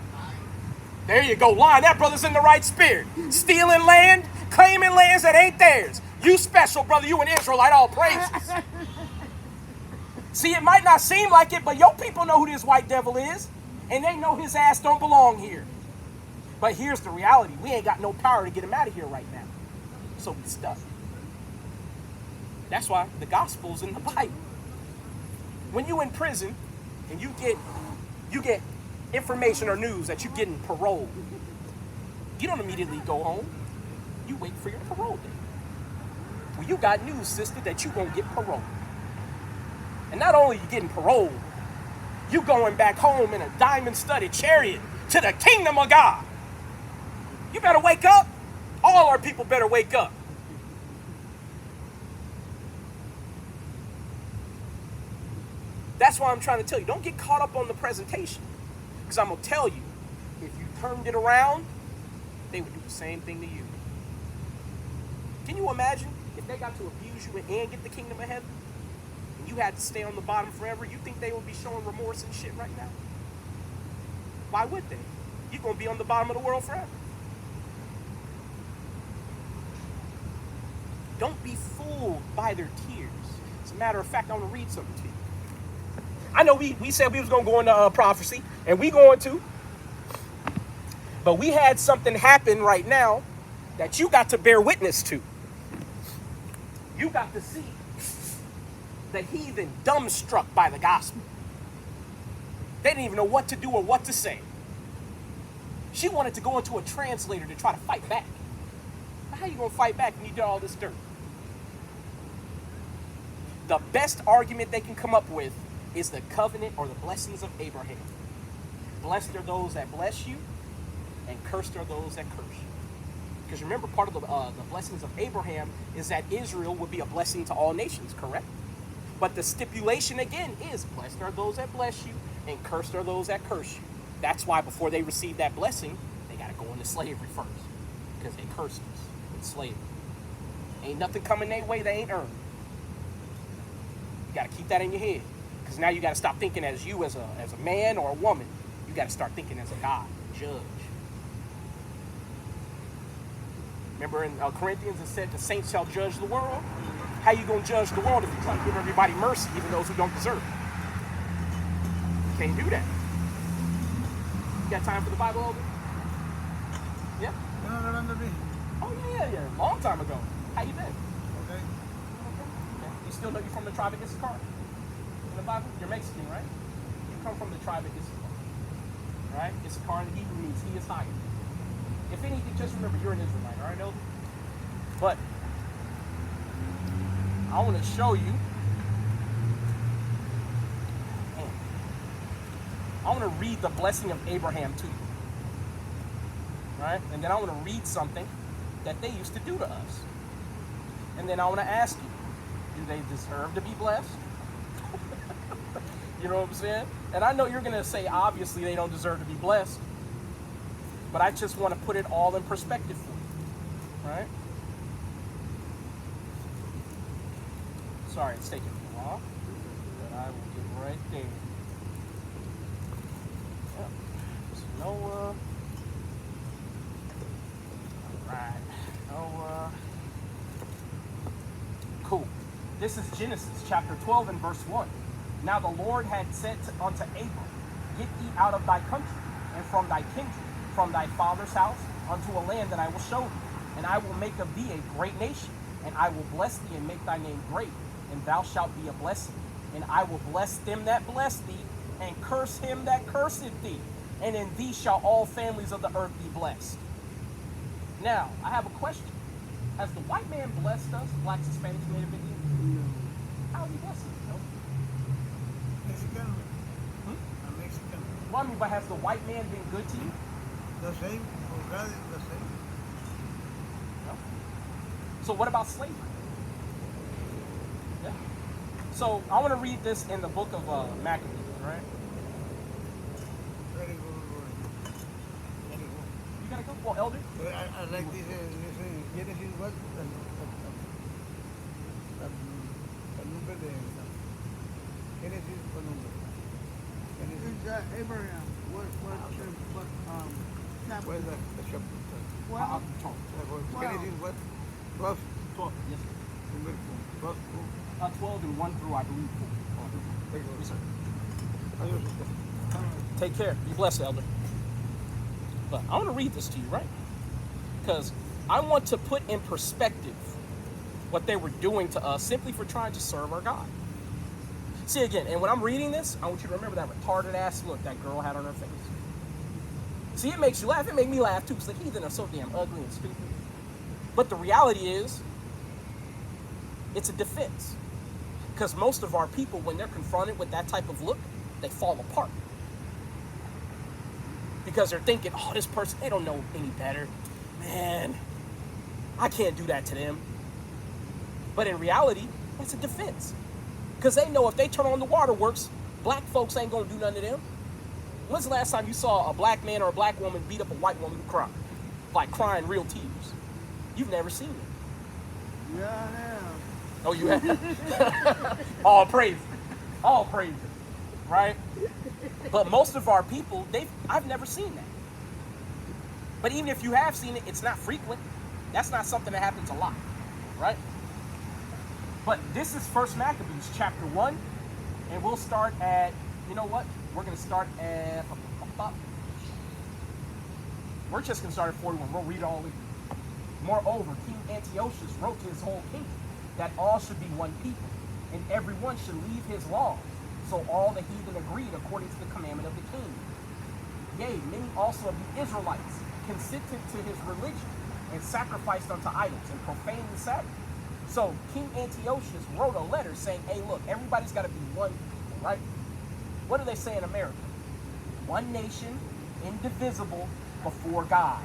There you go, lying. That brother's in the right spirit. Stealing land, claiming lands that ain't theirs. You special, brother. You an Israelite, all praises. See, it might not seem like it, but your people know who this white devil is. And they know his ass don't belong here. But here's the reality. We ain't got no power to get him out of here right now. So we stuck. That's why the gospel's in the Bible. When you in prison and you get information or news that you're getting paroled, you don't immediately go home. You wait for your parole date. Well, you got news, sister, that you won't get paroled. And not only you getting paroled, you going back home in a diamond-studded chariot to the kingdom of God. You better wake up. All our people better wake up. That's why I'm trying to tell you, don't get caught up on the presentation. Because I'm going to tell you, if you turned it around, they would do the same thing to you. Can you imagine if they got to abuse you and get the kingdom of heaven? And you had to stay on the bottom forever? You think they would be showing remorse and shit right now? Why would they? You're going to be on the bottom of the world forever. Don't be fooled by their tears. As a matter of fact, I want to read something to you. I know we said we was going to go into prophecy, and we going to. But we had something happen right now that you got to bear witness to. You got to see the heathen dumbstruck by the gospel. They didn't even know what to do or what to say. She wanted to go into a translator to try to fight back. How you going to fight back when you did all this dirt? The best argument they can come up with is the covenant or the blessings of Abraham. Blessed are those that bless you, and cursed are those that curse you. Because remember, part of the blessings of Abraham is that Israel would be a blessing to all nations, correct? But the stipulation again is, blessed are those that bless you, and cursed are those that curse you. That's why before they receive that blessing, they got to go into slavery first. Because they cursed us with slavery. Ain't nothing coming their way they ain't earned. You got to keep that in your head. Because now you got to stop thinking as you as a man or a woman. You got to start thinking as a God, judge. Remember in Corinthians it said the saints shall judge the world. How you going to judge the world if you try to give everybody mercy, even those who don't deserve it? You can't do that. You got time for the Bible, Elder? Yeah? Oh, yeah. Long time ago. How you been? Okay. Okay. You still know you're from the tribe of Issachar? In the Bible? You're Mexican, right? You come from the tribe of Issachar. Right? Issachar in the Hebrew means he is higher. If anything, just remember you're an Israelite, all right, Elder? But I want to show you. I want to read the blessing of Abraham to you. Right? And then I want to read something that they used to do to us. And then I want to ask you, do they deserve to be blessed? You know what I'm saying? And I know you're going to say, obviously, they don't deserve to be blessed. But I just want to put it all in perspective for you. Right? Sorry, it's taking too long. But I will get right there. Yeah. There's Noah. Alright. Noah. Cool. This is Genesis chapter 12 and verse 1. Now the Lord had said unto Abram, Get thee out of thy country, and from thy kindred, from thy father's house, unto a land that I will show thee. And I will make of thee a great nation, and I will bless thee and make thy name great, and thou shalt be a blessing. And I will bless them that bless thee, and curse him that curseth thee. And in thee shall all families of the earth be blessed. Now, I have a question. Has the white man blessed us, blacks, Hispanics, Native Indians? How has he blessed us? No? Mexican. A Mexican. Well, I mean, but has the white man been good to you? The same. For God is the same. No. So what about slavery? Yeah. So I want to read this in the book of Maccabees, right? Very good. Very good. You gotta go, well, Elder. I like this Genesis what? El nombre de Genesis, ¿cuál nombre? Genesis. Abraham. What chapter? What is the chapter? Well, Genesis what? 12. 12. Yes, sir. 12. 12 and 1 through, I believe, 4. Yes, sir. Adios. Take care. Be blessed, Elder. But I want to read this to you, right? Because I want to put in perspective what they were doing to us simply for trying to serve our God. See, again, and when I'm reading this, I want you to remember that retarded ass look that girl had on her face. See, it makes you laugh. It made me laugh too, because the heathen are so damn ugly and stupid. But the reality is, it's a defense. Because most of our people, when they're confronted with that type of look, they fall apart. Because they're thinking, oh, this person, they don't know any better. Man, I can't do that to them. But in reality, that's a defense. Because they know if they turn on the waterworks, black folks ain't going to do nothing to them. When's the last time you saw a black man or a black woman beat up a white woman who cried? Like crying real tears. You've never seen it. Yeah, I have. Oh, you have? All praise. All praise. Right? But most of our people, I've never seen that. But even if you have seen it, it's not frequent. That's not something that happens a lot. Right? But this is 1 Maccabees chapter 1. And we'll start at, you know what? We're going to start at, we're just going to start at 41. We'll read all of it. Moreover, King Antiochus wrote to his whole kingdom that all should be one people, and everyone should leave his laws. So all the heathen agreed according to the commandment of the king. Yea, many also of the Israelites consented to his religion, and sacrificed unto idols, and profaned the Sabbath. So King Antiochus wrote a letter saying, hey, look, everybody's got to be one people, right? What do they say in America? One nation, indivisible, before God,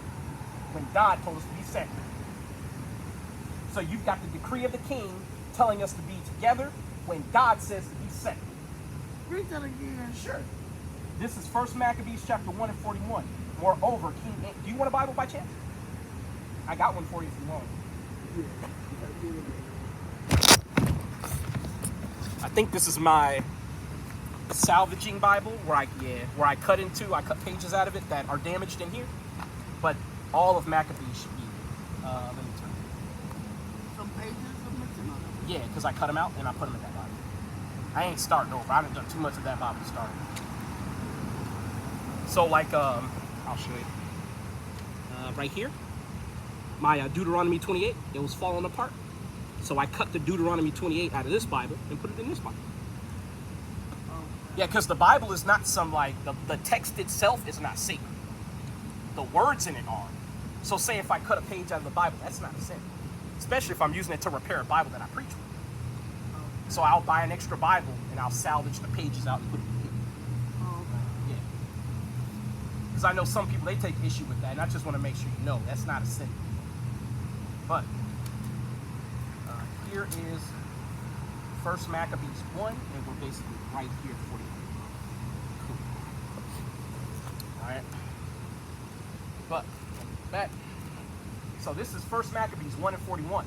when God told us to be separate. So you've got the decree of the king telling us to be together when God says to be separate. Read that again. Sure. This is 1 Maccabees chapter 1 and 41. Moreover, do you want a Bible by chance? I got one for you if you want. I think this is my salvaging Bible where I cut pages out of it that are damaged in here. But all of Maccabees should be. Let me turn it. Some pages are missing on it. Yeah, because I cut them out and I put them in that Bible. I ain't starting over. I done done too much of that Bible to start. So like, I'll show you. Right here, my Deuteronomy 28, it was falling apart. So I cut the Deuteronomy 28 out of this Bible and put it in this Bible. Yeah, because the Bible is not some like, the text itself is not sacred. The words in it are. So say if I cut a page out of the Bible, that's not a sin. Especially if I'm using it to repair a Bible that I preach with. So I'll buy an extra Bible and I'll salvage the pages out and put it in here. Yeah. Because I know some people, they take issue with that, and I just want to make sure you know that's not a sin. But here is 1 Maccabees 1, and we're basically right here for you. Cool. Alright. But, back. So this is 1 Maccabees 1 and 41.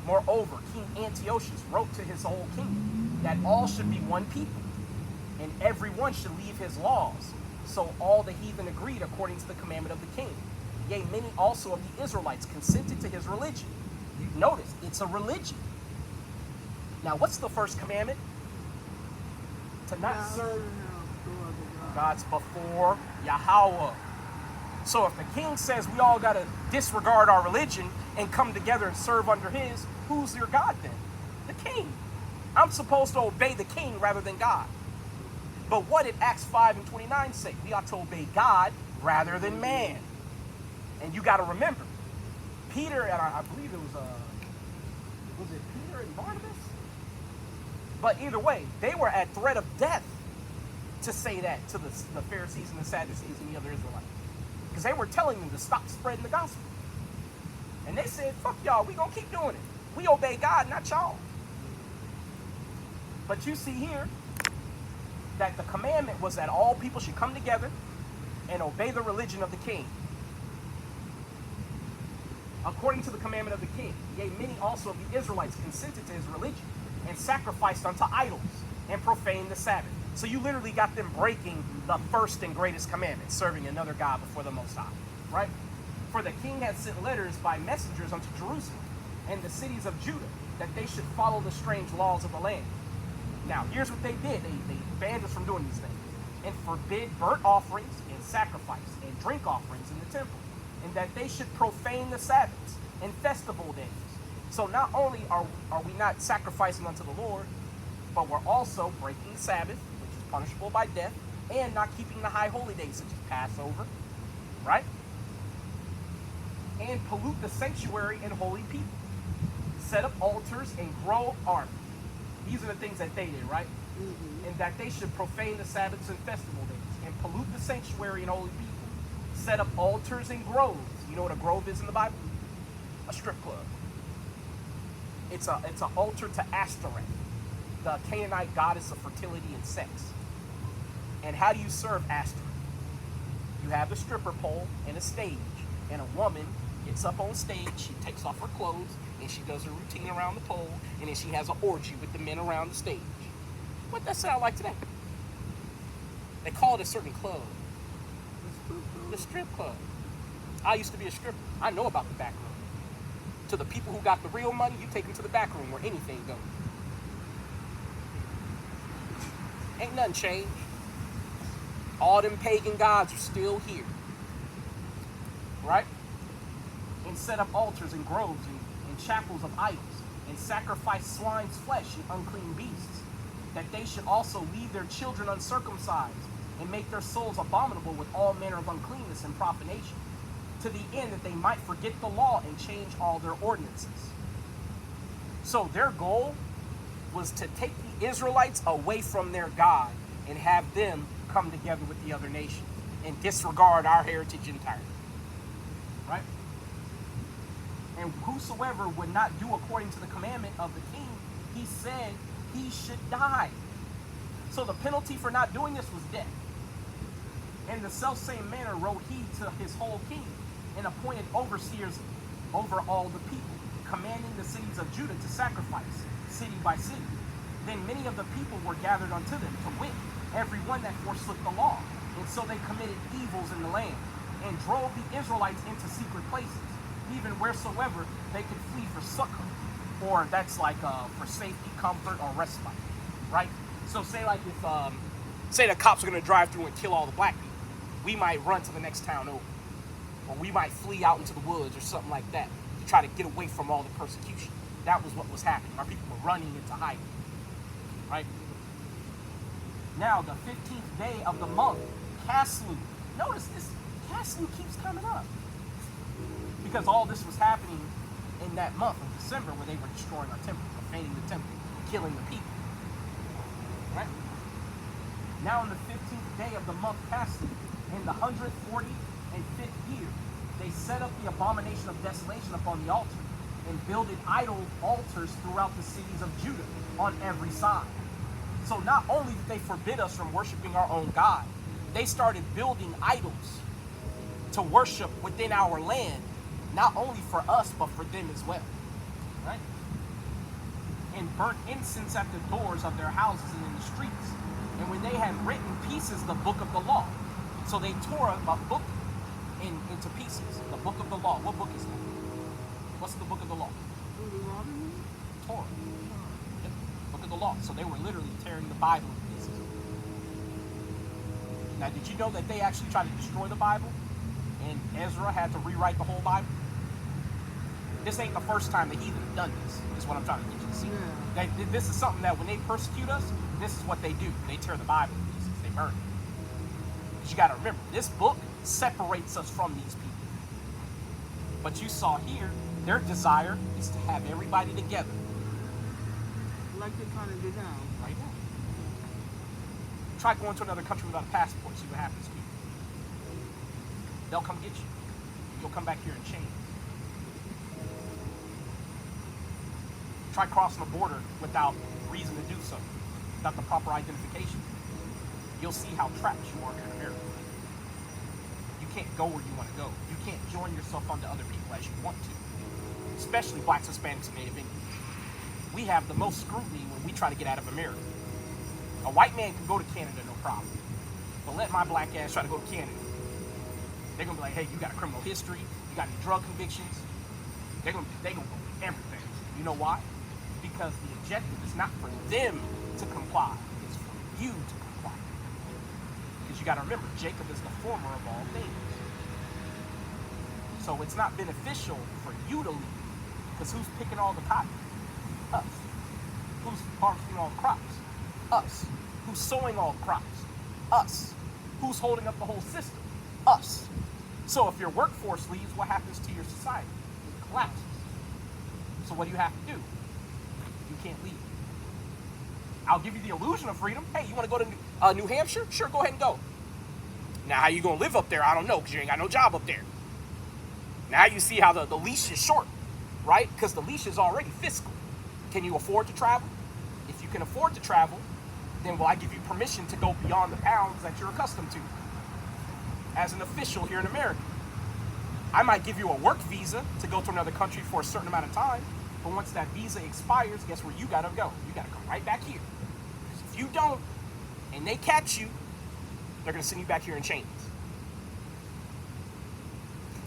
Moreover, King Antiochus wrote to his whole kingdom that all should be one people, and everyone should leave his laws. So all the heathen agreed according to the commandment of the king. Yea, many also of the Israelites consented to his religion. You notice, it's a religion. Now, what's the first commandment? To not serve gods before Yahweh. So if the king says we all got to disregard our religion and come together and serve under his, who's your God then? The king. I'm supposed to obey the king rather than God. But what did Acts 5 and 29 say? We ought to obey God rather than man. And you got to remember, Peter, and I believe it was it Peter and Barnabas? But either way, they were at threat of death to say that to the Pharisees and the Sadducees and the other Israelites. Because they were telling them to stop spreading the gospel. And they said, fuck y'all, we gonna keep doing it. We obey God, not y'all. But you see here that the commandment was that all people should come together and obey the religion of the king. According to the commandment of the king, yea, many also of the Israelites consented to his religion and sacrificed unto idols and profaned the Sabbath. So you literally got them breaking the first and greatest commandment, serving another God before the Most High, right? For the king had sent letters by messengers unto Jerusalem and the cities of Judah that they should follow the strange laws of the land. Now, here's what they did. They banned us from doing these things and forbid burnt offerings and sacrifice and drink offerings in the temple, and that they should profane the Sabbaths and festival days. So not only are we not sacrificing unto the Lord, but we're also breaking the Sabbath, which is punishable by death, and not keeping the high holy days such as Passover, right? And pollute the sanctuary and holy people. Set up altars and grow army. These are the things that they did, right? Mm-hmm. And that they should profane the Sabbaths and festival days and pollute the sanctuary and holy people. Set up altars and groves. You know what a grove is in the Bible? A strip club. It's an altar to Ashtoreth, the Canaanite goddess of fertility and sex. And how do you serve Ashtoreth? You have the stripper pole and a stage, and a woman gets up on stage, she takes off her clothes, and she does her routine around the pole, and then she has an orgy with the men around the stage. What that sound like today? They call it a certain club. The strip club. I used to be a stripper. I know about the back room. To the people who got the real money, you take them to the back room where anything goes. Ain't nothing changed. All them pagan gods are still here. Right? and set up altars and groves and chapels of idols, and sacrifice swine's flesh and unclean beasts, that they should also leave their children uncircumcised, and make their souls abominable with all manner of uncleanness and profanation, to the end that they might forget the law and change all their ordinances. So their goal was to take the Israelites away from their God and have them come together with the other nations and disregard our heritage entirely. Right? And whosoever would not do according to the commandment of the king, he said he should die. So the penalty for not doing this was death. In the selfsame manner wrote he to his whole king, and appointed overseers over all the people, commanding the cities of Judah to sacrifice, city by city. Then many of the people were gathered unto them, to wit, every one that forsook the law. And so they committed evils in the land, and drove the Israelites into secret places, even wheresoever they could flee for succor, or that's like for safety, comfort, or respite, right? So say like if, say the cops are going to drive through and kill all the black people, we might run to the next town over. Or we might flee out into the woods or something like that to try to get away from all the persecution. That was what was happening. Our people were running into hiding, right? Now, the 15th day of the month, Caslu. Notice this, Caslu keeps coming up. Because all this was happening in that month of December where they were destroying our temple, profaning the temple, killing the people, right? Now, in the 15th day of the month Caslu, in the 145th year, they set up the abomination of desolation upon the altar, and builded idol altars throughout the cities of Judah on every side. So not only did they forbid us from worshiping our own God, they started building idols to worship within our land, not only for us, but for them as well, right? And burnt incense at the doors of their houses and in the streets. And when they had written pieces the book of the law, so they tore a book into pieces. The book of the law. What book is that? What's the book of the law? Torah. Yep. Book of the law. So they were literally tearing the Bible to pieces. Now, did you know that they actually tried to destroy the Bible, and Ezra had to rewrite the whole Bible? This ain't the first time the heathen have done this, is what I'm trying to get you to see. Yeah. This is something that when they persecute us, this is what they do. They tear the Bible to pieces. They burn it. But you got to remember, this book separates us from these people. But you saw here, their desire is to have everybody together. Like they're trying to do now. Right now. Try going to another country without a passport, see what happens to you. They'll come get you. You'll come back here in chains. Try crossing the border without reason to do so, without the proper identification. You'll see how trapped you are here in America. You can't go where you want to go. You can't join yourself onto other people as you want to, especially blacks, Hispanics, and Native Indians. We have the most scrutiny when we try to get out of America. A white man can go to Canada, no problem. But let my black ass try to go to Canada. They're going to be like, hey, you got a criminal history, you got any drug convictions. They're going to go with everything. You know why? Because the objective is not for them to comply, it's for you to comply. Because you got to remember, Jacob is the former of all things. So it's not beneficial for you to leave. Because who's picking all the cotton? Us. Who's harvesting all the crops? Us. Who's sowing all the crops? Us. Who's holding up the whole system? Us. So if your workforce leaves, what happens to your society? It collapses. So what do you have to do? You can't leave. I'll give you the illusion of freedom. Hey, you want to go to New Hampshire? Sure, go ahead and go. Now, how you going to live up there? I don't know, because you ain't got no job up there. Now you see how the leash is short, right? Because the leash is already fiscal. Can you afford to travel? If you can afford to travel, then will I give you permission to go beyond the bounds that you're accustomed to as an official here in America? I might give you a work visa to go to another country for a certain amount of time, but once that visa expires, guess where you gotta go? You gotta come right back here. Because if you don't, and they catch you, they're gonna send you back here in chains.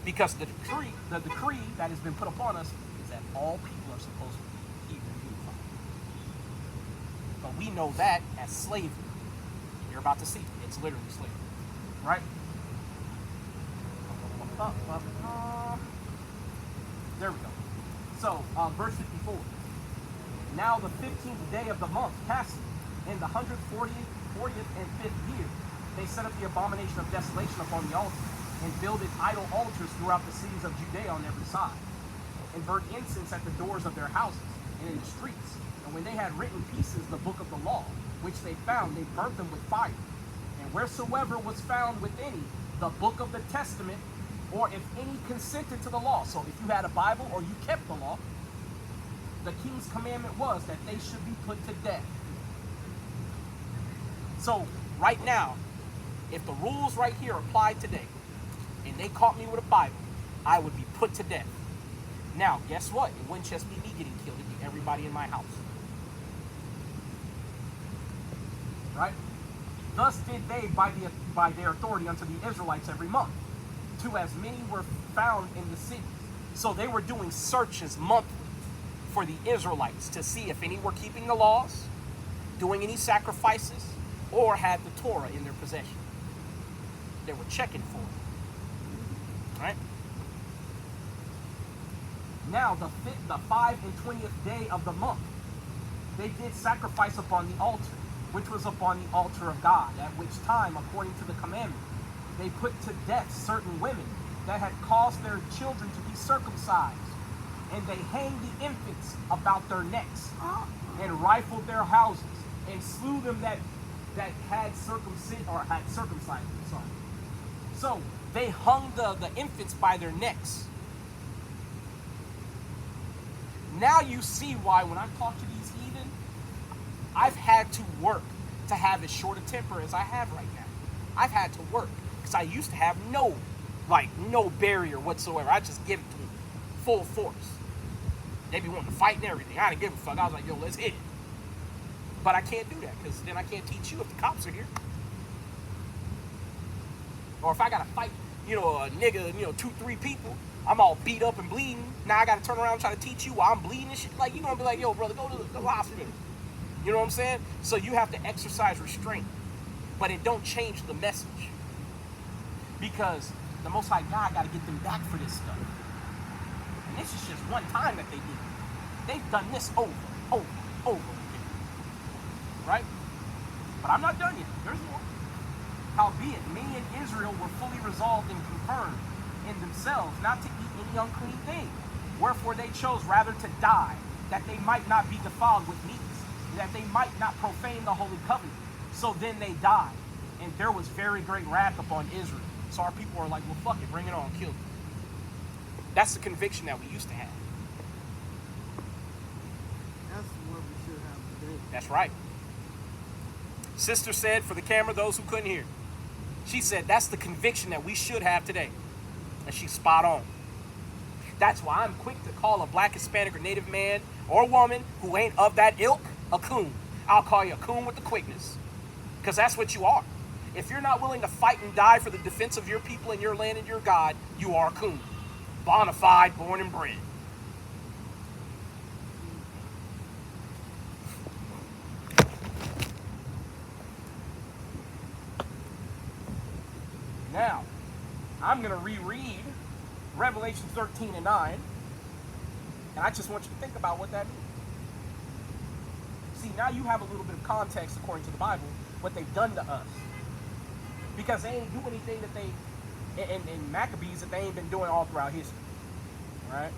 Because the decree that has been put upon us is that all people are supposed to be here and unified. But we know that as slavery. You're about to see it. It's literally slavery. Right? There we go. So, verse 54. Now the 15th day of the month passing, in the 140th, 40th, and 5th year, they set up the abomination of desolation upon the altar, and builded idol altars throughout the cities of Judea on every side, and burnt incense at the doors of their houses and in the streets. And when they had written pieces the book of the law, which they found, they burnt them with fire. And wheresoever was found with any the book of the testament, or if any consented to the law. So if you had a Bible or you kept the law, the king's commandment was that they should be put to death. So right now, if the rules right here applied today, and they caught me with a Bible, I would be put to death. Now, guess what? It wouldn't just be me getting killed, it'd be everybody in my house. Right? Thus did they by their authority unto the Israelites every month, to as many were found in the cities. So they were doing searches monthly for the Israelites to see if any were keeping the laws, doing any sacrifices, or had the Torah in their possession. They were checking for it. Right? Now the 5 and 20th day of the month, they did sacrifice upon the altar, which was upon the altar of God, at which time, according to the commandment, they put to death certain women that had caused their children to be circumcised, and they hanged the infants about their necks, and rifled their houses, and slew them that had circumcised them. Sorry. So they hung the infants by their necks. Now you see why when I talk to these heathen, I've had to work to have as short a temper as I have right now. I've had to work because I used to have no barrier whatsoever. I just give it to them full force. They be wanting to fight and everything. I didn't give a fuck. I was like, yo, let's hit it. But I can't do that because then I can't teach you if the cops are here. Or if I gotta fight, a nigga, 2-3 people, I'm all beat up and bleeding. Now I gotta turn around and try to teach you while I'm bleeding and shit. Like, you gonna be like, yo, brother, go to the hospital. You know what I'm saying? So you have to exercise restraint. But it don't change the message. Because the Most High God gotta get them back for this stuff. And this is just one time that they did it. They've done this over again. Right? But I'm not done yet. There's more. Howbeit, many in Israel were fully resolved and confirmed in themselves not to eat any unclean thing. Wherefore they chose rather to die, that they might not be defiled with meats, that they might not profane the holy covenant. So then they died, and there was very great wrath upon Israel. So our people are like, well, fuck it, bring it on, kill them. That's the conviction that we used to have. That's what we should have today. That's right. Sister said, for the camera, those who couldn't hear, she said that's the conviction that we should have today. And she's spot on. That's why I'm quick to call a black, Hispanic, or Native man or woman who ain't of that ilk a coon. I'll call you a coon with the quickness. Because that's what you are. If you're not willing to fight and die for the defense of your people and your land and your God, you are a coon. Bona fide, born and bred. Now, I'm going to reread Revelation 13 and 9, and I just want you to think about what that means. See, now you have a little bit of context, according to the Bible, what they've done to us. Because they ain't do anything that they, in Maccabees, that they ain't been doing all throughout history. Right?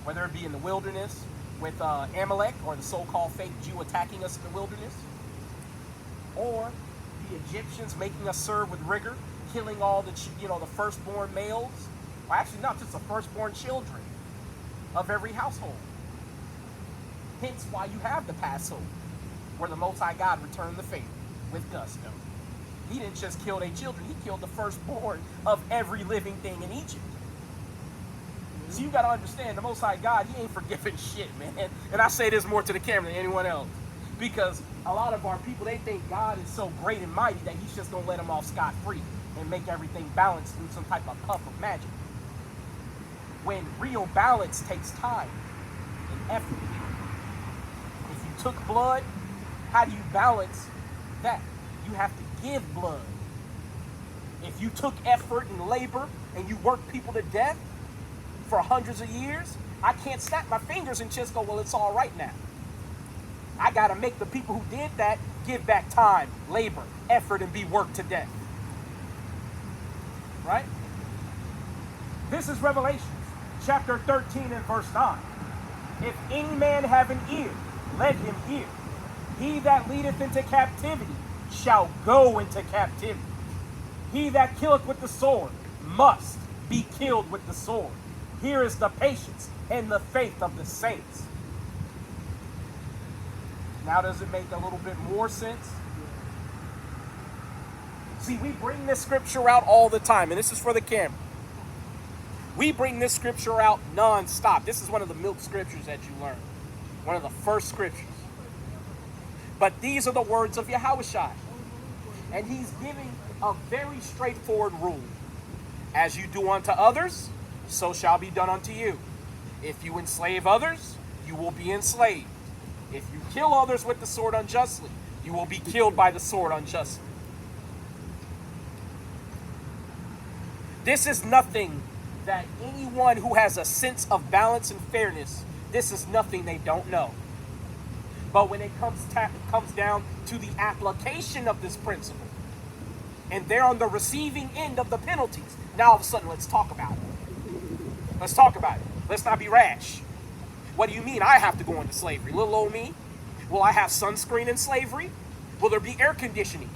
Whether it be in the wilderness with Amalek, or the so-called fake Jew attacking us in the wilderness, or the Egyptians making us serve with rigor, killing all the firstborn males, or actually not just the firstborn children of every household. Hence why you have the Passover, where the Most High God returned the favor with gusto. He didn't just kill their children, he killed the firstborn of every living thing in Egypt. So you got to understand, the Most High God, he ain't forgiving shit, man. And I say this more to the camera than anyone else. Because a lot of our people, they think God is so great and mighty that he's just going to let them off scot-free and make everything balanced through some type of puff of magic. When real balance takes time and effort. If you took blood, how do you balance that? You have to give blood. If you took effort and labor and you worked people to death, for hundreds of years, I can't snap my fingers and just go, well, it's all right now. I got to make the people who did that give back time, labor, effort, and be worked to death. Right? This is Revelations, chapter 13 and verse 9. If any man have an ear, let him hear. He that leadeth into captivity shall go into captivity. He that killeth with the sword must be killed with the sword. Here is the patience and the faith of the saints. Now does it make a little bit more sense? See, we bring this scripture out all the time, and this is for the camera. We bring this scripture out non-stop. This is one of the milk scriptures that you learn. One of the first scriptures. But these are the words of Yahushua. And he's giving a very straightforward rule. As you do unto others, so shall be done unto you. If you enslave others, you will be enslaved. If you kill others with the sword unjustly, you will be killed by the sword unjustly. This is nothing that anyone who has a sense of balance and fairness, this is nothing they don't know. But when it comes down to the application of this principle, and they're on the receiving end of the penalties, now all of a sudden let's talk about it. Let's talk about it. Let's not be rash. What do you mean I have to go into slavery? Little old me? Will I have sunscreen in slavery? Will there be air conditioning?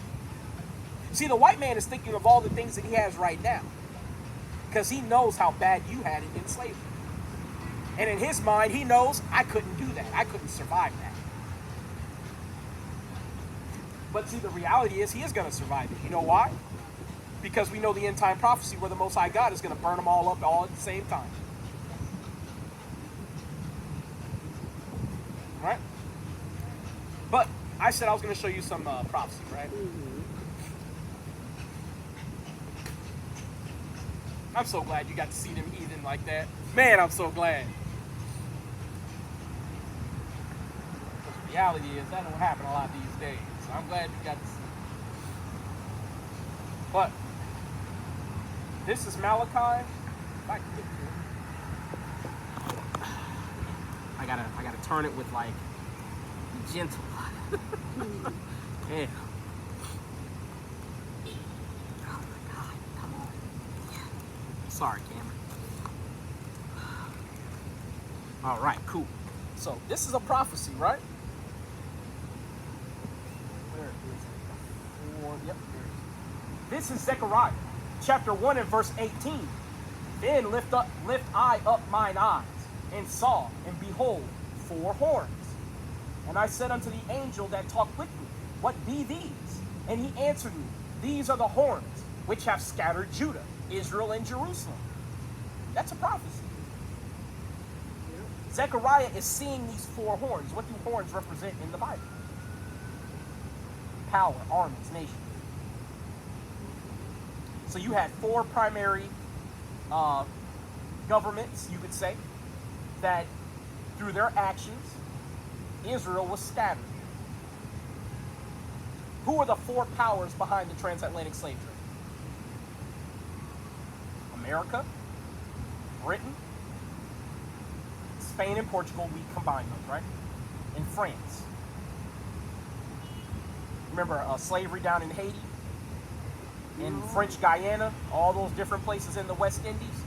See, the white man is thinking of all the things that he has right now, because he knows how bad you had it in slavery. And in his mind, he knows I couldn't do that. I couldn't survive that. But see, the reality is he is going to survive it. You know why? Because we know the end time prophecy where the Most High God is going to burn them all up all at the same time. Right? But I said I was going to show you some prophecy, right? I'm so glad you got to see them heathen like that. Man, I'm so glad. Because the reality is that don't happen a lot these days. So I'm glad you got to see. But this is Malachi. If I can get to it. I gotta turn it with like gentle. Yeah. Oh my God, come on. Sorry, Cameron. All right, cool. So this is a prophecy, right? Where is it? Yep, there it is. This is Zechariah, chapter 1 and verse 18. Then lift I up mine eyes, and saw, and behold, 4 horns. And I said unto the angel that talked with me, what be these? And he answered me, these are the horns which have scattered Judah, Israel, and Jerusalem. That's a prophecy. Zechariah is seeing these 4 horns. What do horns represent in the Bible? Power, armies, nations. So you had 4 primary governments, you could say, that through their actions, Israel was scattered. Who are the 4 powers behind the transatlantic slave trade? America, Britain, Spain, and Portugal. We combine those, right? And France. Remember slavery down in Haiti, in French Guyana, all those different places in the West Indies.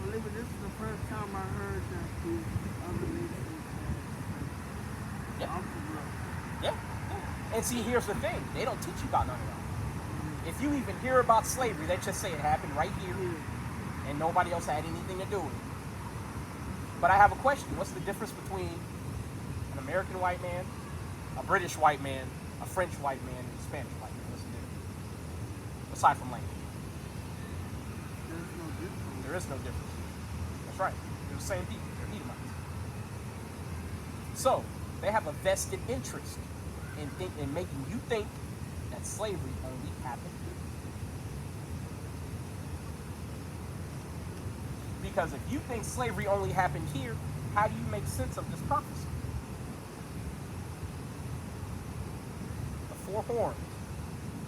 Well, this is the first time I heard that the other nations Yeah. Yeah. And see, here's the thing. They don't teach you about none of that. If you even hear about slavery, they just say it happened right here, and nobody else had anything to do with it. But I have a question. What's the difference between an American white man, a British white man, a French white man, and a Spanish white man? What's the difference? Aside from language. There's no difference. There is no difference. That's right. They're the same people. They're Edomites. So, they have a vested interest in making you think that slavery only happened here. Because if you think slavery only happened here, how do you make sense of this prophecy? The 4 horns,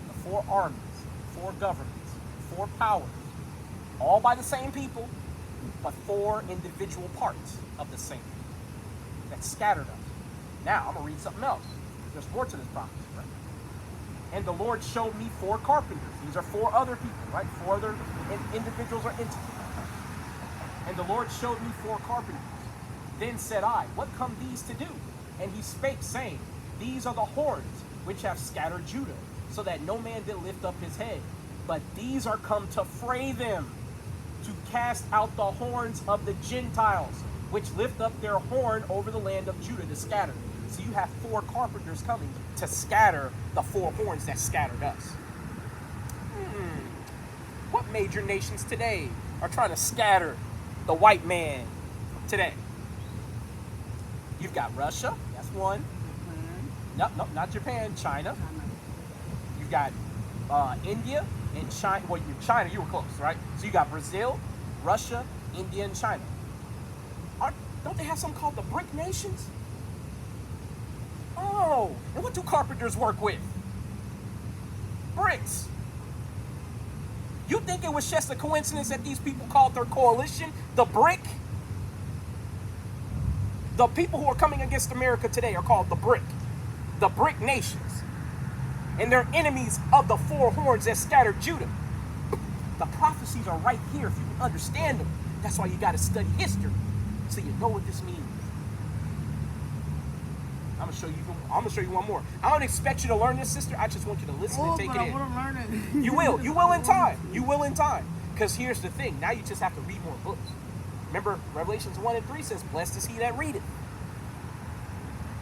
the 4 armies, 4 governments, 4 powers, all by the same people, but 4 individual parts of the same that scattered us. Now, I'm going to read something else. There's more to this prophecy, right? And the Lord showed me 4 carpenters. These are 4 other people, right? 4 other individuals or entities. And the Lord showed me 4 carpenters. Then said I, what come these to do? And he spake, saying, these are the horns which have scattered Judah, so that no man did lift up his head. But these are come to fray them, to cast out the horns of the Gentiles, which lift up their horn over the land of Judah, to scatter. So you have 4 carpenters coming to scatter the 4 horns that scattered us. What major nations today are trying to scatter the white man today? You've got Russia, that's one. No, not Japan, China. You've got India and China. Well, China, you were close, right? So you got Brazil, Russia, India, and China. Don't they have something called the BRIC nations? Oh, and what do carpenters work with? Bricks. You think it was just a coincidence that these people called their coalition the BRIC? The people who are coming against America today are called the BRIC nations. And they're enemies of the 4 horns that scattered Judah. The prophecies are right here if you can understand them. That's why you got to study history, so you know what this means. I'm gonna show you one more. I don't expect you to learn this, sister. I just want you to listen and take it in. I want to learn it. You will in time. You will in time. Because here's the thing. Now you just have to read more books. Remember, Revelations 1 and 3 says, blessed is he that readeth.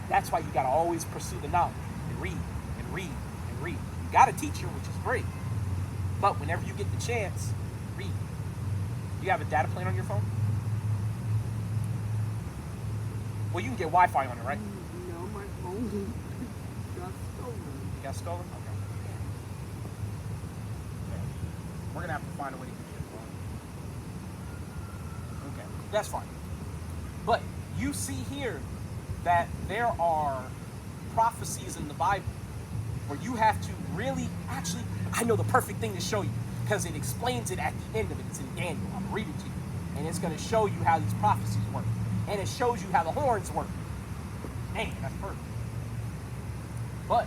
That's why you got to always pursue the knowledge and read and read and read. You got a teacher, which is great. But whenever you get the chance, read. You have a data plan on your phone? Well, you can get Wi-Fi on it, right? No, my phone got stolen. You got stolen? Okay. We're going to have to find a way to get your phone. Okay, that's fine. But you see here that there are prophecies in the Bible where you have to really, actually, I know the perfect thing to show you because it explains it at the end of it. It's in Daniel. I'm going to read it to you. And it's going to show you how these prophecies work. And it shows you how the horns work. Man, that's perfect. But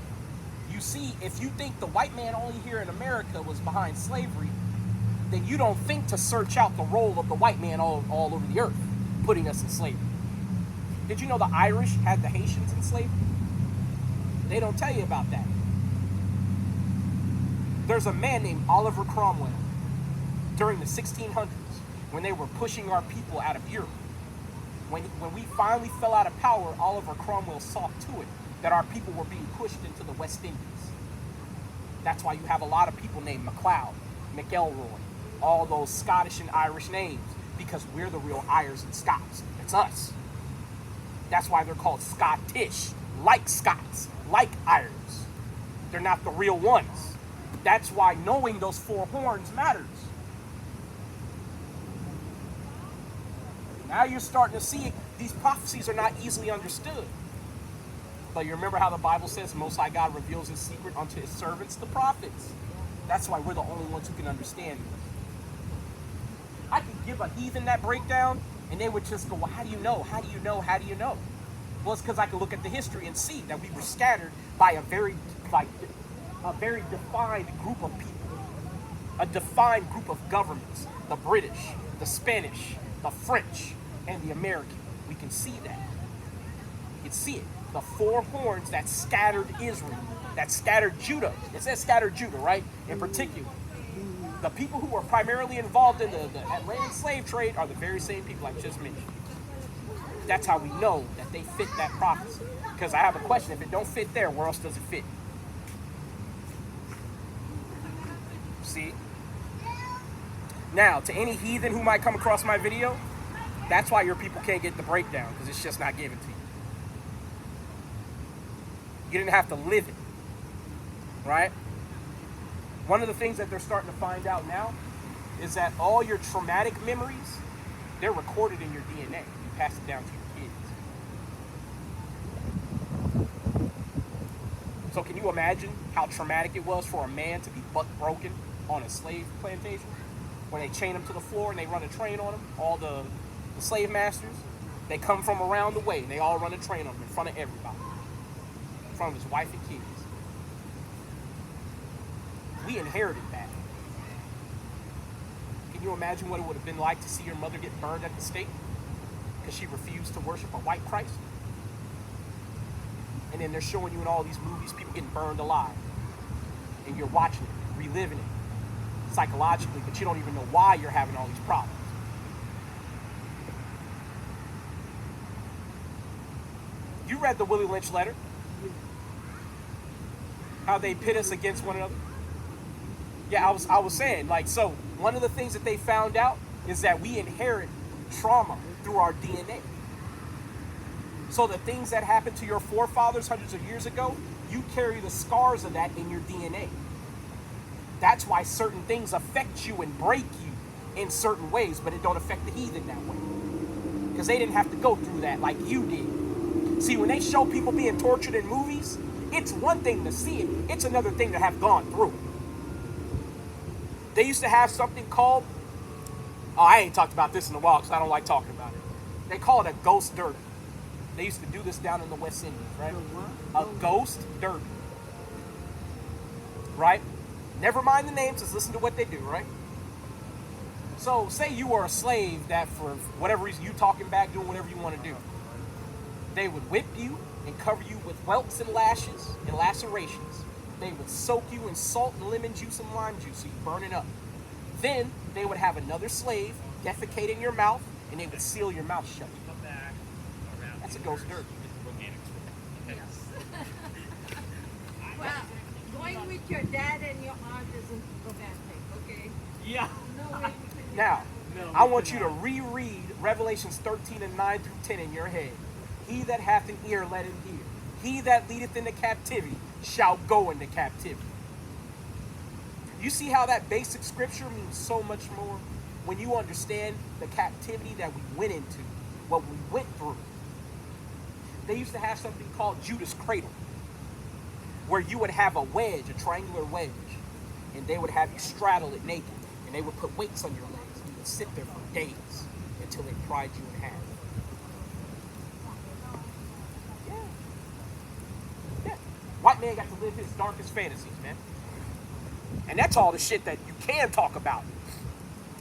you see, if you think the white man only here in America was behind slavery, then you don't think to search out the role of the white man all over the earth, putting us in slavery. Did you know the Irish had the Haitians in slavery? They don't tell you about that. There's a man named Oliver Cromwell during the 1600s when they were pushing our people out of Europe. When we finally fell out of power, Oliver Cromwell saw to it that our people were being pushed into the West Indies. That's why you have a lot of people named MacLeod, McElroy, all those Scottish and Irish names, because we're the real Irish and Scots. It's us. That's why they're called Scottish, like Scots, like Irish. They're not the real ones. That's why knowing those 4 horns matters. Now you're starting to see these prophecies are not easily understood. But you remember how the Bible says Most High God reveals his secret unto his servants, the prophets. That's why we're the only ones who can understand this. I could give a heathen that breakdown, and they would just go, well, how do you know? How do you know? How do you know? Well, it's because I could look at the history and see that we were scattered by a very defined group of people, a defined group of governments, the British, the Spanish, the French, and the American. We can see that. You can see it. The 4 horns that scattered Israel, that scattered Judah. It says scattered Judah, right? In particular. The people who were primarily involved in the Atlantic slave trade are the very same people I just mentioned. That's how we know that they fit that prophecy. Because I have a question. If it don't fit there, where else does it fit? See? Now, to any heathen who might come across my video, that's why your people can't get the breakdown, because it's just not given to you. You didn't have to live it, right? One of the things that they're starting to find out now is that all your traumatic memories, they're recorded in your DNA. You pass it down to your kids. So can you imagine how traumatic it was for a man to be buck broken on a slave plantation? where they chain them to the floor and they run a train on them. All the slave masters, they come from around the way. And they all run a train on him in front of everybody. In front of his wife and kids. We inherited that. Can you imagine what it would have been like to see your mother get burned at the stake because she refused to worship a white Christ? And then they're showing you in all these movies people getting burned alive. And you're watching it, reliving it psychologically, but you don't even know why you're having all these problems. You read the Willie Lynch letter. How they pit us against one another. Yeah, I was saying, like, so one of the things that they found out is that we inherit trauma through our DNA. So the things that happened to your forefathers hundreds of years ago, you carry the scars of that in your DNA. That's why certain things affect you and break you in certain ways, but it don't affect the heathen that way. Because they didn't have to go through that like you did. See, when they show people being tortured in movies, it's one thing to see it, it's another thing to have gone through it. They used to have something called, I ain't talked about this in a while because I don't like talking about it. They call it a ghost derby. They used to do this down in the West Indies, right? A ghost derby. Right? Never mind the names, just listen to what they do, right? So, say you were a slave that for whatever reason, you talking back, doing whatever you want to do. They would whip you and cover you with welts and lashes and lacerations. They would soak you in salt and lemon juice and lime juice so you burn it up. Then they would have another slave defecate in your mouth and they would seal your mouth shut. That's a ghost derby. Well, going with your dad and your aunt isn't romantic, okay? Yeah. No way we can. Now, I want you to reread Revelations 13 and 9 through 10 in your head. He that hath an ear, let him hear. He that leadeth into captivity shall go into captivity. You see how that basic scripture means so much more when you understand the captivity that we went into, what we went through. They used to have something called Judas Cradle, where you would have a wedge, a triangular wedge, and they would have you straddle it naked, and they would put weights on your legs, and you would sit there for days until they pried you in half. Yeah. White man got to live his darkest fantasies, man. And that's all the shit that you can talk about.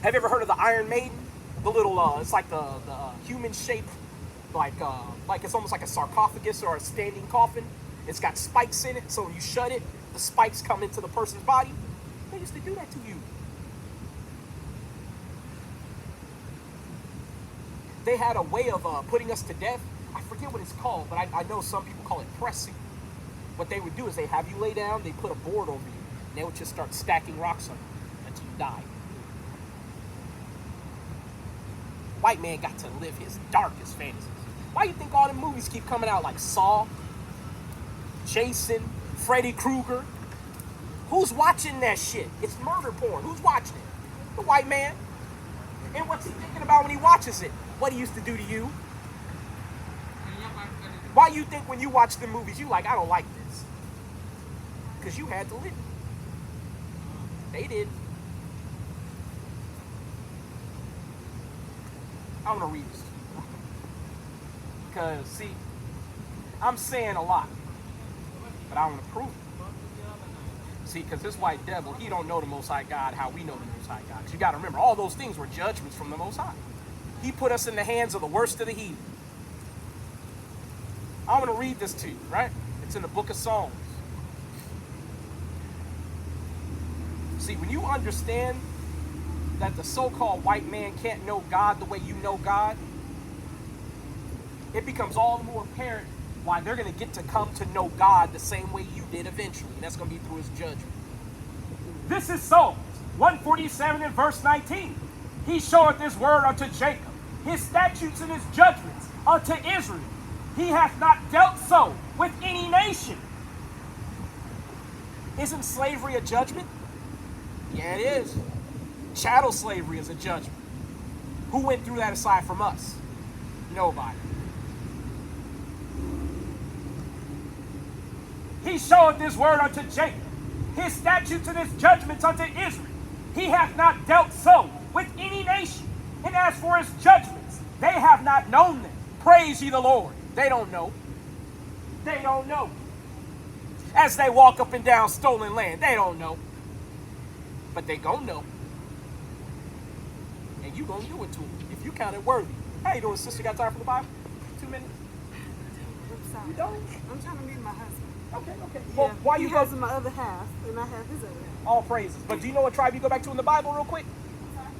Have you ever heard of the Iron Maiden? The little, it's like the human shape, like it's almost like a sarcophagus or a standing coffin. It's got spikes in it, so when you shut it, the spikes come into the person's body. They used to do that to you. They had a way of putting us to death. I forget what it's called, but I know some people call it pressing. What they would do is they have you lay down, they put a board over you, and they would just start stacking rocks on you until you die. White man got to live his darkest fantasies. Why do you think all the movies keep coming out like Saw, Jason, Freddy Krueger? Who's watching that shit? It's murder porn. Who's watching it? The white man. And what's he thinking about when he watches it? What he used to do to you? Why you think when you watch the movies, you like, I don't like this? Because you had to live it. They did. I want to read this. Because, see, I'm saying a lot, but I want to prove it. See, because this white devil, he don't know the Most High God how we know the Most High God. Because you got to remember, all those things were judgments from the Most High. He put us in the hands of the worst of the heathen. I want to read this to you, right? It's in the book of Psalms. See, when you understand that the so-called white man can't know God the way you know God, it becomes all the more apparent why they're going to get to come to know God the same way you did eventually. And that's going to be through his judgment. This is Psalms 147 and verse 19. He showeth his word unto Jacob, his statutes and his judgments unto Israel. He hath not dealt so with any nation. Isn't slavery a judgment? Yeah, it is. Chattel slavery is a judgment. Who went through that aside from us? Nobody. He showeth his word unto Jacob, his statutes and his judgments unto Israel. He hath not dealt so not known them. Praise ye the Lord. They don't know. They don't know. As they walk up and down stolen land, they don't know. But they gonna know. And you gonna do it to them if you count it worthy. How you doing, sister? Got time for the Bible? 2 minutes? I'm sorry. You don't? I'm trying to meet my husband. Okay. Yeah. Well, why you he go? has my other half, and I have his other half. All praises. But do you know what tribe you go back to in the Bible real quick?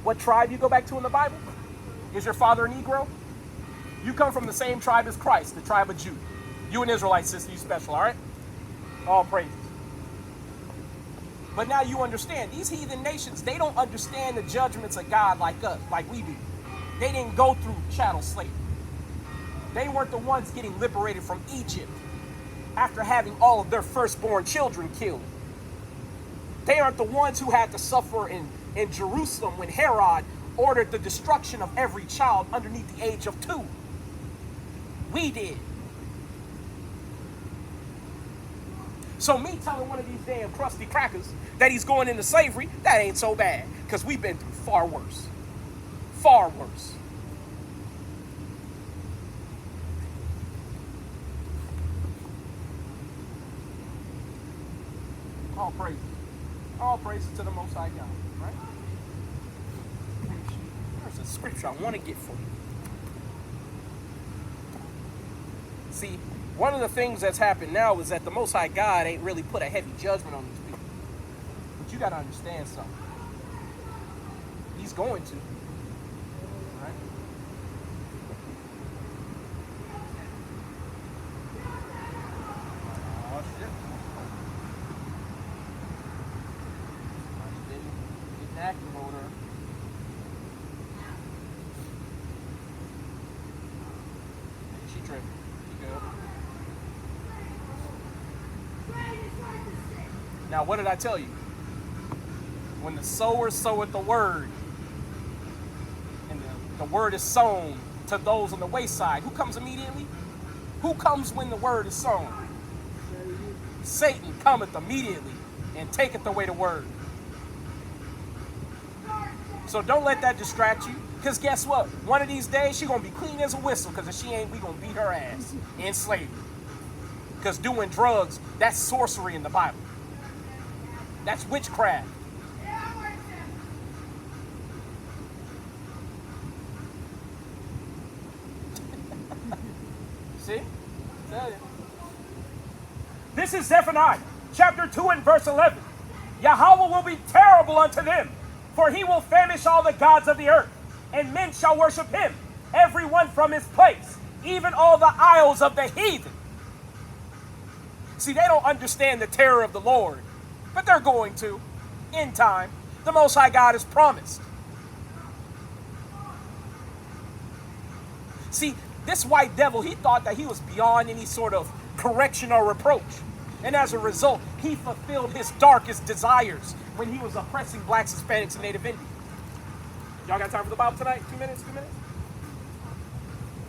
What tribe you go back to in the Bible? Is your father a Negro? You come from the same tribe as Christ, the tribe of Judah. You an Israelite, sister. You special, all right? All praises. But now you understand, these heathen nations, they don't understand the judgments of God like us, like we do. They didn't go through chattel slavery. They weren't the ones getting liberated from Egypt after having all of their firstborn children killed. They aren't the ones who had to suffer in Jerusalem when Herod ordered the destruction of every child underneath the age of 2. We did. So me telling one of these damn crusty crackers that he's going into slavery, that ain't so bad. Because we've been through far worse. Far worse. All praises. All praises to the Most High God, right? There's a scripture I want to get for you. See, one of the things that's happened now is that the Most High God ain't really put a heavy judgment on these people. But you got to understand something. He's going to. Right? Oh, shit. Getting active over there. She tripping. She good. Now, what did I tell you? When the sower soweth the word, and the word is sown to those on the wayside, who comes immediately? Who comes when the word is sown? Satan cometh immediately and taketh away the word. So don't let that distract you. Because guess what? One of these days, she's going to be clean as a whistle. Because if she ain't, we going to beat her ass in slavery. Because doing drugs, that's sorcery in the Bible. That's witchcraft. See? Tell you. This is Zephaniah, chapter 2 and verse 11. Yahweh will be terrible unto them, for he will famish all the gods of the earth, and men shall worship him, every one from his place, even all the isles of the heathen. See, they don't understand the terror of the Lord, but they're going to, in time. The Most High God has promised. See, this white devil, he thought that he was beyond any sort of correction or reproach. And as a result, he fulfilled his darkest desires when he was oppressing blacks, Hispanics, and Native Indians. Y'all got time for the Bible tonight? 2 minutes? 2 minutes?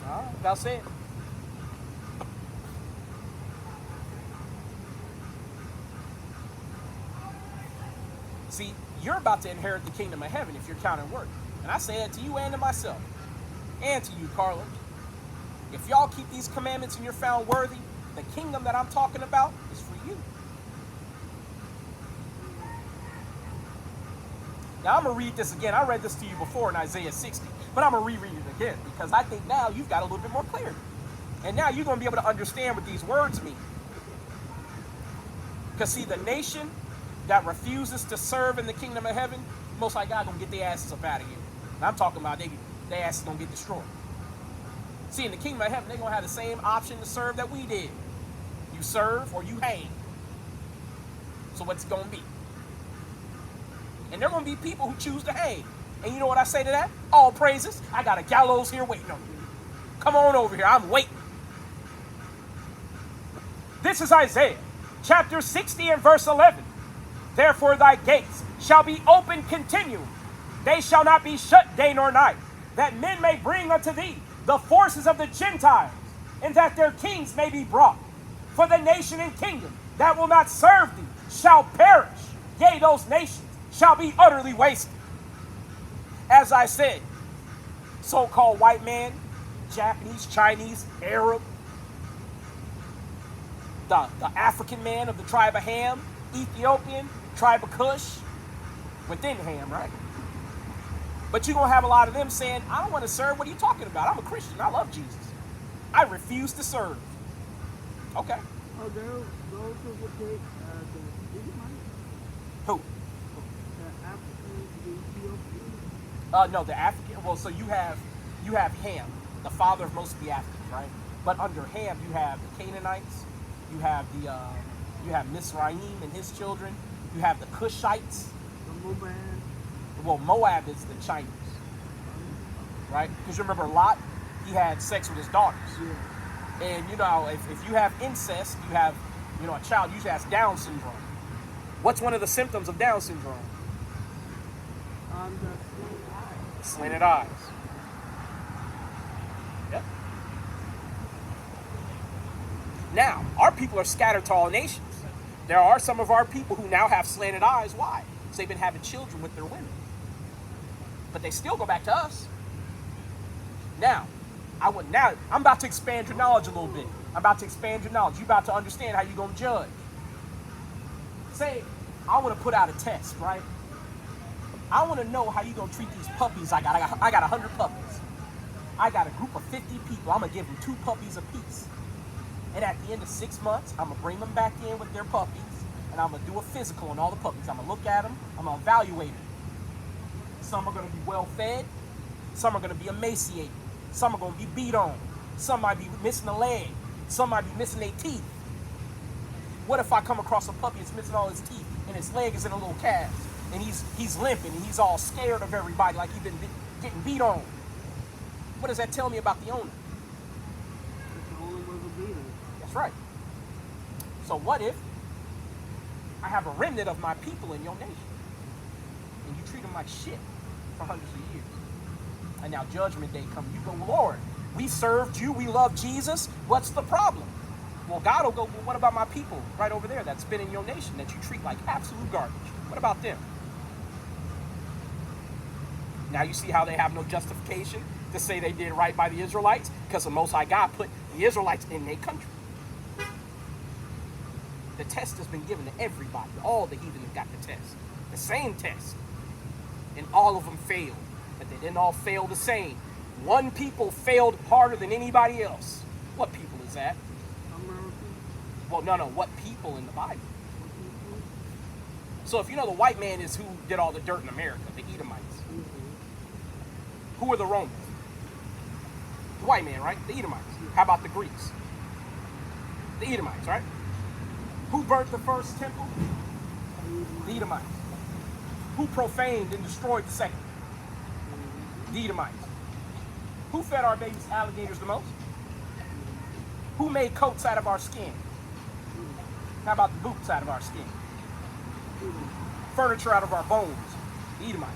All right, about said. See, you're about to inherit the kingdom of heaven if you're counting work. And I say that to you and to myself. And to you, Carla. If y'all keep these commandments and you're found worthy, the kingdom that I'm talking about is for you. Now, I'm going to read this again. I read this to you before in Isaiah 60, but I'm going to reread it again because I think now you've got a little bit more clarity. And now you're going to be able to understand what these words mean. Because, see, the nation that refuses to serve in the kingdom of heaven, Most High God going to get their asses up out of here. And I'm talking about their asses going to get destroyed. See, in the kingdom of heaven, they're going to have the same option to serve that we did. You serve or you hang. So what's it going to be? And there are going to be people who choose to hang. And you know what I say to that? All praises. I got a gallows here waiting on you. Come on over here. I'm waiting. This is Isaiah, chapter 60 and verse 11. Therefore thy gates shall be open continually. They shall not be shut day nor night, that men may bring unto thee the forces of the Gentiles, and that their kings may be brought. For the nation and kingdom that will not serve thee shall perish. Yea, those nations shall be utterly wasted. As I said, so-called white man, Japanese, Chinese, Arab, the African man of the tribe of Ham, Ethiopian, tribe of Cush, within Ham, right? But you're going to have a lot of them saying, I don't want to serve. What are you talking about? I'm a Christian. I love Jesus. I refuse to serve. Okay. Oh, those who would take the Edomites, Who? the Africans, the Ethiopians. No, the African. Well, so you have Ham, the father of most of the Africans, right? But under Ham, you have the Canaanites, you have Mizraim and his children, you have the Cushites. The Moab. Well, Moab is the Chinese, right? Because you remember Lot, he had sex with his daughters. Yeah. And you know, if you have incest, you have, you know, a child usually has Down syndrome. What's one of the symptoms of Down syndrome? The Slanted eyes. Yep. Now, our people are scattered to all nations. There are some of our people who now have slanted eyes. Why? Because they've been having children with their women. But they still go back to us. Now, I'm about to expand your knowledge a little bit. I'm about to expand your knowledge. You're about to understand how you're going to judge. Say, I want to put out a test, right? I want to know how you're going to treat these puppies. I got 100 puppies. I got a group of 50 people. I'm going to give them 2 puppies apiece. And at the end of 6 months, I'm going to bring them back in with their puppies. And I'm going to do a physical on all the puppies. I'm going to look at them. I'm going to evaluate them. Some are going to be well fed. Some are going to be emaciated. Some are going to be beat on. Some might be missing a leg. Some might be missing their teeth. What if I come across a puppy that's missing all his teeth and his leg is in a little cast and he's limping and he's all scared of everybody like he's been getting beat on? What does that tell me about the owner? owner was a beater. That's right. So what if I have a remnant of my people in your nation and you treat them like shit for hundreds of years? And now judgment day comes. You go, Lord, we served you. We love Jesus. What's the problem? Well, God will go, well, what about my people right over there that's been in your nation that you treat like absolute garbage? What about them? Now you see how they have no justification to say they did right by the Israelites? Because the Most High God put the Israelites in their country. The test has been given to everybody. All the heathen have got the test. The same test. And all of them failed. But they didn't all fail the same. One people failed harder than anybody else. What people is that? American. Well, no. What people in the Bible? So if you know the white man is who did all the dirt in America, the Edomites. Who were the Romans? The white man, right? The Edomites. How about the Greeks? The Edomites, right? Who burnt the first temple? The Edomites. Who profaned and destroyed the second? The Edomites. Who fed our babies alligators the most? Who made coats out of our skin? How about the boots out of our skin? Furniture out of our bones? The Edomites.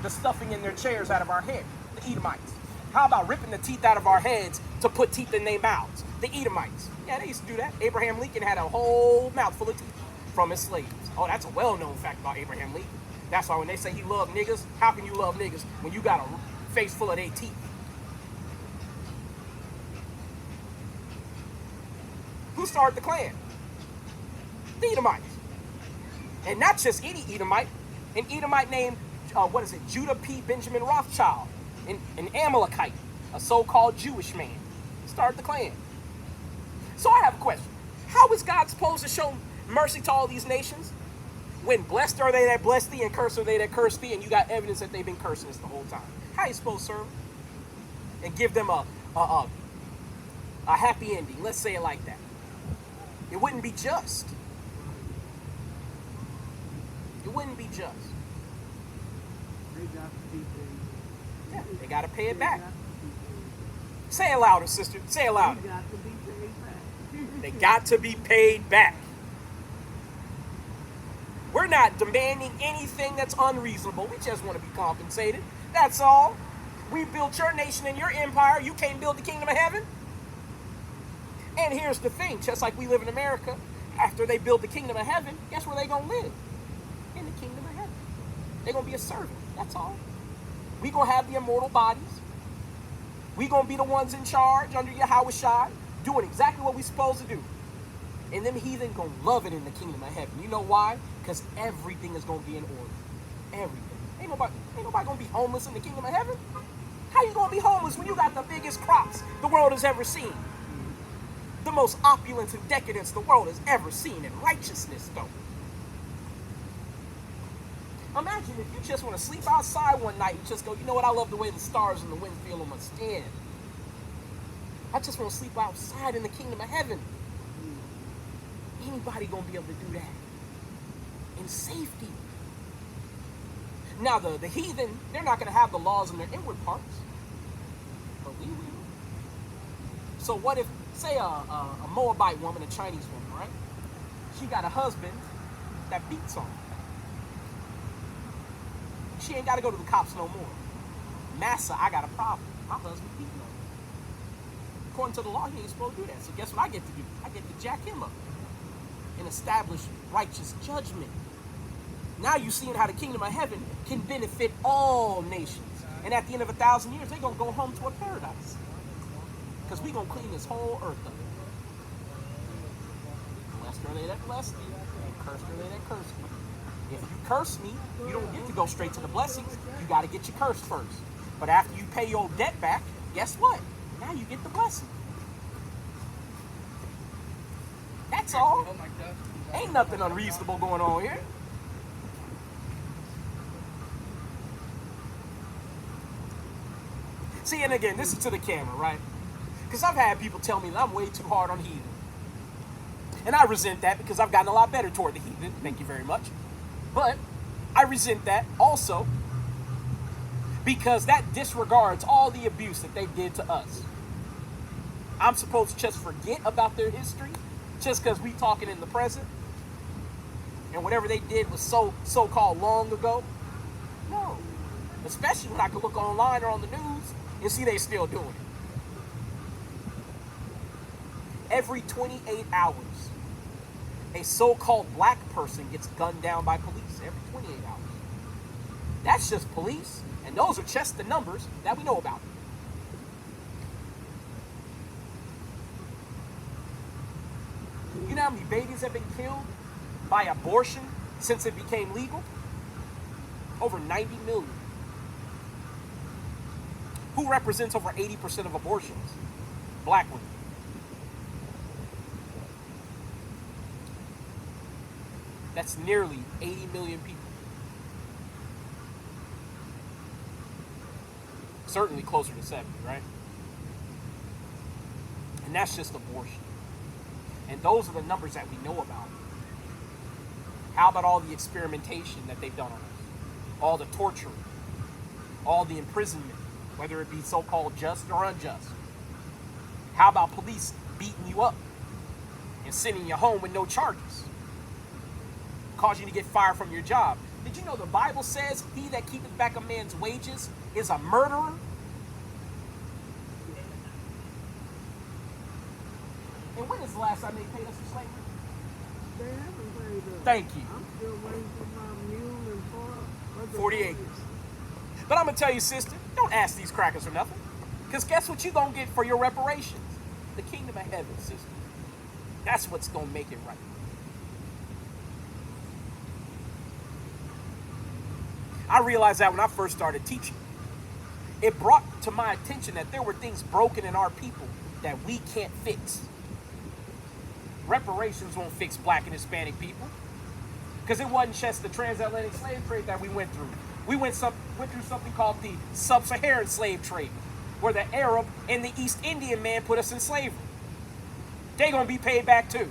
The stuffing in their chairs out of our hair? The Edomites. How about ripping the teeth out of our heads to put teeth in their mouths? The Edomites. Yeah, they used to do that. Abraham Lincoln had a whole mouthful of teeth from his slaves. Oh, that's a well-known fact about Abraham Lincoln. That's why when they say he loved niggas, how can you love niggas when you got a face full of their teeth? Who started the Klan? The Edomites. And not just any Edomite, an Edomite named, Judah P. Benjamin Rothschild, an Amalekite, a so-called Jewish man, started the Klan. So I have a question. How is God supposed to show mercy to all these nations when blessed are they that bless thee and cursed are they that curse thee, and you got evidence that they've been cursing us the whole time? How are you supposed to serve them? And give them a happy ending, let's say it like that. It wouldn't be just. It wouldn't be just. They got to be paid. Yeah, they got to pay it back. They got to be paid. Say it louder, sister. Say it louder. They got to be paid back. They got to be paid back. We're not demanding anything that's unreasonable. We just want to be compensated. That's all. We built your nation and your empire. You can't build the kingdom of heaven. And here's the thing, just like we live in America, after they build the kingdom of heaven, guess where they gonna live? In the kingdom of heaven. They're gonna be a servant, that's all. We gonna have the immortal bodies. We gonna be the ones in charge under Yahweh Shai, doing exactly what we supposed to do. And them heathen gonna love it in the kingdom of heaven. You know why? Because everything is gonna be in order. Everything. Ain't nobody gonna be homeless in the kingdom of heaven. How you gonna be homeless when you got the biggest crops the world has ever seen? The most opulence and decadence the world has ever seen, and righteousness, though. Imagine if you just want to sleep outside one night and just go, you know what, I love the way the stars and the wind feel on my skin. I just want to sleep outside in the kingdom of heaven. Anybody gonna be able to do that in safety? Now the heathen, they're not gonna have the laws in their inward parts, but we will. So what if, say a Moabite woman, a Chinese woman, right? She got a husband that beats on her. She ain't got to go to the cops no more. Massa, I got a problem. My husband beating on me. According to the law, he ain't supposed to do that. So guess what I get to do? I get to jack him up and establish righteous judgment. Now you're seeing how the kingdom of heaven can benefit all nations. And at the end of 1,000 years, they're going to go home to a paradise. Because we're going to clean this whole earth up. Blessed are they that bless thee, and cursed are they that curse me. If you curse me, you don't get to go straight to the blessings. You got to get your curse first. But after you pay your debt back, guess what? Now you get the blessing. That's all. Oh my God. Ain't nothing unreasonable going on here. See, and again, this is to the camera, right? Because I've had people tell me that I'm way too hard on heathen. And I resent that because I've gotten a lot better toward the heathen. Thank you very much. But I resent that also because that disregards all the abuse that they did to us. I'm supposed to just forget about their history just because we talking in the present? And whatever they did was so-called long ago? No. Especially when I can look online or on the news and see they still doing it. Every 28 hours, a so-called black person gets gunned down by police. Every 28 hours. That's just police, and those are just the numbers that we know about. You know how many babies have been killed by abortion since it became legal? Over 90 million. Who represents over 80% of abortions? Black women. That's nearly 80 million people. Certainly closer to 70, right? And that's just abortion. And those are the numbers that we know about. How about all the experimentation that they've done on us? All the torture, all the imprisonment, whether it be so-called just or unjust. How about police beating you up and sending you home with no charges? Cause you to get fired from your job. Did you know the Bible says he that keepeth back a man's wages is a murderer? And when is the last time they paid us for slavery? They haven't paid us. Thank you. I'm still waiting for my mule and farm. 40 acres. But I'm going to tell you, sister, don't ask these crackers for nothing. Because guess what you're going to get for your reparations? The kingdom of heaven, sister. That's what's going to make it right. I realized that when I first started teaching. It brought to my attention that there were things broken in our people that we can't fix. Reparations won't fix black and Hispanic people. Because it wasn't just the transatlantic slave trade that we went through. We went through something called the sub-Saharan slave trade, where the Arab and the East Indian man put us in slavery. They're going to be paid back too.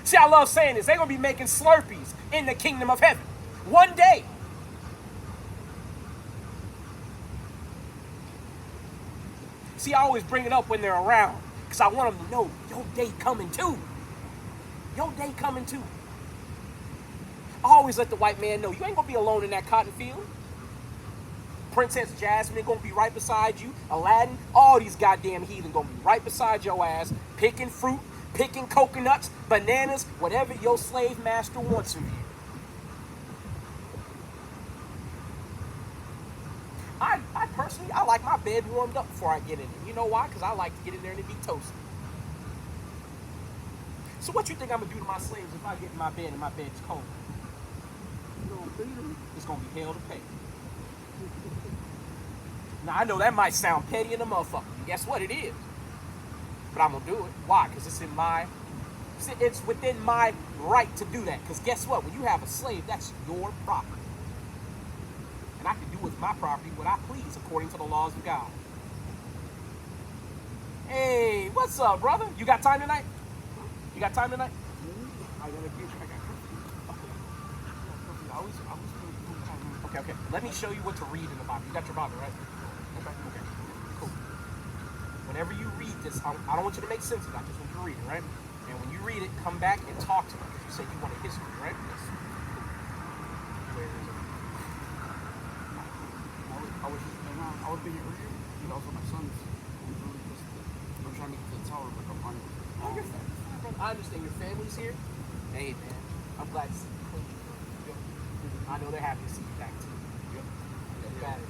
See, I love saying this. They're going to be making Slurpees in the kingdom of heaven. One day. See, I always bring it up when they're around because I want them to know your day coming too. Your day coming too. I always let the white man know you ain't going to be alone in that cotton field. Princess Jasmine going to be right beside you. Aladdin, all these goddamn heathen going to be right beside your ass, picking fruit, picking coconuts, bananas, whatever your slave master wants of you. I personally, I like my bed warmed up before I get in it. You know why? Because I like to get in there and it be toasted. So what you think I'm gonna do to my slaves if I get in my bed and my bed's cold? You gonna beat them? It's gonna be hell to pay. Now I know that might sound petty in a motherfucker. Guess what? It is. But I'm gonna do it. Why? Because it's within my right to do that. Because guess what? When you have a slave, that's your property. And I can do with my property what I please according to the laws of God. Hey, what's up, brother? You got time tonight? You got time tonight? I got a future. I got Okay. Let me show you what to read in the Bible. You got your Bible, right? Okay. Cool. Whenever you read this, I don't want you to make sense of it. I just want you to read it, right? And when you read it, come back and talk to me. Because you said you want a history, right? Yes. Where is it? I was thinking earlier, you know, for my sons, I'm trying to get to the tower, but I'm on it. Oh, you're fine, brother. I understand your family's here. Hey, man, I'm glad to see you. I know they're happy to see you back too. Yeah. Got it.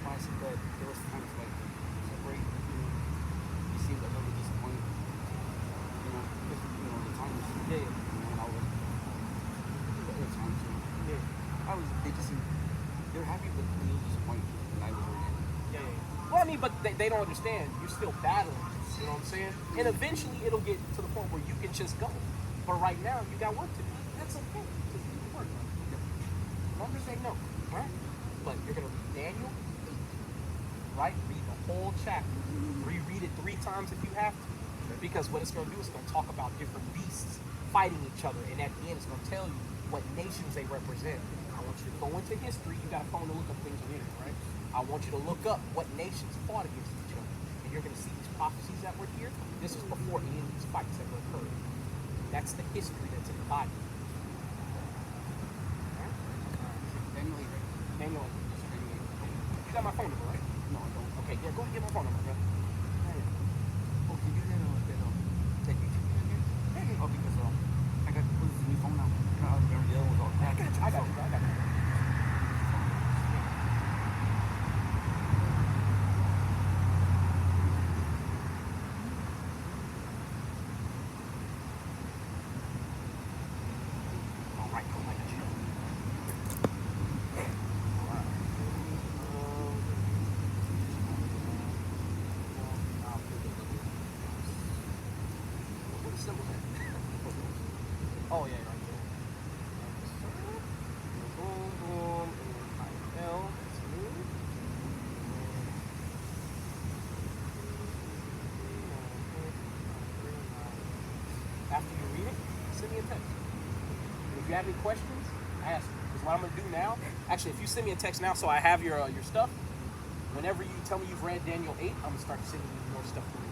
Honestly, but there was times like separate, you seemed a little disappointed. You know, because, the time was, and I was, other times, they just seemed, they were happy, but a little disappointed, and I was already. Well, I mean, but they don't understand. You're still battling. You know what I'm saying? And eventually it'll get to the point where you can just go. But right now, you got work to do. That's okay. Just do the work. Numbers ain't no, right? But you're going to read Daniel 8, right? Read the whole chapter. Reread it 3 times if you have to. Because what it's going to do is it's going to talk about different beasts fighting each other. And at the end, it's going to tell you what nations they represent. I want you to go into history. You got a phone to look up things in here, right? I want you to look up what nations fought against each other. And you're going to see these prophecies that were here. This is before any of these fights ever occurred. That's the history that's in the Bible. Daniel 8, right? Daniel 8. You got my phone number, right? No, I don't. Okay, yeah, go ahead and get my phone number, bro. Oh, can you get that YouTube in here? Oh, because I got this new phone now. I remember the other one was all I got you. All right, cool, I got you. All right. What is symbol that? Oh, yeah, right there. Boom, boom, and L. That's me. After you read it, send me a text. And if you have any questions, ask me. Because what I'm going to do now, actually, if you send me a text now so I have your stuff, whenever you tell me you've read Daniel 8, I'm going to start sending you more stuff to read.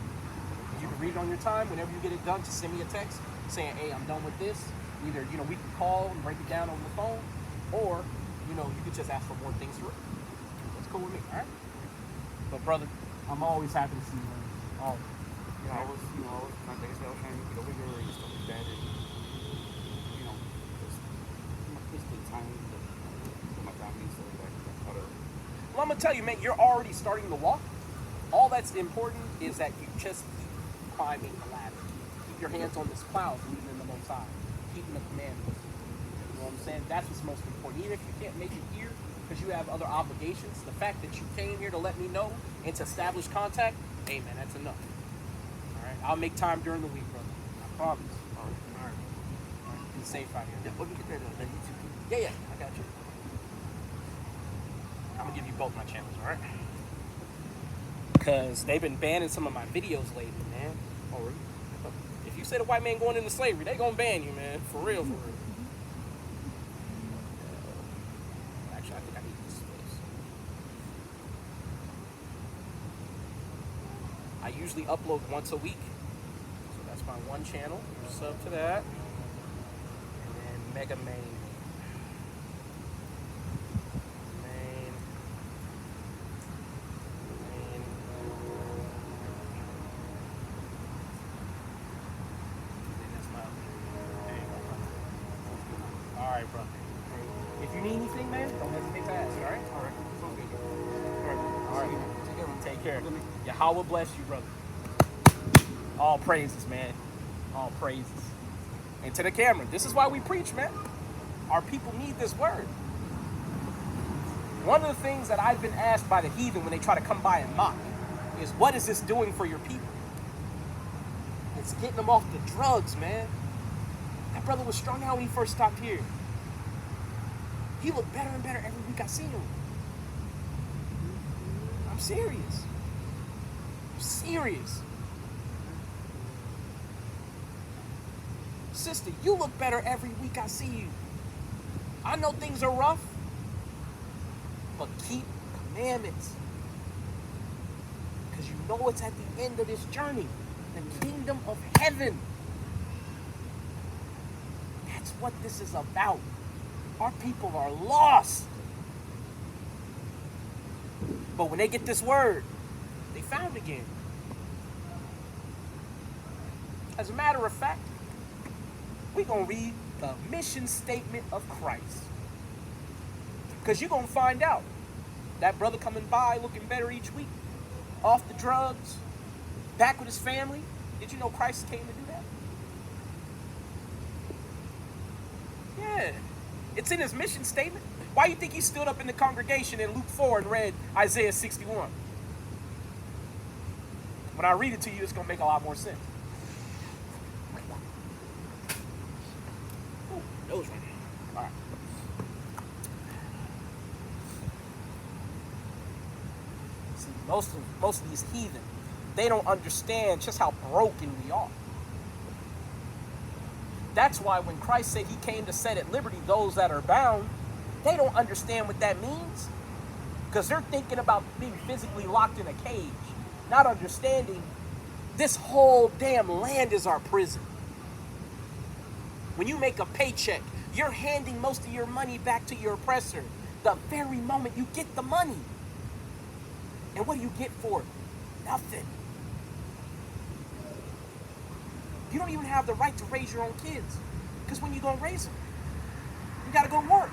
You can read it on your time. Whenever you get it done, just send me a text saying, hey, I'm done with this. Either, we can call and break it down over the phone, or, you could just ask for more things to read. That's cool with me, all right? But, brother, I'm always happy to see you. Always. Yeah, I was trying to get over here and stuff like that, and just the time with my family and stuff like that. Whatever. Well, I'm gonna tell you, man, you're already starting to walk. All that's important is that you just keep climbing the ladder. Keep your hands on this plow, believing in the Most High, keeping the commandments. You know what I'm saying? That's what's most important. Even if you can't make it here because you have other obligations, the fact that you came here to let me know and to establish contact, hey, man, that's enough. I'll make time during the week, brother. I promise. All right. Be safe out here. Yeah, let me get that YouTube. Yeah, I got you. I'm gonna give you both my channels, all right? Because they've been banning some of my videos lately, man. Oh, really? If you say the white man going into slavery, they gonna ban you, man. For real, for real. Actually, I think I need this space. I usually upload once a week. So that's my one channel. Sub to that. And then Mega Main. Alright, bro. If you need anything, man, don't hesitate to ask, alright? Alright, sounds good. care. Yahweh bless you, brother. All praises, man. All praises. And to the camera, this is why we preach, man. Our people need this word. One of the things that I've been asked by the heathen when they try to come by and mock is, what is this doing for your people? It's getting them off the drugs, man. That brother was strung out when he first stopped here. He looked better and better every week I see him. I'm serious. I'm serious. Sister, you look better every week I see you. I know things are rough, but keep commandments. Because you know it's at the end of this journey. The kingdom of heaven. That's what this is about. Our people are lost. But when they get this word, they found again. As a matter of fact, we're going to read the mission statement of Christ. Because you're going to find out. That brother coming by looking better each week, off the drugs, back with his family. Did you know Christ came to do that? Yeah. It's in his mission statement. Why do you think he stood up in the congregation in Luke 4 and read Isaiah 61? When I read it to you, it's going to make a lot more sense. Ooh, nose right now. All right. See, most of these heathen, they don't understand just how broken we are. That's why when Christ said he came to set at liberty those that are bound, they don't understand what that means. Because they're thinking about being physically locked in a cage, not understanding this whole damn land is our prison. When you make a paycheck, you're handing most of your money back to your oppressor the very moment you get the money. And what do you get for it? Nothing. You don't even have the right to raise your own kids. Because when you go and raise them, you got to go to work.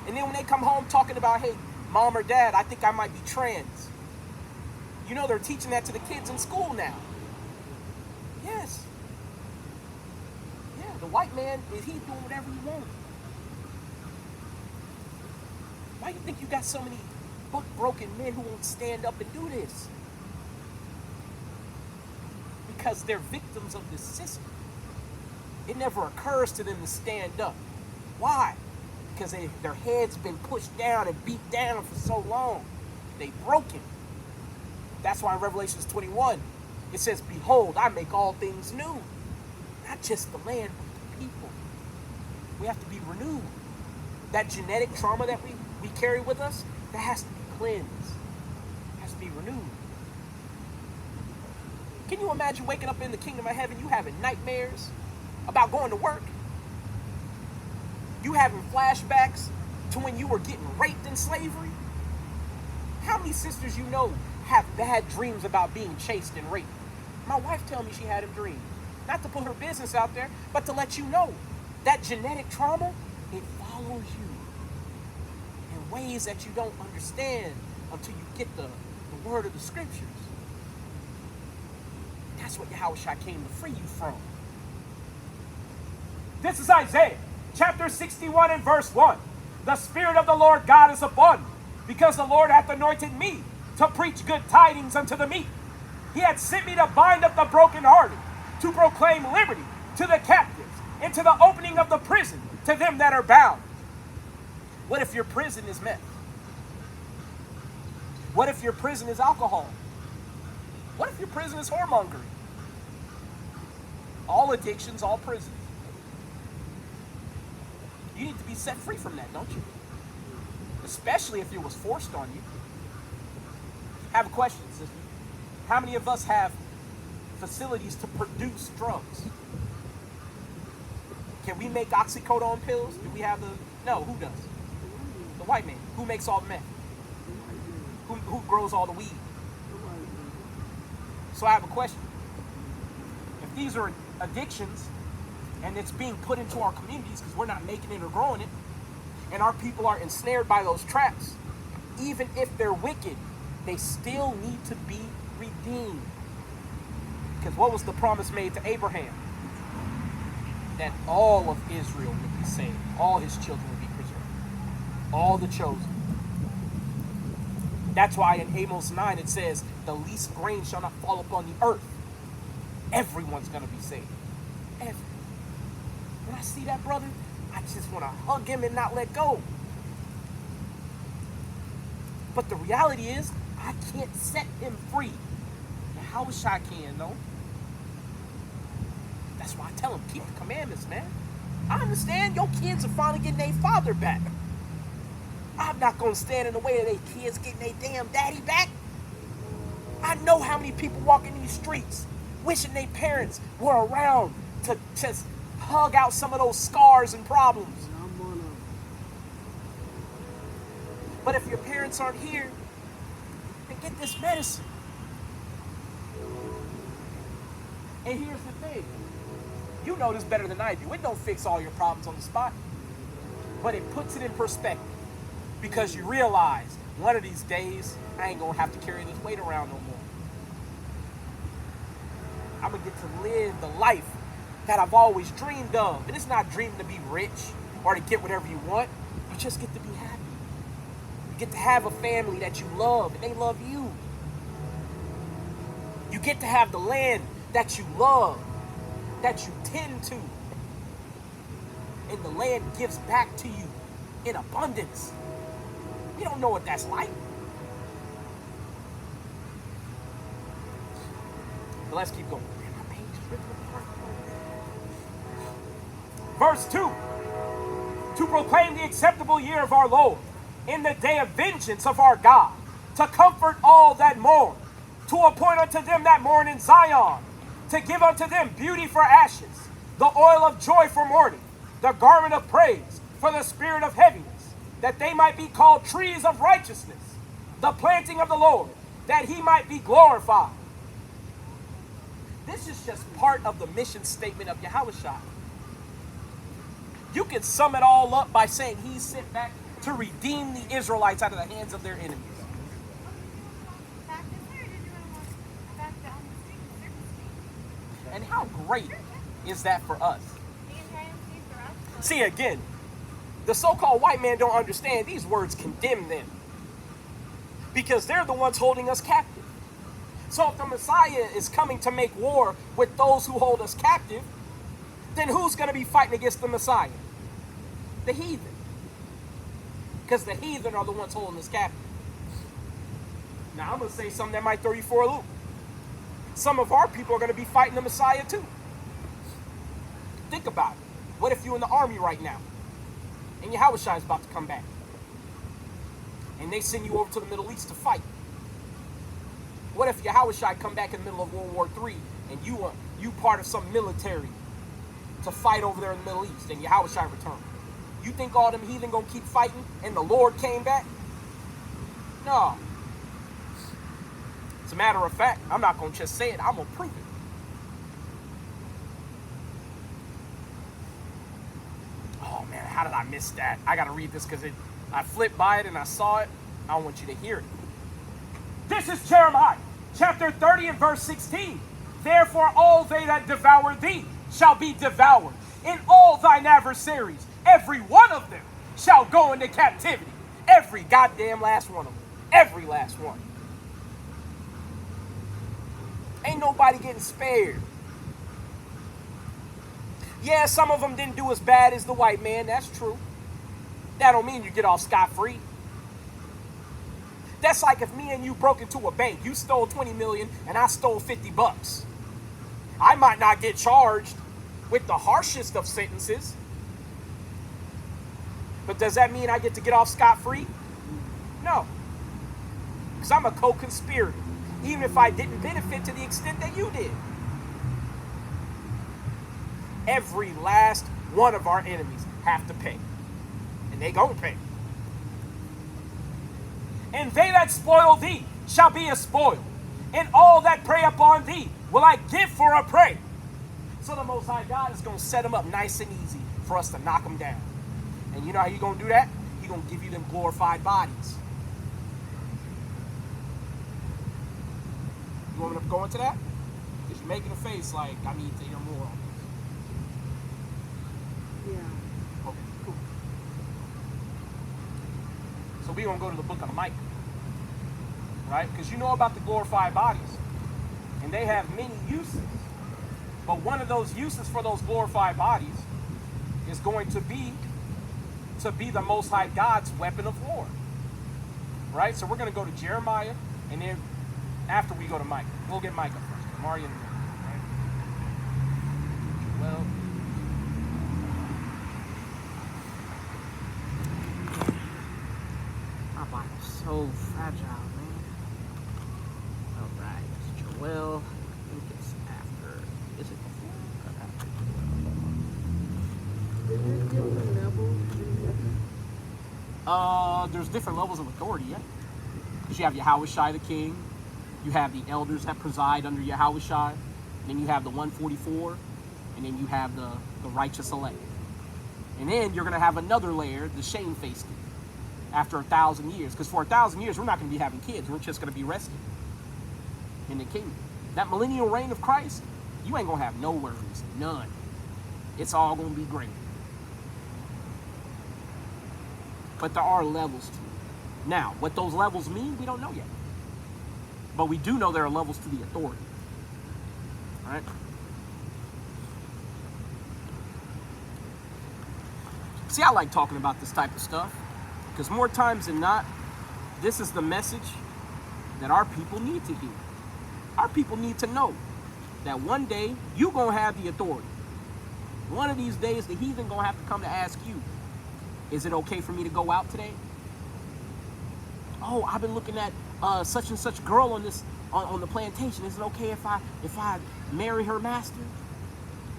And then when they come home talking about, hey, mom or dad, I think I might be trans. You know they're teaching that to the kids in school now. Yes. Yeah, the white man, he's doing whatever he wants. Why do you think you got so many buck-broken men who won't stand up and do this? Because they're victims of this system. It never occurs to them to stand up. Why? Because their head's been pushed down and beat down for so long. They broken. That's why in Revelation 21, it says, behold, I make all things new. Not just the land, but the people. We have to be renewed. That genetic trauma that we carry with us, that has to be cleansed. It has to be renewed. Can you imagine waking up in the kingdom of heaven, you having nightmares about going to work? You having flashbacks to when you were getting raped in slavery? How many sisters you know have bad dreams about being chased and raped? My wife told me she had a dream. Not to put her business out there, but to let you know that genetic trauma, it follows you in ways that you don't understand until you get the word of the scriptures. That's what Yahushua came to free you from. This is Isaiah chapter 61 and verse 1. The Spirit of the Lord God is upon me, because the Lord hath anointed me to preach good tidings unto the meek. He hath sent me to bind up the brokenhearted, to proclaim liberty to the captives, and to the opening of the prison to them that are bound. What if your prison is meth? What if your prison is alcohol? What if your prison is whoremongering? All addictions, all prisons. You need to be set free from that, don't you? Especially if it was forced on you. I have a question, sister. How many of us have facilities to produce drugs? Can we make oxycodone pills? Do we have the... No, who does? The white man. Who makes all the meth? Who grows all the weed? So I have a question. If these are addictions and it's being put into our communities because we're not making it or growing it, and our people are ensnared by those traps, even if they're wicked, they still need to be redeemed. Because what was the promise made to Abraham? That all of Israel would be saved. All his children would be preserved. All the chosen. That's why in Amos 9 it says, the least grain shall not fall upon the earth. Everyone's going to be saved. Everyone. When I see that brother, I just want to hug him and not let go. But the reality is, I can't set him free. How wish I can, though? That's why I tell him, keep the commandments, man. I understand your kids are finally getting their father back. I'm not going to stand in the way of their kids getting their damn daddy back. I know how many people walk in these streets wishing their parents were around to just hug out some of those scars and problems. I'm one of them. But if your parents aren't here, then get this medicine. And here's the thing. You know this better than I do. It don't fix all your problems on the spot. But it puts it in perspective. Because you realize, one of these days, I ain't going to have to carry this weight around no more. I'm going to get to live the life that I've always dreamed of. And it's not dreaming to be rich or to get whatever you want. You just get to be happy. You get to have a family that you love and they love you. You get to have the land that you love, that you tend to. And the land gives back to you in abundance. You don't know what that's like. But let's keep going. Man, my page is ripping apart. Verse 2. To proclaim the acceptable year of our Lord, in the day of vengeance of our God, to comfort all that mourn, to appoint unto them that mourn in Zion, to give unto them beauty for ashes, the oil of joy for mourning, the garment of praise for the spirit of heaviness, that they might be called trees of righteousness, the planting of the Lord, that he might be glorified. This is just part of the mission statement of Yahushua. You can sum it all up by saying he sent back to redeem the Israelites out of the hands of their enemies. And how great is that for us? See, again, the so-called white man don't understand these words condemn them. Because they're the ones holding us captive. So if the Messiah is coming to make war with those who hold us captive, then who's going to be fighting against the Messiah? The heathen. Because the heathen are the ones holding us captive. Now I'm going to say something that might throw you for a loop. Some of our people are going to be fighting the Messiah too. Think about it. What if you're in the army right now and Yahushua is about to come back and they send you over to the Middle East to fight? What if Yahushua come back in the middle of World War III and you part of some military to fight over there in the Middle East and Yahushua returned? You think all them heathen gonna keep fighting and the Lord came back? No. As a matter of fact, I'm not gonna just say it, I'm gonna prove it. Oh man, how did I miss that? I gotta read this because I flipped by it and I saw it. I want you to hear it. This is Jeremiah, chapter 30 and verse 16. Therefore all they that devour thee shall be devoured, and all thine adversaries, every one of them, shall go into captivity. Every goddamn last one of them. Every last one. Ain't nobody getting spared. Yeah, some of them didn't do as bad as the white man. That's true. That don't mean you get off scot-free. That's like if me and you broke into a bank. You stole 20 million and I stole 50 bucks. I might not get charged with the harshest of sentences. But does that mean I get to get off scot-free? No. Because I'm a co-conspirator. Even if I didn't benefit to the extent that you did. Every last one of our enemies have to pay. And they gonna pay. And they that spoil thee shall be a spoil. And all that prey upon thee will I give for a prey. So the Most High God is going to set them up nice and easy for us to knock them down. And you know how you're going to do that? He's going to give you them glorified bodies. You want me to go into that? Because you're making a face like I need to hear more on this. Yeah. Okay, cool. So we're going to go to the book of Micah. Right? Because you know about the glorified bodies. And they have many uses. But one of those uses for those glorified bodies is going to be the Most High God's weapon of war. Right? So we're going to go to Jeremiah, and then after we go to Micah. We'll get Micah first. I'm already in the middle. Right? Well, my Bible's so fragile, man. Alright, it's Joel. I think it's after. Is it before or after Joel? Is it different levels? There's different levels of authority, yeah. Because you have Yahushai the king, you have the elders that preside under Yahushai, then you have the 144, and then you have the righteous elect. And then you're going to have another layer, the shamefaced, after 1,000 years. Because for 1,000 years, we're not going to be having kids. We're just going to be resting in the kingdom. That millennial reign of Christ, you ain't going to have no worries, none. It's all going to be great. But there are levels to it. Now, what those levels mean, we don't know yet. But we do know there are levels to the authority. All right? See, I like talking about this type of stuff because more times than not, this is the message that our people need to hear. Our people need to know that one day you're going to have the authority. One of these days, the heathen going to have to come to ask you, is it okay for me to go out today? Oh, I've been looking at such and such girl on this on the plantation. Is it okay if I marry her master?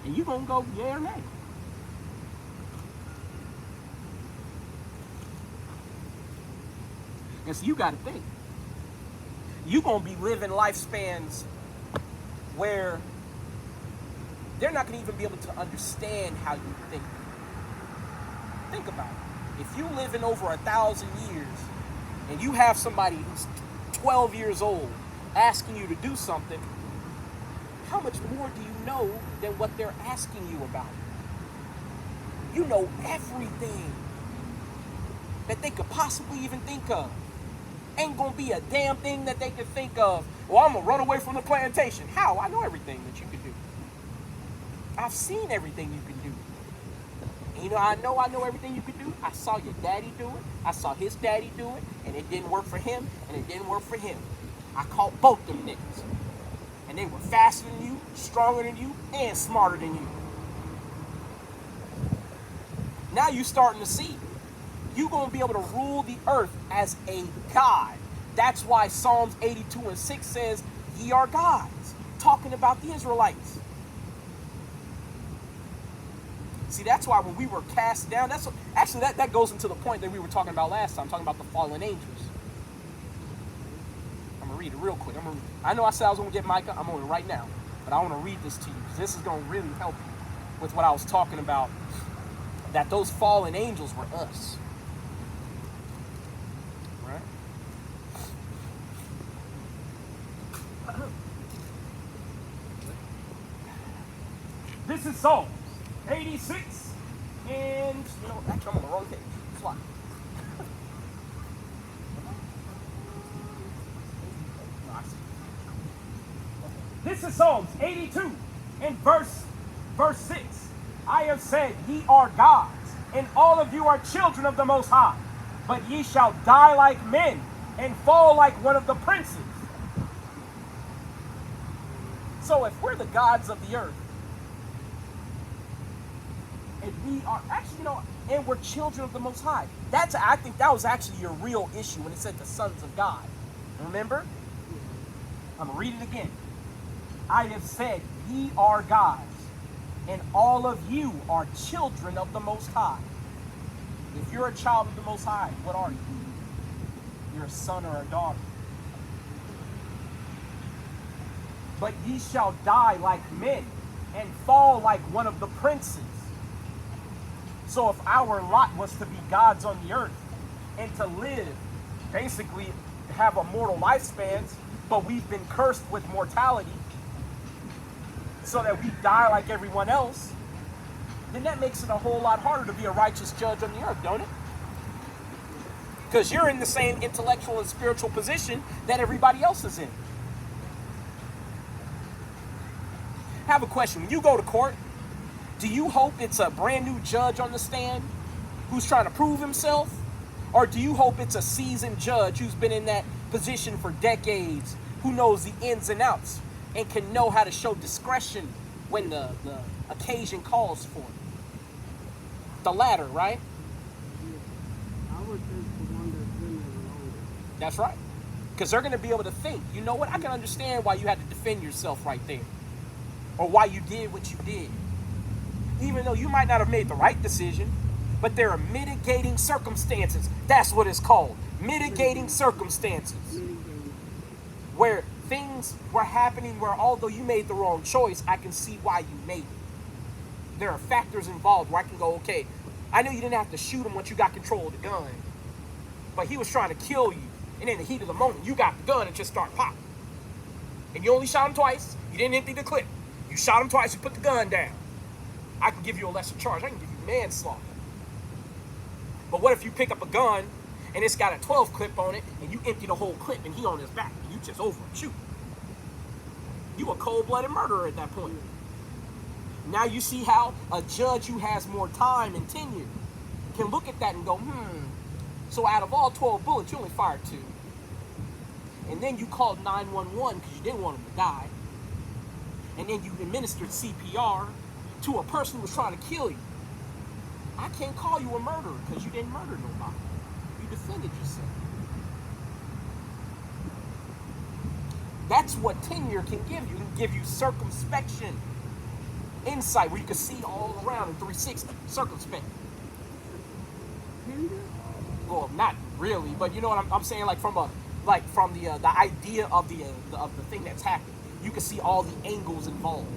And you gonna go yeah or nay? And so you got to think. You gonna be living lifespans where they're not gonna even be able to understand how you think. Think about it. If you live in over 1,000 years and you have somebody who's 12 years old asking you to do something, how much more do you know than what they're asking you about? You know everything that they could possibly even think of. Ain't gonna be a damn thing that they could think of. Well, I'm gonna run away from the plantation. How? I know everything that you can do. I've seen everything you can do. You know, I know everything you can do. I saw your daddy do it. I saw his daddy do it. And it didn't work for him. And it didn't work for him. I caught both them niggas. And they were faster than you, stronger than you, and smarter than you. Now you starting to see. You're going to be able to rule the earth as a god. That's why Psalms 82:6 says, ye are gods. Talking about the Israelites. See, that's why when we were cast down, that goes into the point that we were talking about last time, talking about the fallen angels. I'm going to read it real quick. I know I said I was going to get Micah. I'm on it right now. But I want to read this to you because this is going to really help you with what I was talking about, that those fallen angels were us. Right? This is Psalms 86, and you know, actually I'm on the wrong page. Fly. This is Psalms 82, and verse 6. I have said, ye are gods, and all of you are children of the Most High. But ye shall die like men, and fall like one of the princes. So if we're the gods of the earth, and we are actually, you know, and we're children of the Most High. I think that was actually your real issue when it said the sons of God. Remember? I'm going to read it again. I have said, ye are gods, and all of you are children of the Most High. If you're a child of the Most High, what are you? You're a son or a daughter. But ye shall die like men, and fall like one of the princes. So if our lot was to be gods on the earth, and to live basically have immortal lifespans, but we've been cursed with mortality so that we die like everyone else, then that makes it a whole lot harder to be a righteous judge on the earth, don't it? Because you're in the same intellectual and spiritual position that everybody else is in. I have a question. When you go to court, do you hope it's a brand new judge on the stand who's trying to prove himself? Or do you hope it's a seasoned judge who's been in that position for decades, who knows the ins and outs, and can know how to show discretion when the occasion calls for it? The latter, right? I would think the one that's been there longer. That's right. Because they're going to be able to think, you know what, I can understand why you had to defend yourself right there. Or why you did what you did. Even though you might not have made the right decision, but there are mitigating circumstances. That's what it's called. Mitigating circumstances. Where things were happening where although you made the wrong choice, I can see why you made it. There are factors involved where I can go, okay, I knew you didn't have to shoot him once you got control of the gun, but he was trying to kill you, and in the heat of the moment, you got the gun and just start popping. And you only shot him twice. You didn't empty the clip. You shot him twice, you put the gun down. I can give you a lesser charge. I can give you manslaughter. But what if you pick up a gun and it's got a 12 clip on it and you empty the whole clip and he on his back and you just over and shoot? You a cold-blooded murderer at that point. Now you see how a judge who has more time and tenure can look at that and go, so out of all 12 bullets, you only fired 2. And then you called 911 because you didn't want him to die. And then you administered CPR to a person who was trying to kill you. I can't call you a murderer because you didn't murder nobody. You defended yourself. That's what tenure can give you. It can give you circumspection, insight, where you can see all around in 360, circumspect. Well, not really, but you know what I'm saying, from the idea of the thing that's happening. You can see all the angles involved.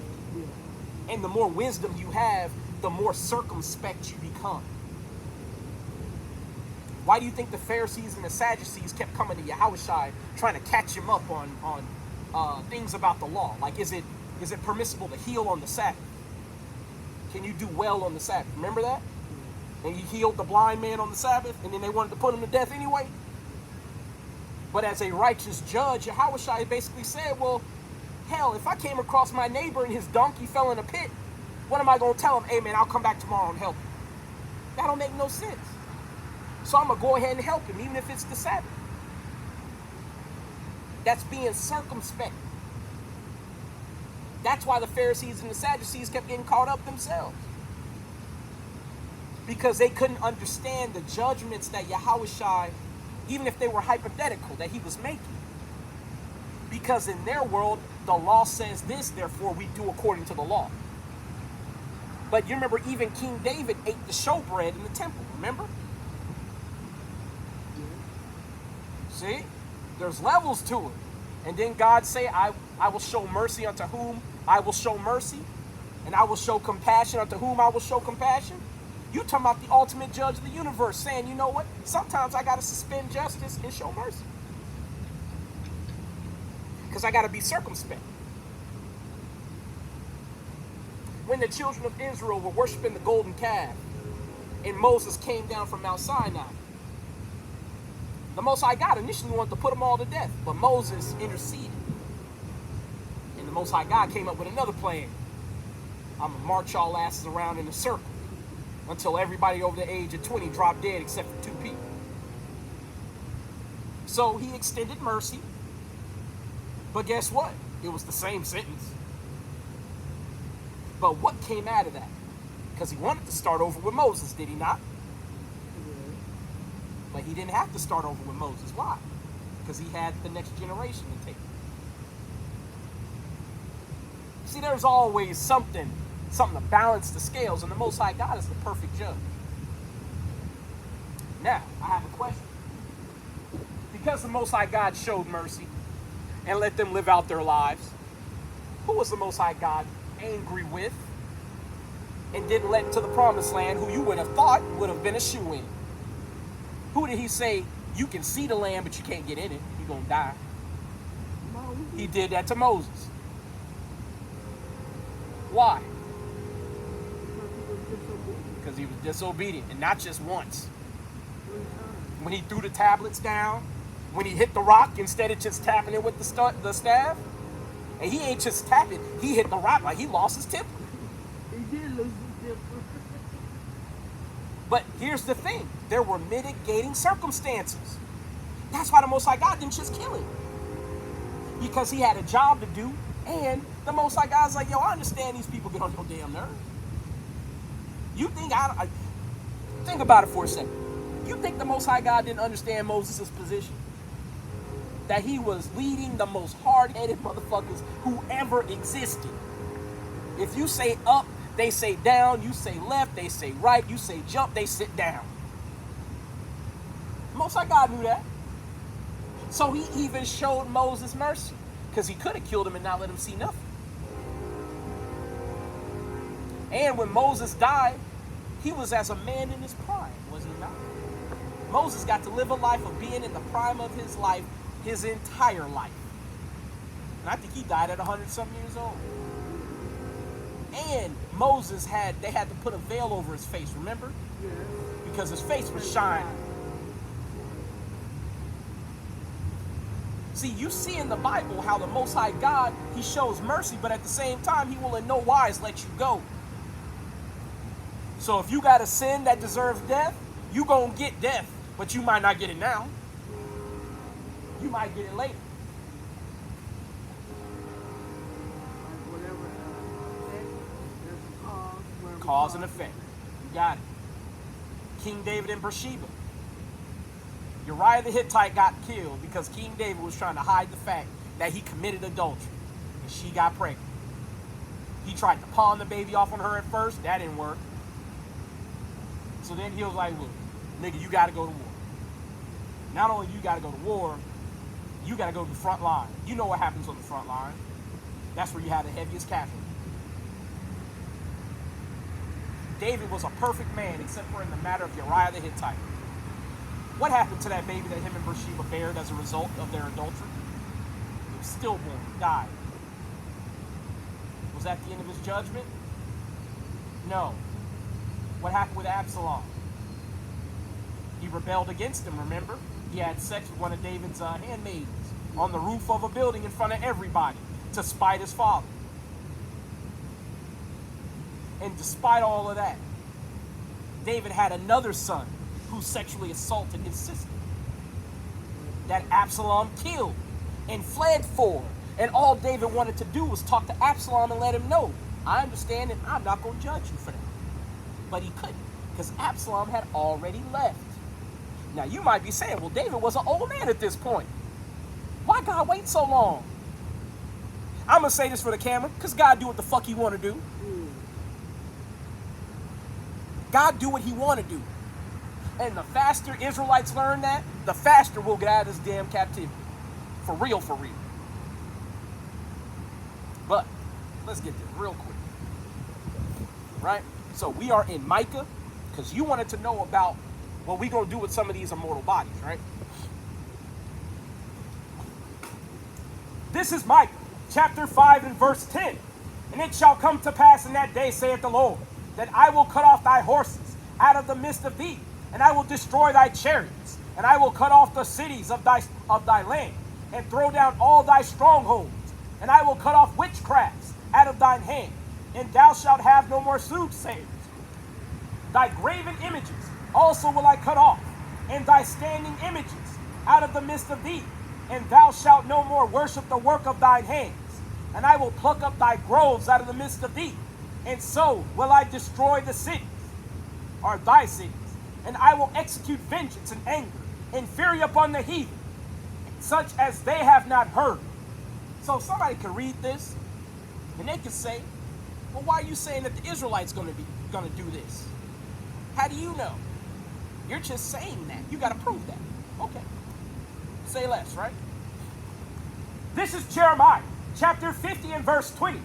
And the more wisdom you have, the more circumspect you become. Why do you think the Pharisees and the Sadducees kept coming to Yahushua trying to catch him up on things about the law? Like, is it permissible to heal on the Sabbath? Can you do well on the Sabbath? Remember that? And he healed the blind man on the Sabbath, and then they wanted to put him to death anyway? But as a righteous judge, Yahushua basically said, well, hell, if I came across my neighbor and his donkey fell in a pit, what am I going to tell him? Hey, man, I'll come back tomorrow and help you. That don't make no sense. So I'm going to go ahead and help him, even if it's the Sabbath. That's being circumspect. That's why the Pharisees and the Sadducees kept getting caught up themselves. Because they couldn't understand the judgments that Yahushua, even if they were hypothetical, that he was making. Because in their world, the law says this, therefore we do according to the law. But you remember even King David ate the showbread in the temple, remember? See? There's levels to it. And then God say, I will show mercy unto whom I will show mercy, and I will show compassion unto whom I will show compassion. You talking about the ultimate judge of the universe saying, you know what? Sometimes I got to suspend justice and show mercy. Because I got to be circumspect. When the children of Israel were worshiping the golden calf and Moses came down from Mount Sinai, the Most High God initially wanted to put them all to death, but Moses interceded. And the Most High God came up with another plan. I'm going to march y'all asses around in a circle until everybody over the age of 20 dropped dead except for 2 people. So he extended mercy, but guess what? It was the same sentence. But what came out of that? Because he wanted to start over with Moses, did he not? But he didn't have to start over with Moses. Why? Because he had the next generation to take. See, there's always something to balance the scales, and the Most High God is the perfect judge. Now, I have a question. Because the Most High God showed mercy and let them live out their lives, who was the Most High God angry with and didn't let into the promised land, who you would have thought would have been a shoo-in? Who did he say, You can see the land, but you can't get in it. You're going to die. Moses, He did that to Moses. Why? because he was disobedient Because he was disobedient, and not just once. 3 times. When he threw the tablets down, when he hit the rock instead of just tapping it with the staff, and he ain't just tapping, he hit the rock like he lost his temper. He did lose the temper. But here's the thing, there were mitigating circumstances. That's why the Most High God didn't just kill him. Because he had a job to do, and the Most High God's like, yo, I understand these people get on your damn nerves. You think think about it for a second. You think the Most High God didn't understand Moses' position? That he was leading the most hard-headed motherfuckers who ever existed. If you say up, they say down. You say left, they say right. You say jump, they sit down. Most High God knew that. So he even showed Moses mercy, because he could have killed him and not let him see nothing. And when Moses died, he was as a man in his prime, was he not? Moses got to live a life of being in the prime of his life, his entire life. And I think he died at 100-something years old. And Moses they had to put a veil over his face, remember? Yes. Because his face was shining. See, you see in the Bible how the Most High God, he shows mercy, but at the same time, he will in no wise let you go. So if you got a sin that deserves death, you gonna get death, but you might not get it now. You might get it later. Like whatever effect, there's a cause. Whatever Cause and effect. You got it. King David and Bathsheba. Uriah the Hittite got killed because King David was trying to hide the fact that he committed adultery and she got pregnant. He tried to pawn the baby off on her at first. That didn't work. So then he was like, look, nigga, you got to go to war. Not only you got to go to war, you got to go to the front line. You know what happens on the front line. That's where you have the heaviest casualty. David was a perfect man except for in the matter of Uriah the Hittite. What happened to that baby that him and Bathsheba bared as a result of their adultery? He was stillborn, died. Was that the end of his judgment? No. What happened with Absalom? He rebelled against him, remember? He had sex with one of David's handmaids on the roof of a building in front of everybody to spite his father. And despite all of that, David had another son who sexually assaulted his sister, that Absalom killed and fled for. And all David wanted to do was talk to Absalom and let him know, I understand and I'm not going to judge you for that. But he couldn't, because Absalom had already left. Now you might be saying, well, David was an old man at this point. Why God wait so long? I'm going to say this for the camera, because God do what the fuck he want to do. God do what he want to do. And the faster Israelites learn that, the faster we'll get out of this damn captivity. For real, for real. But, let's get this real quick. Right? So we are in Micah, because you wanted to know about what we're going to do with some of these immortal bodies, right? This is Micah, chapter 5 and verse 10. And it shall come to pass in that day, saith the Lord, that I will cut off thy horses out of the midst of thee, and I will destroy thy chariots, and I will cut off the cities of thy land, and throw down all thy strongholds, and I will cut off witchcrafts out of thine hand, and thou shalt have no more soothsayers. Thy graven images also will I cut off, and thy standing images out of the midst of thee, and thou shalt no more worship the work of thine hands, and I will pluck up thy groves out of the midst of thee, and so will I destroy the cities, or thy cities, and I will execute vengeance and anger and fury upon the heathen, such as they have not heard. So somebody could read this, and they could say, well, why are you saying that the Israelites going to do this? How do you know? You're just saying that. You got to prove that. Okay. Say less, right? This is Jeremiah, chapter 50 and verse 20.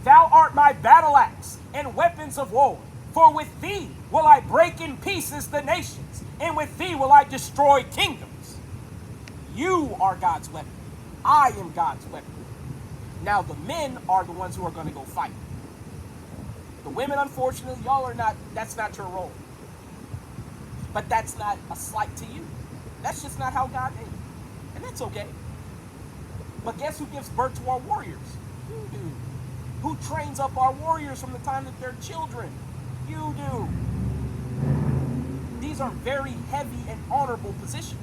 Thou art my battle axe and weapons of war. For with thee will I break in pieces the nations, and with thee will I destroy kingdoms. You are God's weapon. I am God's weapon. Now the men are the ones who are going to go fight. The women, unfortunately, y'all are not, that's not your role. But that's not a slight to you. That's just not how God made it. And that's okay. But guess who gives birth to our warriors? You do. Who trains up our warriors from the time that they're children? You do. These are very heavy and honorable positions.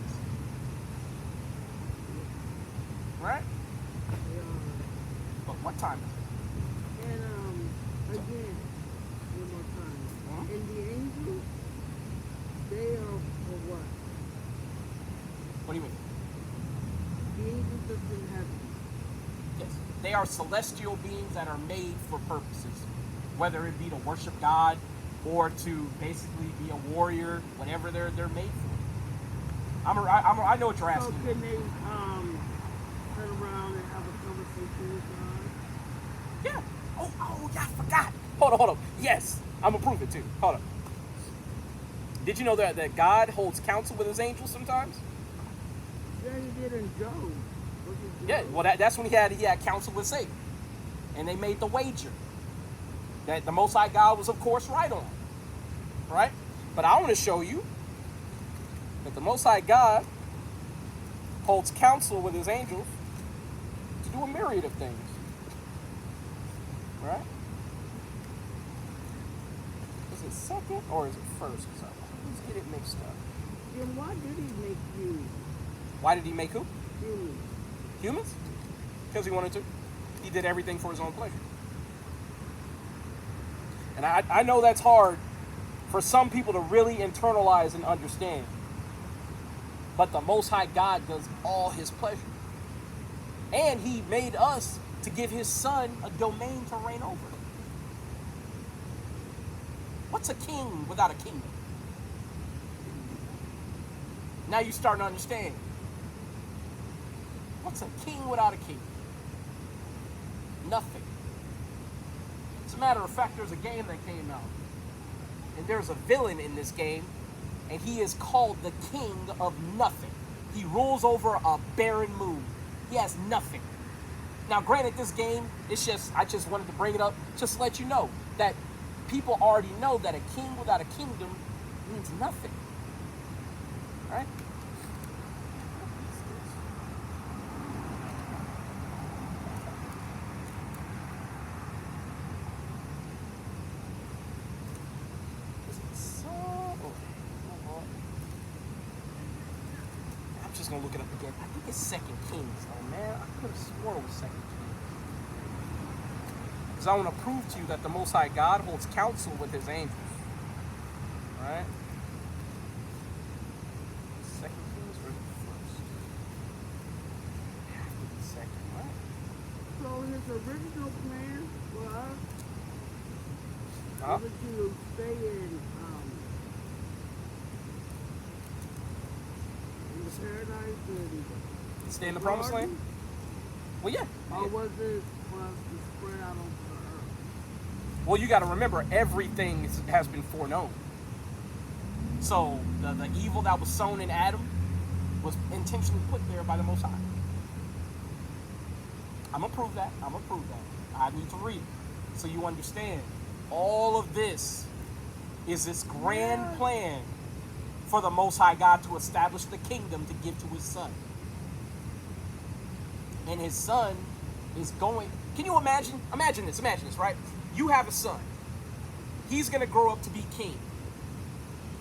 Right? But what time is it? And again, one more time. And the angels, they are for what? What do you mean? The angels that's in heaven. Yes. They are celestial beings that are made for purposes. Whether it be to worship God or to basically be a warrior, whatever they're made for. I know what you're So asking. can they turn around and have a conversation with God? Yeah. Oh, yeah, I forgot. Hold on. Yes, I'm gonna prove it too. Hold on. Did you know that God holds counsel with his angels sometimes? Yeah, he did in Job. Yeah, well that's when he had counsel with Satan. And they made the wager. That the Most High God was of course right on. Right? But I want to show you that the Most High God holds counsel with his angels to do a myriad of things. Right? Is it second or is it first? Let's get it mixed up. Then why did he make you Why did he make who? human? Humans? Because he wanted to. He did everything for his own pleasure. And I know that's hard for some people to really internalize and understand. But the Most High God does all his pleasure. And he made us to give his son a domain to reign over. What's a king without a kingdom? Now you're starting to understand. What's a king without a king? Nothing. As a matter of fact, there's a game that came out. And there's a villain in this game. And he is called the King of Nothing. He rules over a barren moon. He has nothing. Now, granted, this game, I just wanted to bring it up just to let you know that people already know that a king without a kingdom means nothing. Right? I'm just gonna look it up again. I think it's Second Kings. Oh man, I could have sworn it was Second Kings. Because I want to prove to you that the Most High God holds counsel with his angels. Right? Second Kings or first? It has to be second, right? So his original plan for us Huh? was to stay in the paradise and Stay in the promised land? Well, yeah. or was it for us to spread out over the earth? Well, you got to remember, everything has been foreknown. So the evil that was sown in Adam was intentionally put there by the Most High. I'm going to prove that. I need to read it so you understand. All of this is this grand plan for the Most High God to establish the kingdom to give to his son. And his son is going... Can you imagine? Imagine this, right? You have a son. He's going to grow up to be king.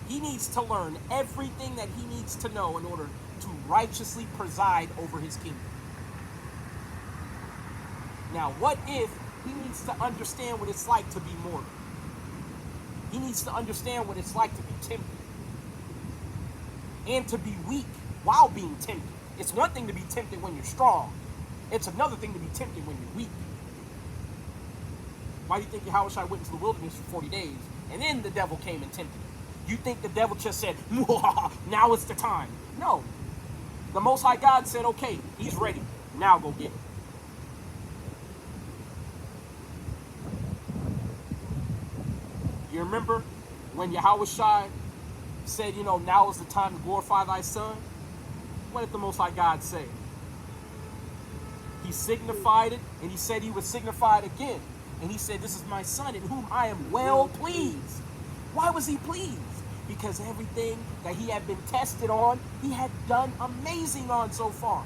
He needs to learn everything that he needs to know in order to righteously preside over his kingdom. Now, what if he needs to understand what it's like to be mortal? He needs to understand what it's like to be tempted. And to be weak while being tempted. It's one thing to be tempted when you're strong. It's another thing to be tempted when you're weak. Why do you think Yahushua went into the wilderness for 40 days and then the devil came and tempted him? You think the devil just said, now it's the time? No. The Most High God said, okay, he's ready. Now go get it. You remember when Yahushua said, now is the time to glorify thy son? What did the Most High God say? He signified it, and he said he would signify it again. And he said, this is my son in whom I am well pleased. Why was he pleased? Because everything that he had been tested on, he had done amazing on so far.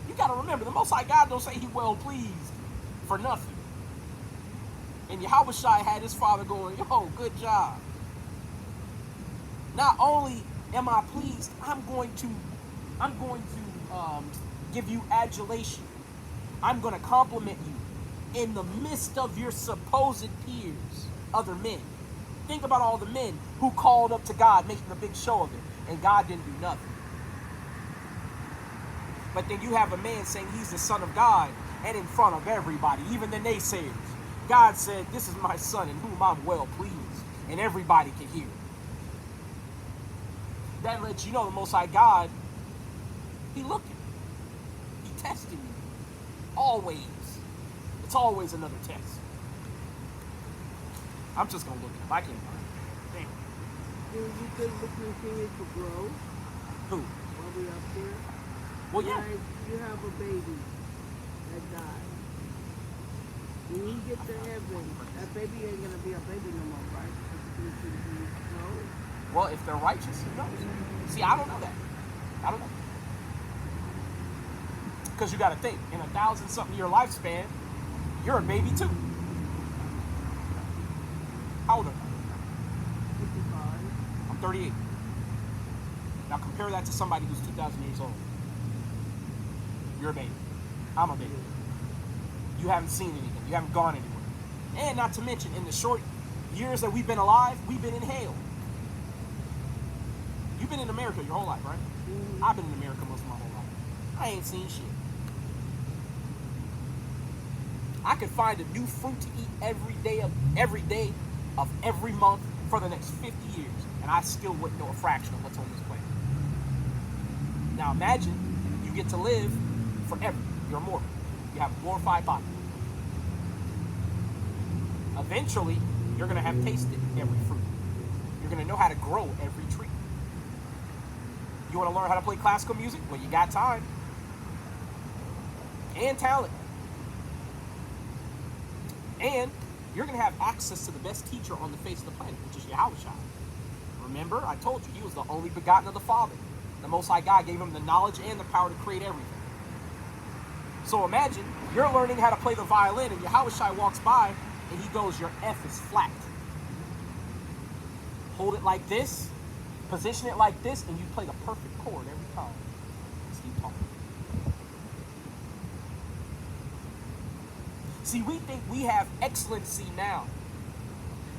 You got to remember, the Most High God don't say he well pleased for nothing. And Yahushua had his father going, yo, good job. Not only am I pleased, I'm going to give you adulation. I'm going to compliment you in the midst of your supposed peers, other men. Think about all the men who called up to God, making a big show of it, and God didn't do nothing. But then you have a man saying he's the son of God, and in front of everybody, even the naysayers, God said, this is my son in whom I'm well pleased, and everybody can hear it. That lets you know the Most High God, he looking. He testing you. Always. It's always another test. I'm just going to look it up. I can't find it. Damn. Do you think we continue to grow Who? while we up there? Well, yeah. Like you have a baby that died. When you get to heaven, that baby ain't going to be a baby no more, right? Because it's going to continue to grow. Well, if they're righteous, who knows? See, I don't know that. I don't know. Because you got to think, in 1,000-something year lifespan, you're a baby too. How old are you? 55. I'm 38. Now compare that to somebody who's 2,000 years old. You're a baby. I'm a baby. You haven't seen anything. You haven't gone anywhere. And not to mention, in the short years that we've been alive, we've been in hell. You've been in America your whole life, right? Mm-hmm. I've been in America most of my whole life. I ain't seen shit. I could find a new fruit to eat every day of every month for the next 50 years, and I still wouldn't know a fraction of what's on this planet. Now imagine you get to live forever. You're immortal. You have a glorified body. Eventually, you're going to have tasted every fruit. You're going to know how to grow every tree. You want to learn how to play classical music? Well, you got time and talent. And you're going to have access to the best teacher on the face of the planet, which is Yahushua. Remember, I told you, he was the only begotten of the Father. The Most High God gave him the knowledge and the power to create everything. So imagine, you're learning how to play the violin, and Yahushua walks by, and he goes, your F is flat. Hold it like this, position it like this, and you play the perfect chord every time. Keep talking. See, we think we have excellency now.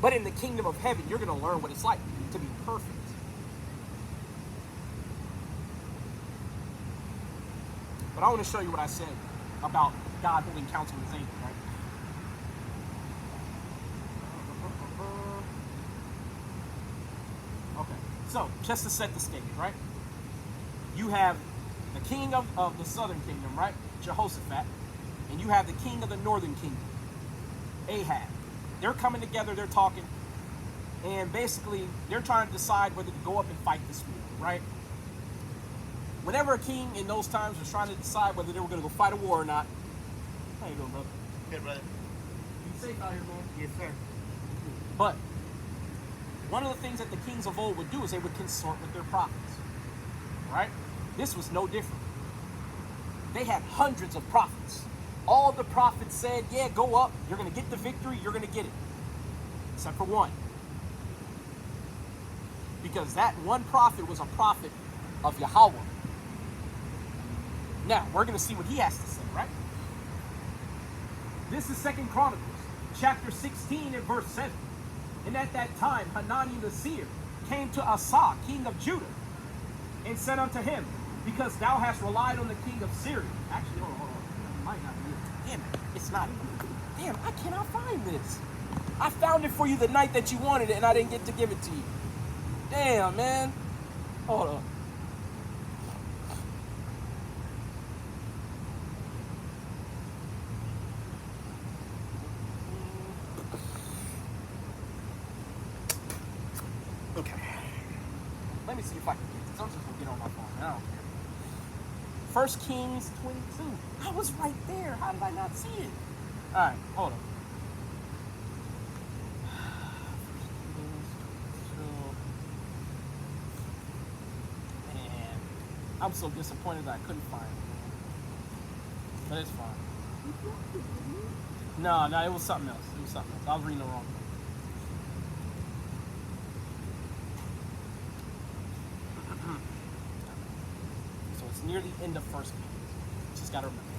But in the kingdom of heaven, you're going to learn what it's like to be perfect. But I want to show you what I said about God holding counsel with his angels, right? Okay, so just to set the stage, right? You have the king of the southern kingdom, right? Jehoshaphat. And you have the king of the northern kingdom, Ahab. They're coming together, they're talking, and basically they're trying to decide whether to go up and fight this war, right? Whenever a king in those times was trying to decide whether they were going to go fight a war or not, how you doing, brother? Good, brother. You safe out here, man? Yes, sir. But one of the things that the kings of old would do is they would consort with their prophets, right? This was no different. They had hundreds of prophets. All the prophets said, yeah, go up. You're going to get the victory. You're going to get it. Except for one. Because that one prophet was a prophet of Yahweh. Now, we're going to see what he has to say, right? This is 2 Chronicles, chapter 16 and verse 7. And at that time, Hanani the seer came to Asa, king of Judah, and said unto him, because thou hast relied on the king of Syria. Actually, hold on. It might not be it. Damn it, it's not. Damn, I cannot find this. I found it for you the night that you wanted it, and I didn't get to give it to you. Damn, man. Hold on. Okay. Let me see if I can get this. I'm just gonna get on my phone. I don't care. 1 Kings 22. I was right there. How did I not see it? All right, hold on. 1 Kings 22. And I'm so disappointed that I couldn't find it. But it's fine. No, it was something else. It was something else. I was reading the wrong thing. So it's near the end of 1 Kings. Just gotta remember.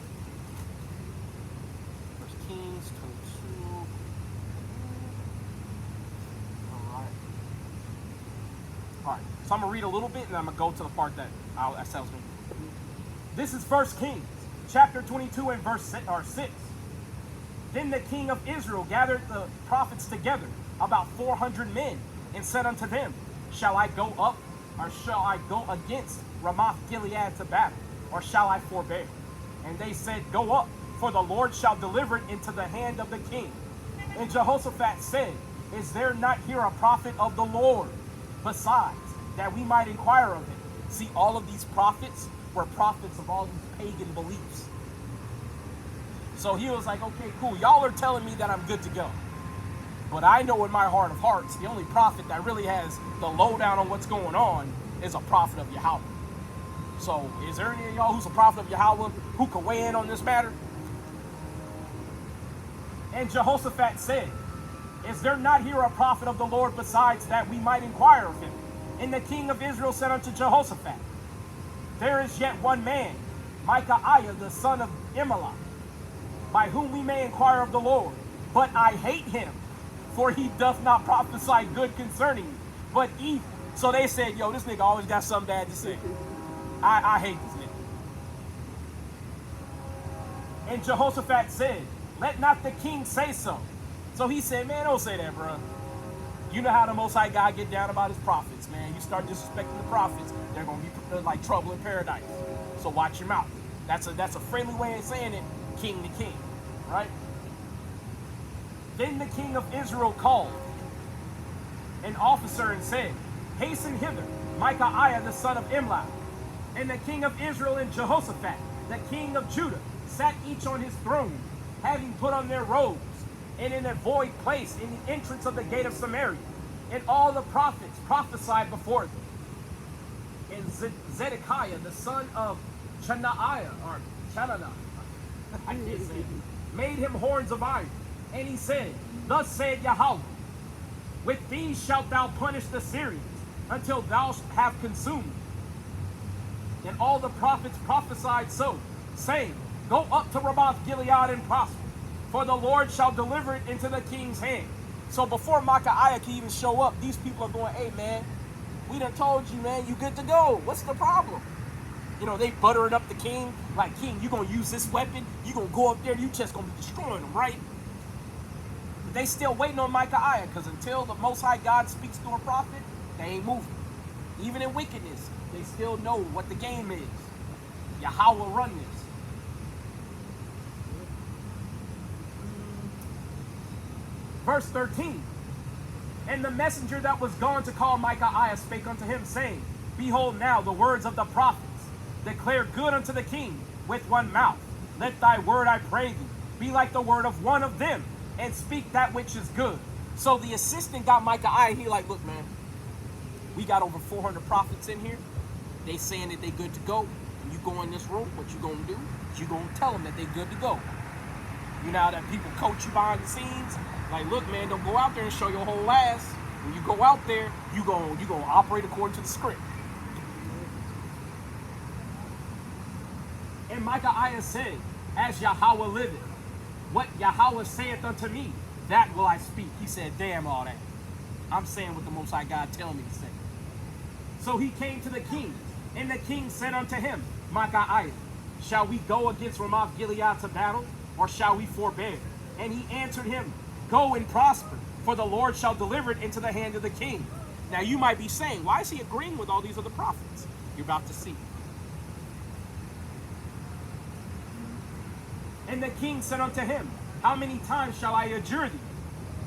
1 Kings 22. Alright. So I'm gonna read a little bit and I'm gonna go to the part that sells me. This is 1 Kings, chapter 22 and verse 6. Then the king of Israel gathered the prophets together, about 400 men, and said unto them, shall I go up, or shall I go against Ramoth Gilead to battle, or shall I forbear? And they said, go up, for the Lord shall deliver it into the hand of the king. And Jehoshaphat said, is there not here a prophet of the Lord, besides, that we might inquire of him? See, all of these prophets were prophets of all these pagan beliefs. So he was like, okay, cool. Y'all are telling me that I'm good to go. But I know in my heart of hearts, the only prophet that really has the lowdown on what's going on is a prophet of Yahweh. So is there any of y'all who's a prophet of Yahweh who can weigh in on this matter? And Jehoshaphat said, is there not here a prophet of the Lord besides, that we might inquire of him? And the king of Israel said unto Jehoshaphat, there is yet one man, Micaiah the son of Imlah, by whom we may inquire of the Lord. But I hate him, for he doth not prophesy good concerning me, but evil. So they said, yo, this nigga always got something bad to say. I hate this nigga. And Jehoshaphat said, let not the king say so. So he said, man, don't say that, bro. You know how the Most High God get down about his prophets, man. You start disrespecting the prophets, they're going to be like trouble in paradise. So watch your mouth. That's a friendly way of saying it, king to king, right? Then the king of Israel called an officer and said, hasten hither, Micaiah the son of Imlah. And the king of Israel and Jehoshaphat, the king of Judah, sat each on his throne, having put on their robes, and in a void place in the entrance of the gate of Samaria. And all the prophets prophesied before them. And Zedekiah, the son of Chananiah, or Chananiah, I can't say it, made him horns of iron. And he said, thus said Yahweh, with these shalt thou punish the Syrians, until thou have consumed them. And all the prophets prophesied so, saying, go up to Ramoth Gilead and prosper, for the Lord shall deliver it into the king's hand. So before Micaiah can even show up, these people are going, hey man, we done told you, man, you good to go. What's the problem? You know, they buttering up the king, like, king, you gonna use this weapon, you gonna go up there, you just gonna be destroying them, right? But they still waiting on Micaiah, because until the Most High God speaks to a prophet, they ain't moving. Even in wickedness, they still know what the game is. Yahweh will run this. Verse 13. And the messenger that was gone to call Micaiah spake unto him, saying, behold now the words of the prophets declare good unto the king with one mouth. Let thy word, I pray thee, be like the word of one of them, and speak that which is good. So the assistant got Micaiah, and he like, look man, we got over 400 prophets in here. They saying that they good to go. When you go in this room, what you gonna do is you gonna tell them that they good to go. You know how that people coach you behind the scenes? Like, look, man, don't go out there and show your whole ass. When you go out there, you gonna operate according to the script. And Micaiah said, as Yahweh liveth, what Yahweh saith unto me, that will I speak. He said, damn all that. I'm saying what the Most High God tell me to say. So he came to the king, and the king said unto him, Micaiah, shall we go against Ramoth Gilead to battle, or shall we forbear? And he answered him, go and prosper, for the Lord shall deliver it into the hand of the king. Now you might be saying, why is he agreeing with all these other prophets? You're about to see. And the king said unto him, how many times shall I adjure thee,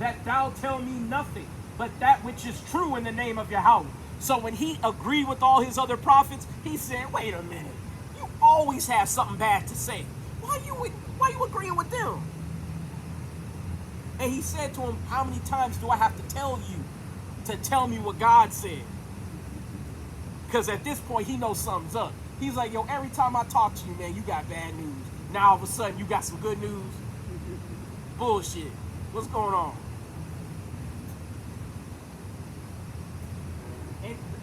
that thou tell me nothing? but that which is true in the name of Yahweh. So when he agreed with all his other prophets, he said, wait a minute, you always have something bad to say. Why you agreeing with them? And he said to him, how many times do I have to tell you to tell me what God said? Because at this point, he knows something's up. He's like, yo, every time I talk to you, man, you got bad news. Now all of a sudden, you got some good news. Bullshit. What's going on?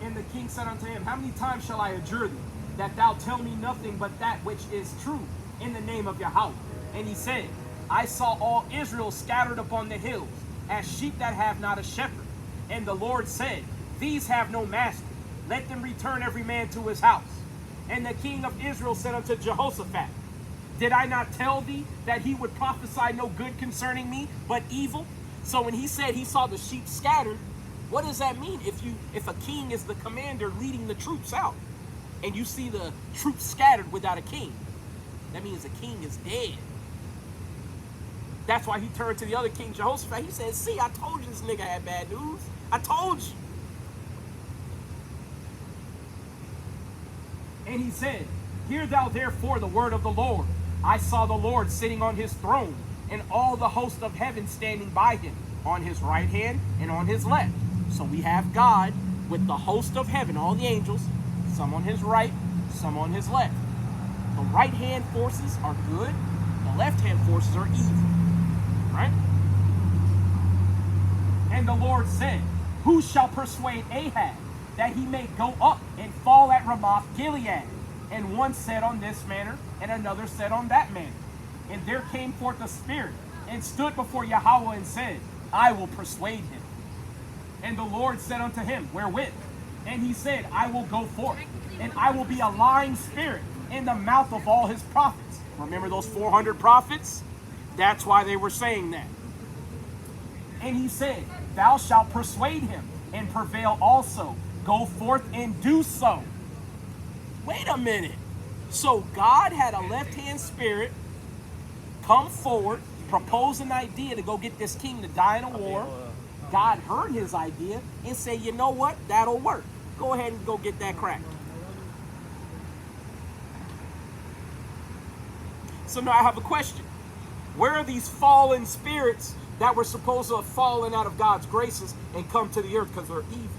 And the king said unto him, how many times shall I adjure thee, that thou tell me nothing but that which is true in the name of Yahweh? And he said, I saw all Israel scattered upon the hills, as sheep that have not a shepherd. And the Lord said, these have no master. Let them return every man to his house. And the king of Israel said unto Jehoshaphat, did I not tell thee that he would prophesy no good concerning me, but evil? So when he said he saw the sheep scattered, what does that mean? If a king is the commander leading the troops out, and you see the troops scattered without a king, that means the king is dead. That's why he turned to the other king, Jehoshaphat. He said, see, I told you this nigga had bad news. I told you. And he said, hear thou therefore the word of the Lord. I saw the Lord sitting on his throne, and all the host of heaven standing by him, on his right hand and on his left. So we have God with the host of heaven, all the angels, some on his right, some on his left. The right hand forces are good, the left hand forces are evil. Right? And the Lord said, who shall persuade Ahab that he may go up and fall at Ramoth Gilead? And one said on this manner, and another said on that manner. And there came forth a spirit, and stood before Yahweh, and said, I will persuade him. And the Lord said unto him, wherewith? And he said, I will go forth, and I will be a lying spirit in the mouth of all his prophets. Remember those 400 prophets? That's why they were saying that. And he said, thou shalt persuade him, and prevail also. Go forth and do so. Wait a minute. So God had a left-hand spirit come forward, propose an idea to go get this king to die in a war. God heard his idea and said, you know what? That'll work. Go ahead and go get that crack. So now I have a question. Where are these fallen spirits that were supposed to have fallen out of God's graces and come to the earth because they're evil?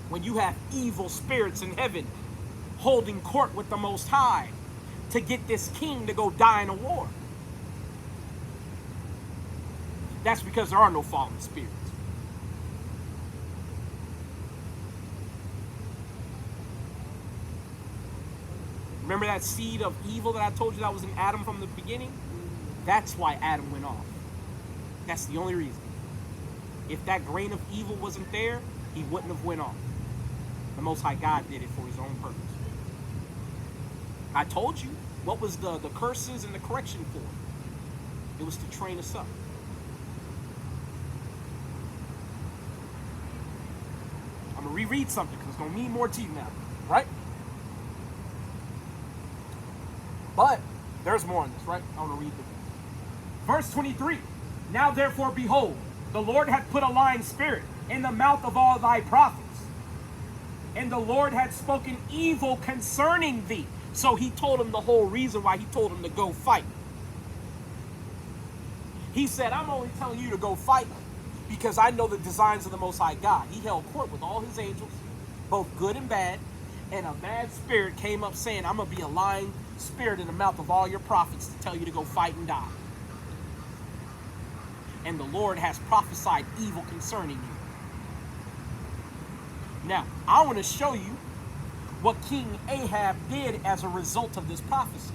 When you have evil spirits in heaven holding court with the Most High to get this king to go die in a war. That's because there are no fallen spirits. Remember that seed of evil that I told you that was in Adam from the beginning? That's why Adam went off. That's the only reason. If that grain of evil wasn't there, he wouldn't have went off. The Most High God did it for his own purpose. I told you what was the curses and the correction for. It was to train us up. I'm going to reread something because it's going to mean more to you now, right? But there's more on this, right? I want to read the verse 23. Now therefore, behold, the Lord hath put a lying spirit in the mouth of all thy prophets, and the Lord had spoken evil concerning thee. So he told him the whole reason why he told him to go fight. He said, I'm only telling you to go fight because I know the designs of the Most High God. He held court with all his angels, both good and bad, and a bad spirit came up saying, I'm going to be a lying spirit in the mouth of all your prophets to tell you to go fight and die. And the Lord has prophesied evil concerning you. Now, I want to show you what King Ahab did as a result of this prophecy.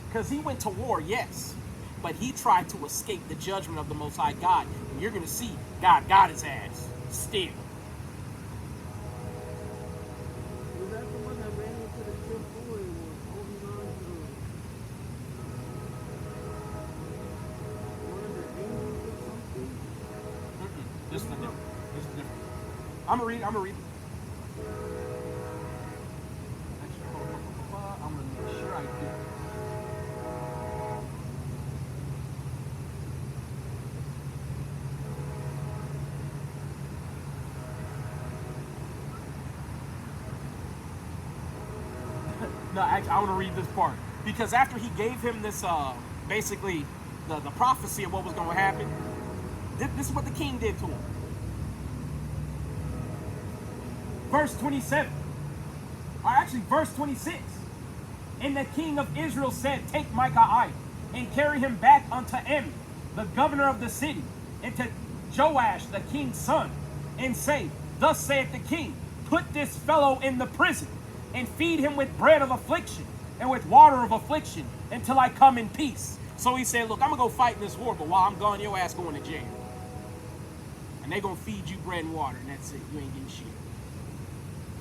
Because he went to war, yes, but he tried to escape the judgment of the Most High God. And you're going to see God got his ass still. Was that the one that ran into the temple and was holding on to one of the angels or something? This is the different. This is the different. I'm going to read. I'm going to make sure I do. No, actually, I want to read this part. Because after he gave him this, basically, the prophecy of what was going to happen, this is what the king did to him. Verse 27. Or actually, verse 26. And the king of Israel said, take Micaiah and carry him back unto Amon, the governor of the city, and to Joash, the king's son, and say, thus saith the king, put this fellow in the prison, and feed him with bread of affliction, and with water of affliction, until I come in peace. So he said, look, I'm going to go fight in this war, but while I'm gone, your ass going to jail. And they're going to feed you bread and water, and that's it. You ain't getting shit.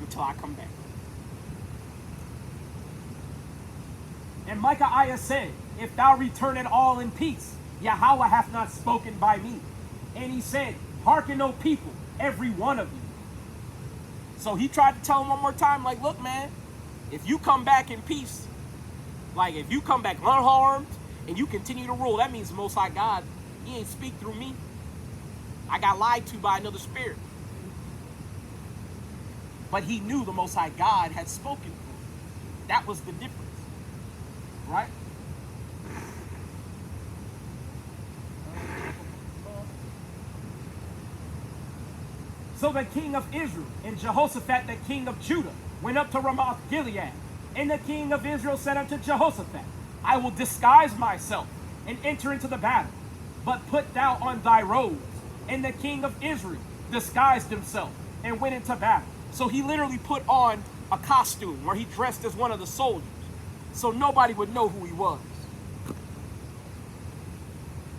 Until I come back. And Micaiah said, if thou return at all in peace, Yahweh hath not spoken by me. And he said, hearken, O people, every one of you. So he tried to tell him one more time, like, look, man, if you come back in peace, like if you come back unharmed and you continue to rule, that means the Most High God, he ain't speak through me. I got lied to by another spirit. But he knew the Most High God had spoken. That was the difference. Right? So the king of Israel and Jehoshaphat, the king of Judah, went up to Ramoth Gilead. And the king of Israel said unto Jehoshaphat, I will disguise myself and enter into the battle, but put thou on thy robes. And the king of Israel disguised himself and went into battle. So he literally put on a costume where he dressed as one of the soldiers, so nobody would know who he was.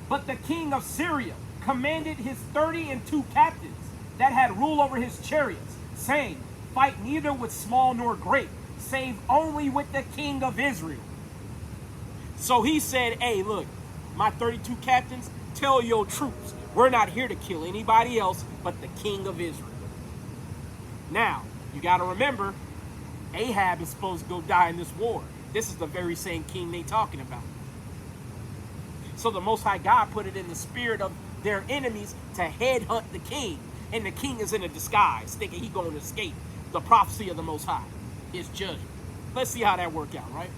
But the king of Syria commanded his 32 captains that had rule over his chariots, saying, fight neither with small nor great, save only with the king of Israel. So he said, hey, look, my 32 captains, tell your troops, we're not here to kill anybody else but the king of Israel. Now, you got to remember, Ahab is supposed to go die in this war. This is the very same king they talking about. So the Most High God put it in the spirit of their enemies to headhunt the king. And the king is in a disguise, thinking he going to escape the prophecy of the Most High, his judgment. Let's see how that worked out, right?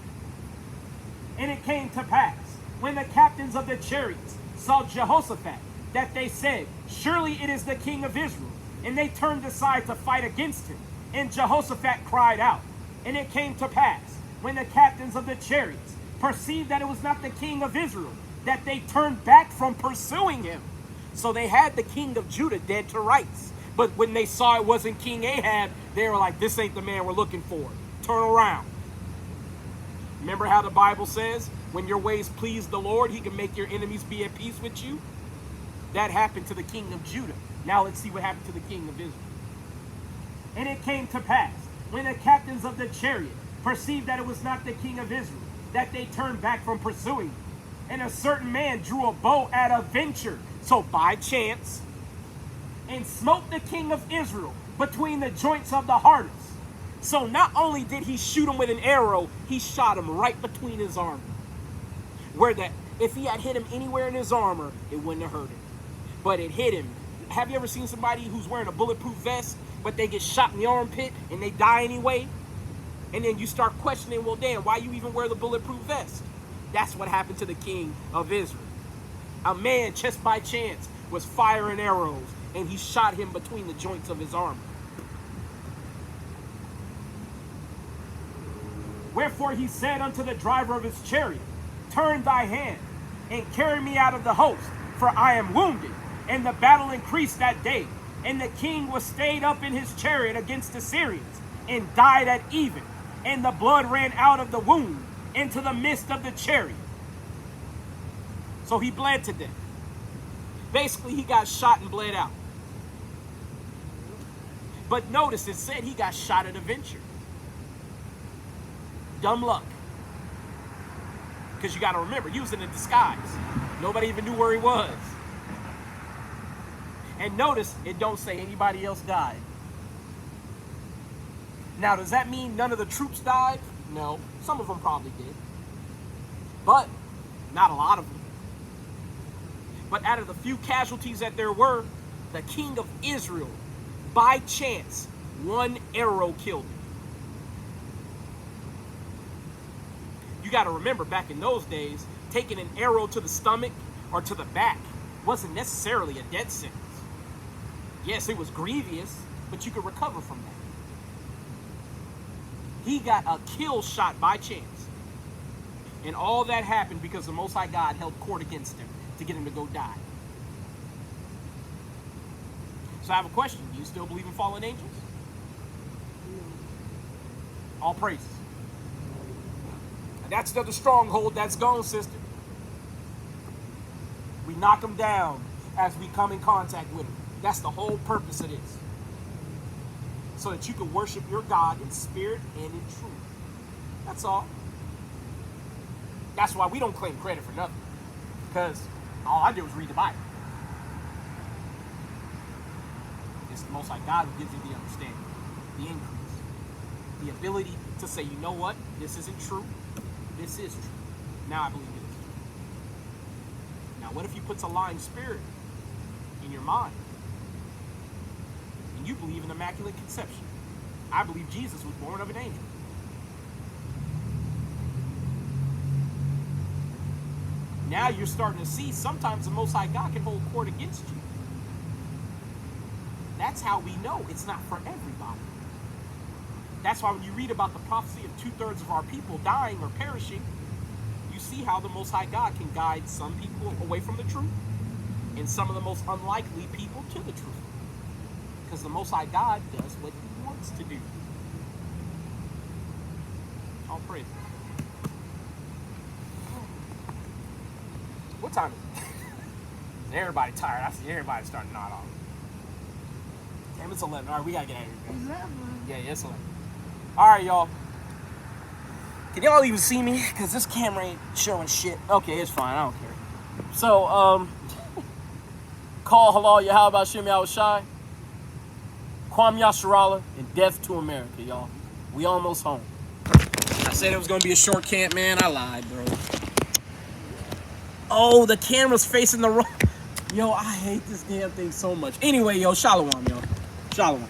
And it came to pass, when the captains of the chariots saw Jehoshaphat, that they said, surely it is the king of Israel. And they turned aside to fight against him. And Jehoshaphat cried out. And it came to pass, when the captains of the chariots perceived that it was not the king of Israel, that they turned back from pursuing him. So they had the king of Judah dead to rights. But when they saw it wasn't King Ahab, they were like, this ain't the man we're looking for. Turn around. Remember how the Bible says, when your ways please the Lord, he can make your enemies be at peace with you? That happened to the king of Judah. Now let's see what happened to the king of Israel. And it came to pass, when the captains of the chariot perceived that it was not the king of Israel, that they turned back from pursuing him. And a certain man drew a bow at a venture, so by chance, and smote the king of Israel between the joints of the harness. So not only did he shoot him with an arrow, he shot him right between his armor. Where that, if he had hit him anywhere in his armor, it wouldn't have hurt him. But it hit him. Have you ever seen somebody who's wearing a bulletproof vest, but they get shot in the armpit and they die anyway? And then you start questioning, well, damn, why you even wear the bulletproof vest? That's what happened to the king of Israel. A man, just by chance, was firing arrows, and he shot him between the joints of his armor. Wherefore he said unto the driver of his chariot, turn thy hand, and carry me out of the host, for I am wounded. And the battle increased that day, and the king was stayed up in his chariot against the Syrians, and died at even, and the blood ran out of the wound into the midst of the chariot. So he bled to death. Basically, he got shot and bled out. But notice it said he got shot at a venture. Dumb luck. Because you got to remember, he was in a disguise. Nobody even knew where he was. And notice, it don't say anybody else died. Now, does that mean none of the troops died? No. Some of them probably did. But not a lot of them. But out of the few casualties that there were, the king of Israel, by chance, one arrow killed him. You got to remember, back in those days, taking an arrow to the stomach or to the back wasn't necessarily a death sentence. Yes, it was grievous, but you could recover from that. He got a kill shot by chance. And all that happened because the Most High God held court against him to get him to go die. So I have a question. Do you still believe in fallen angels? All praises. And that's the stronghold that's gone, sister. We knock them down as we come in contact with them. That's the whole purpose of this. So that you can worship your God in spirit and in truth. That's all. That's why we don't claim credit for nothing. Because all I did was read the Bible. It's the Most High God who gives you the understanding, the increase, the ability to say, you know what, this isn't true. This is true. Now I believe it is true. Now what if you put a lying spirit in your mind? And you believe in Immaculate Conception. I believe Jesus was born of an angel. Now you're starting to see sometimes the Most High God can hold court against you. That's how we know it's not for everybody. That's why when you read about the prophecy of 2/3 of our people dying or perishing, you see how the Most High God can guide some people away from the truth and some of the most unlikely people to the truth. Because the Most High God does what he wants to do. All praise. What time is it? Everybody tired. I see everybody starting to nod off. Damn, it's 11. All right, we gotta get out of here, guys. Yeah, it's 11. All right, y'all. Can y'all even see me? Because this camera ain't showing shit. Okay, it's fine. I don't care. So, call halal Yahweh Shem Yahushai, Kwam Yasharallah, and death to America, y'all. We almost home. I said it was going to be a short camp, man. I lied, bro. Oh, the camera's facing the wrong. Yo, I hate this damn thing so much. Anyway, yo, shalom, yo. Shalom.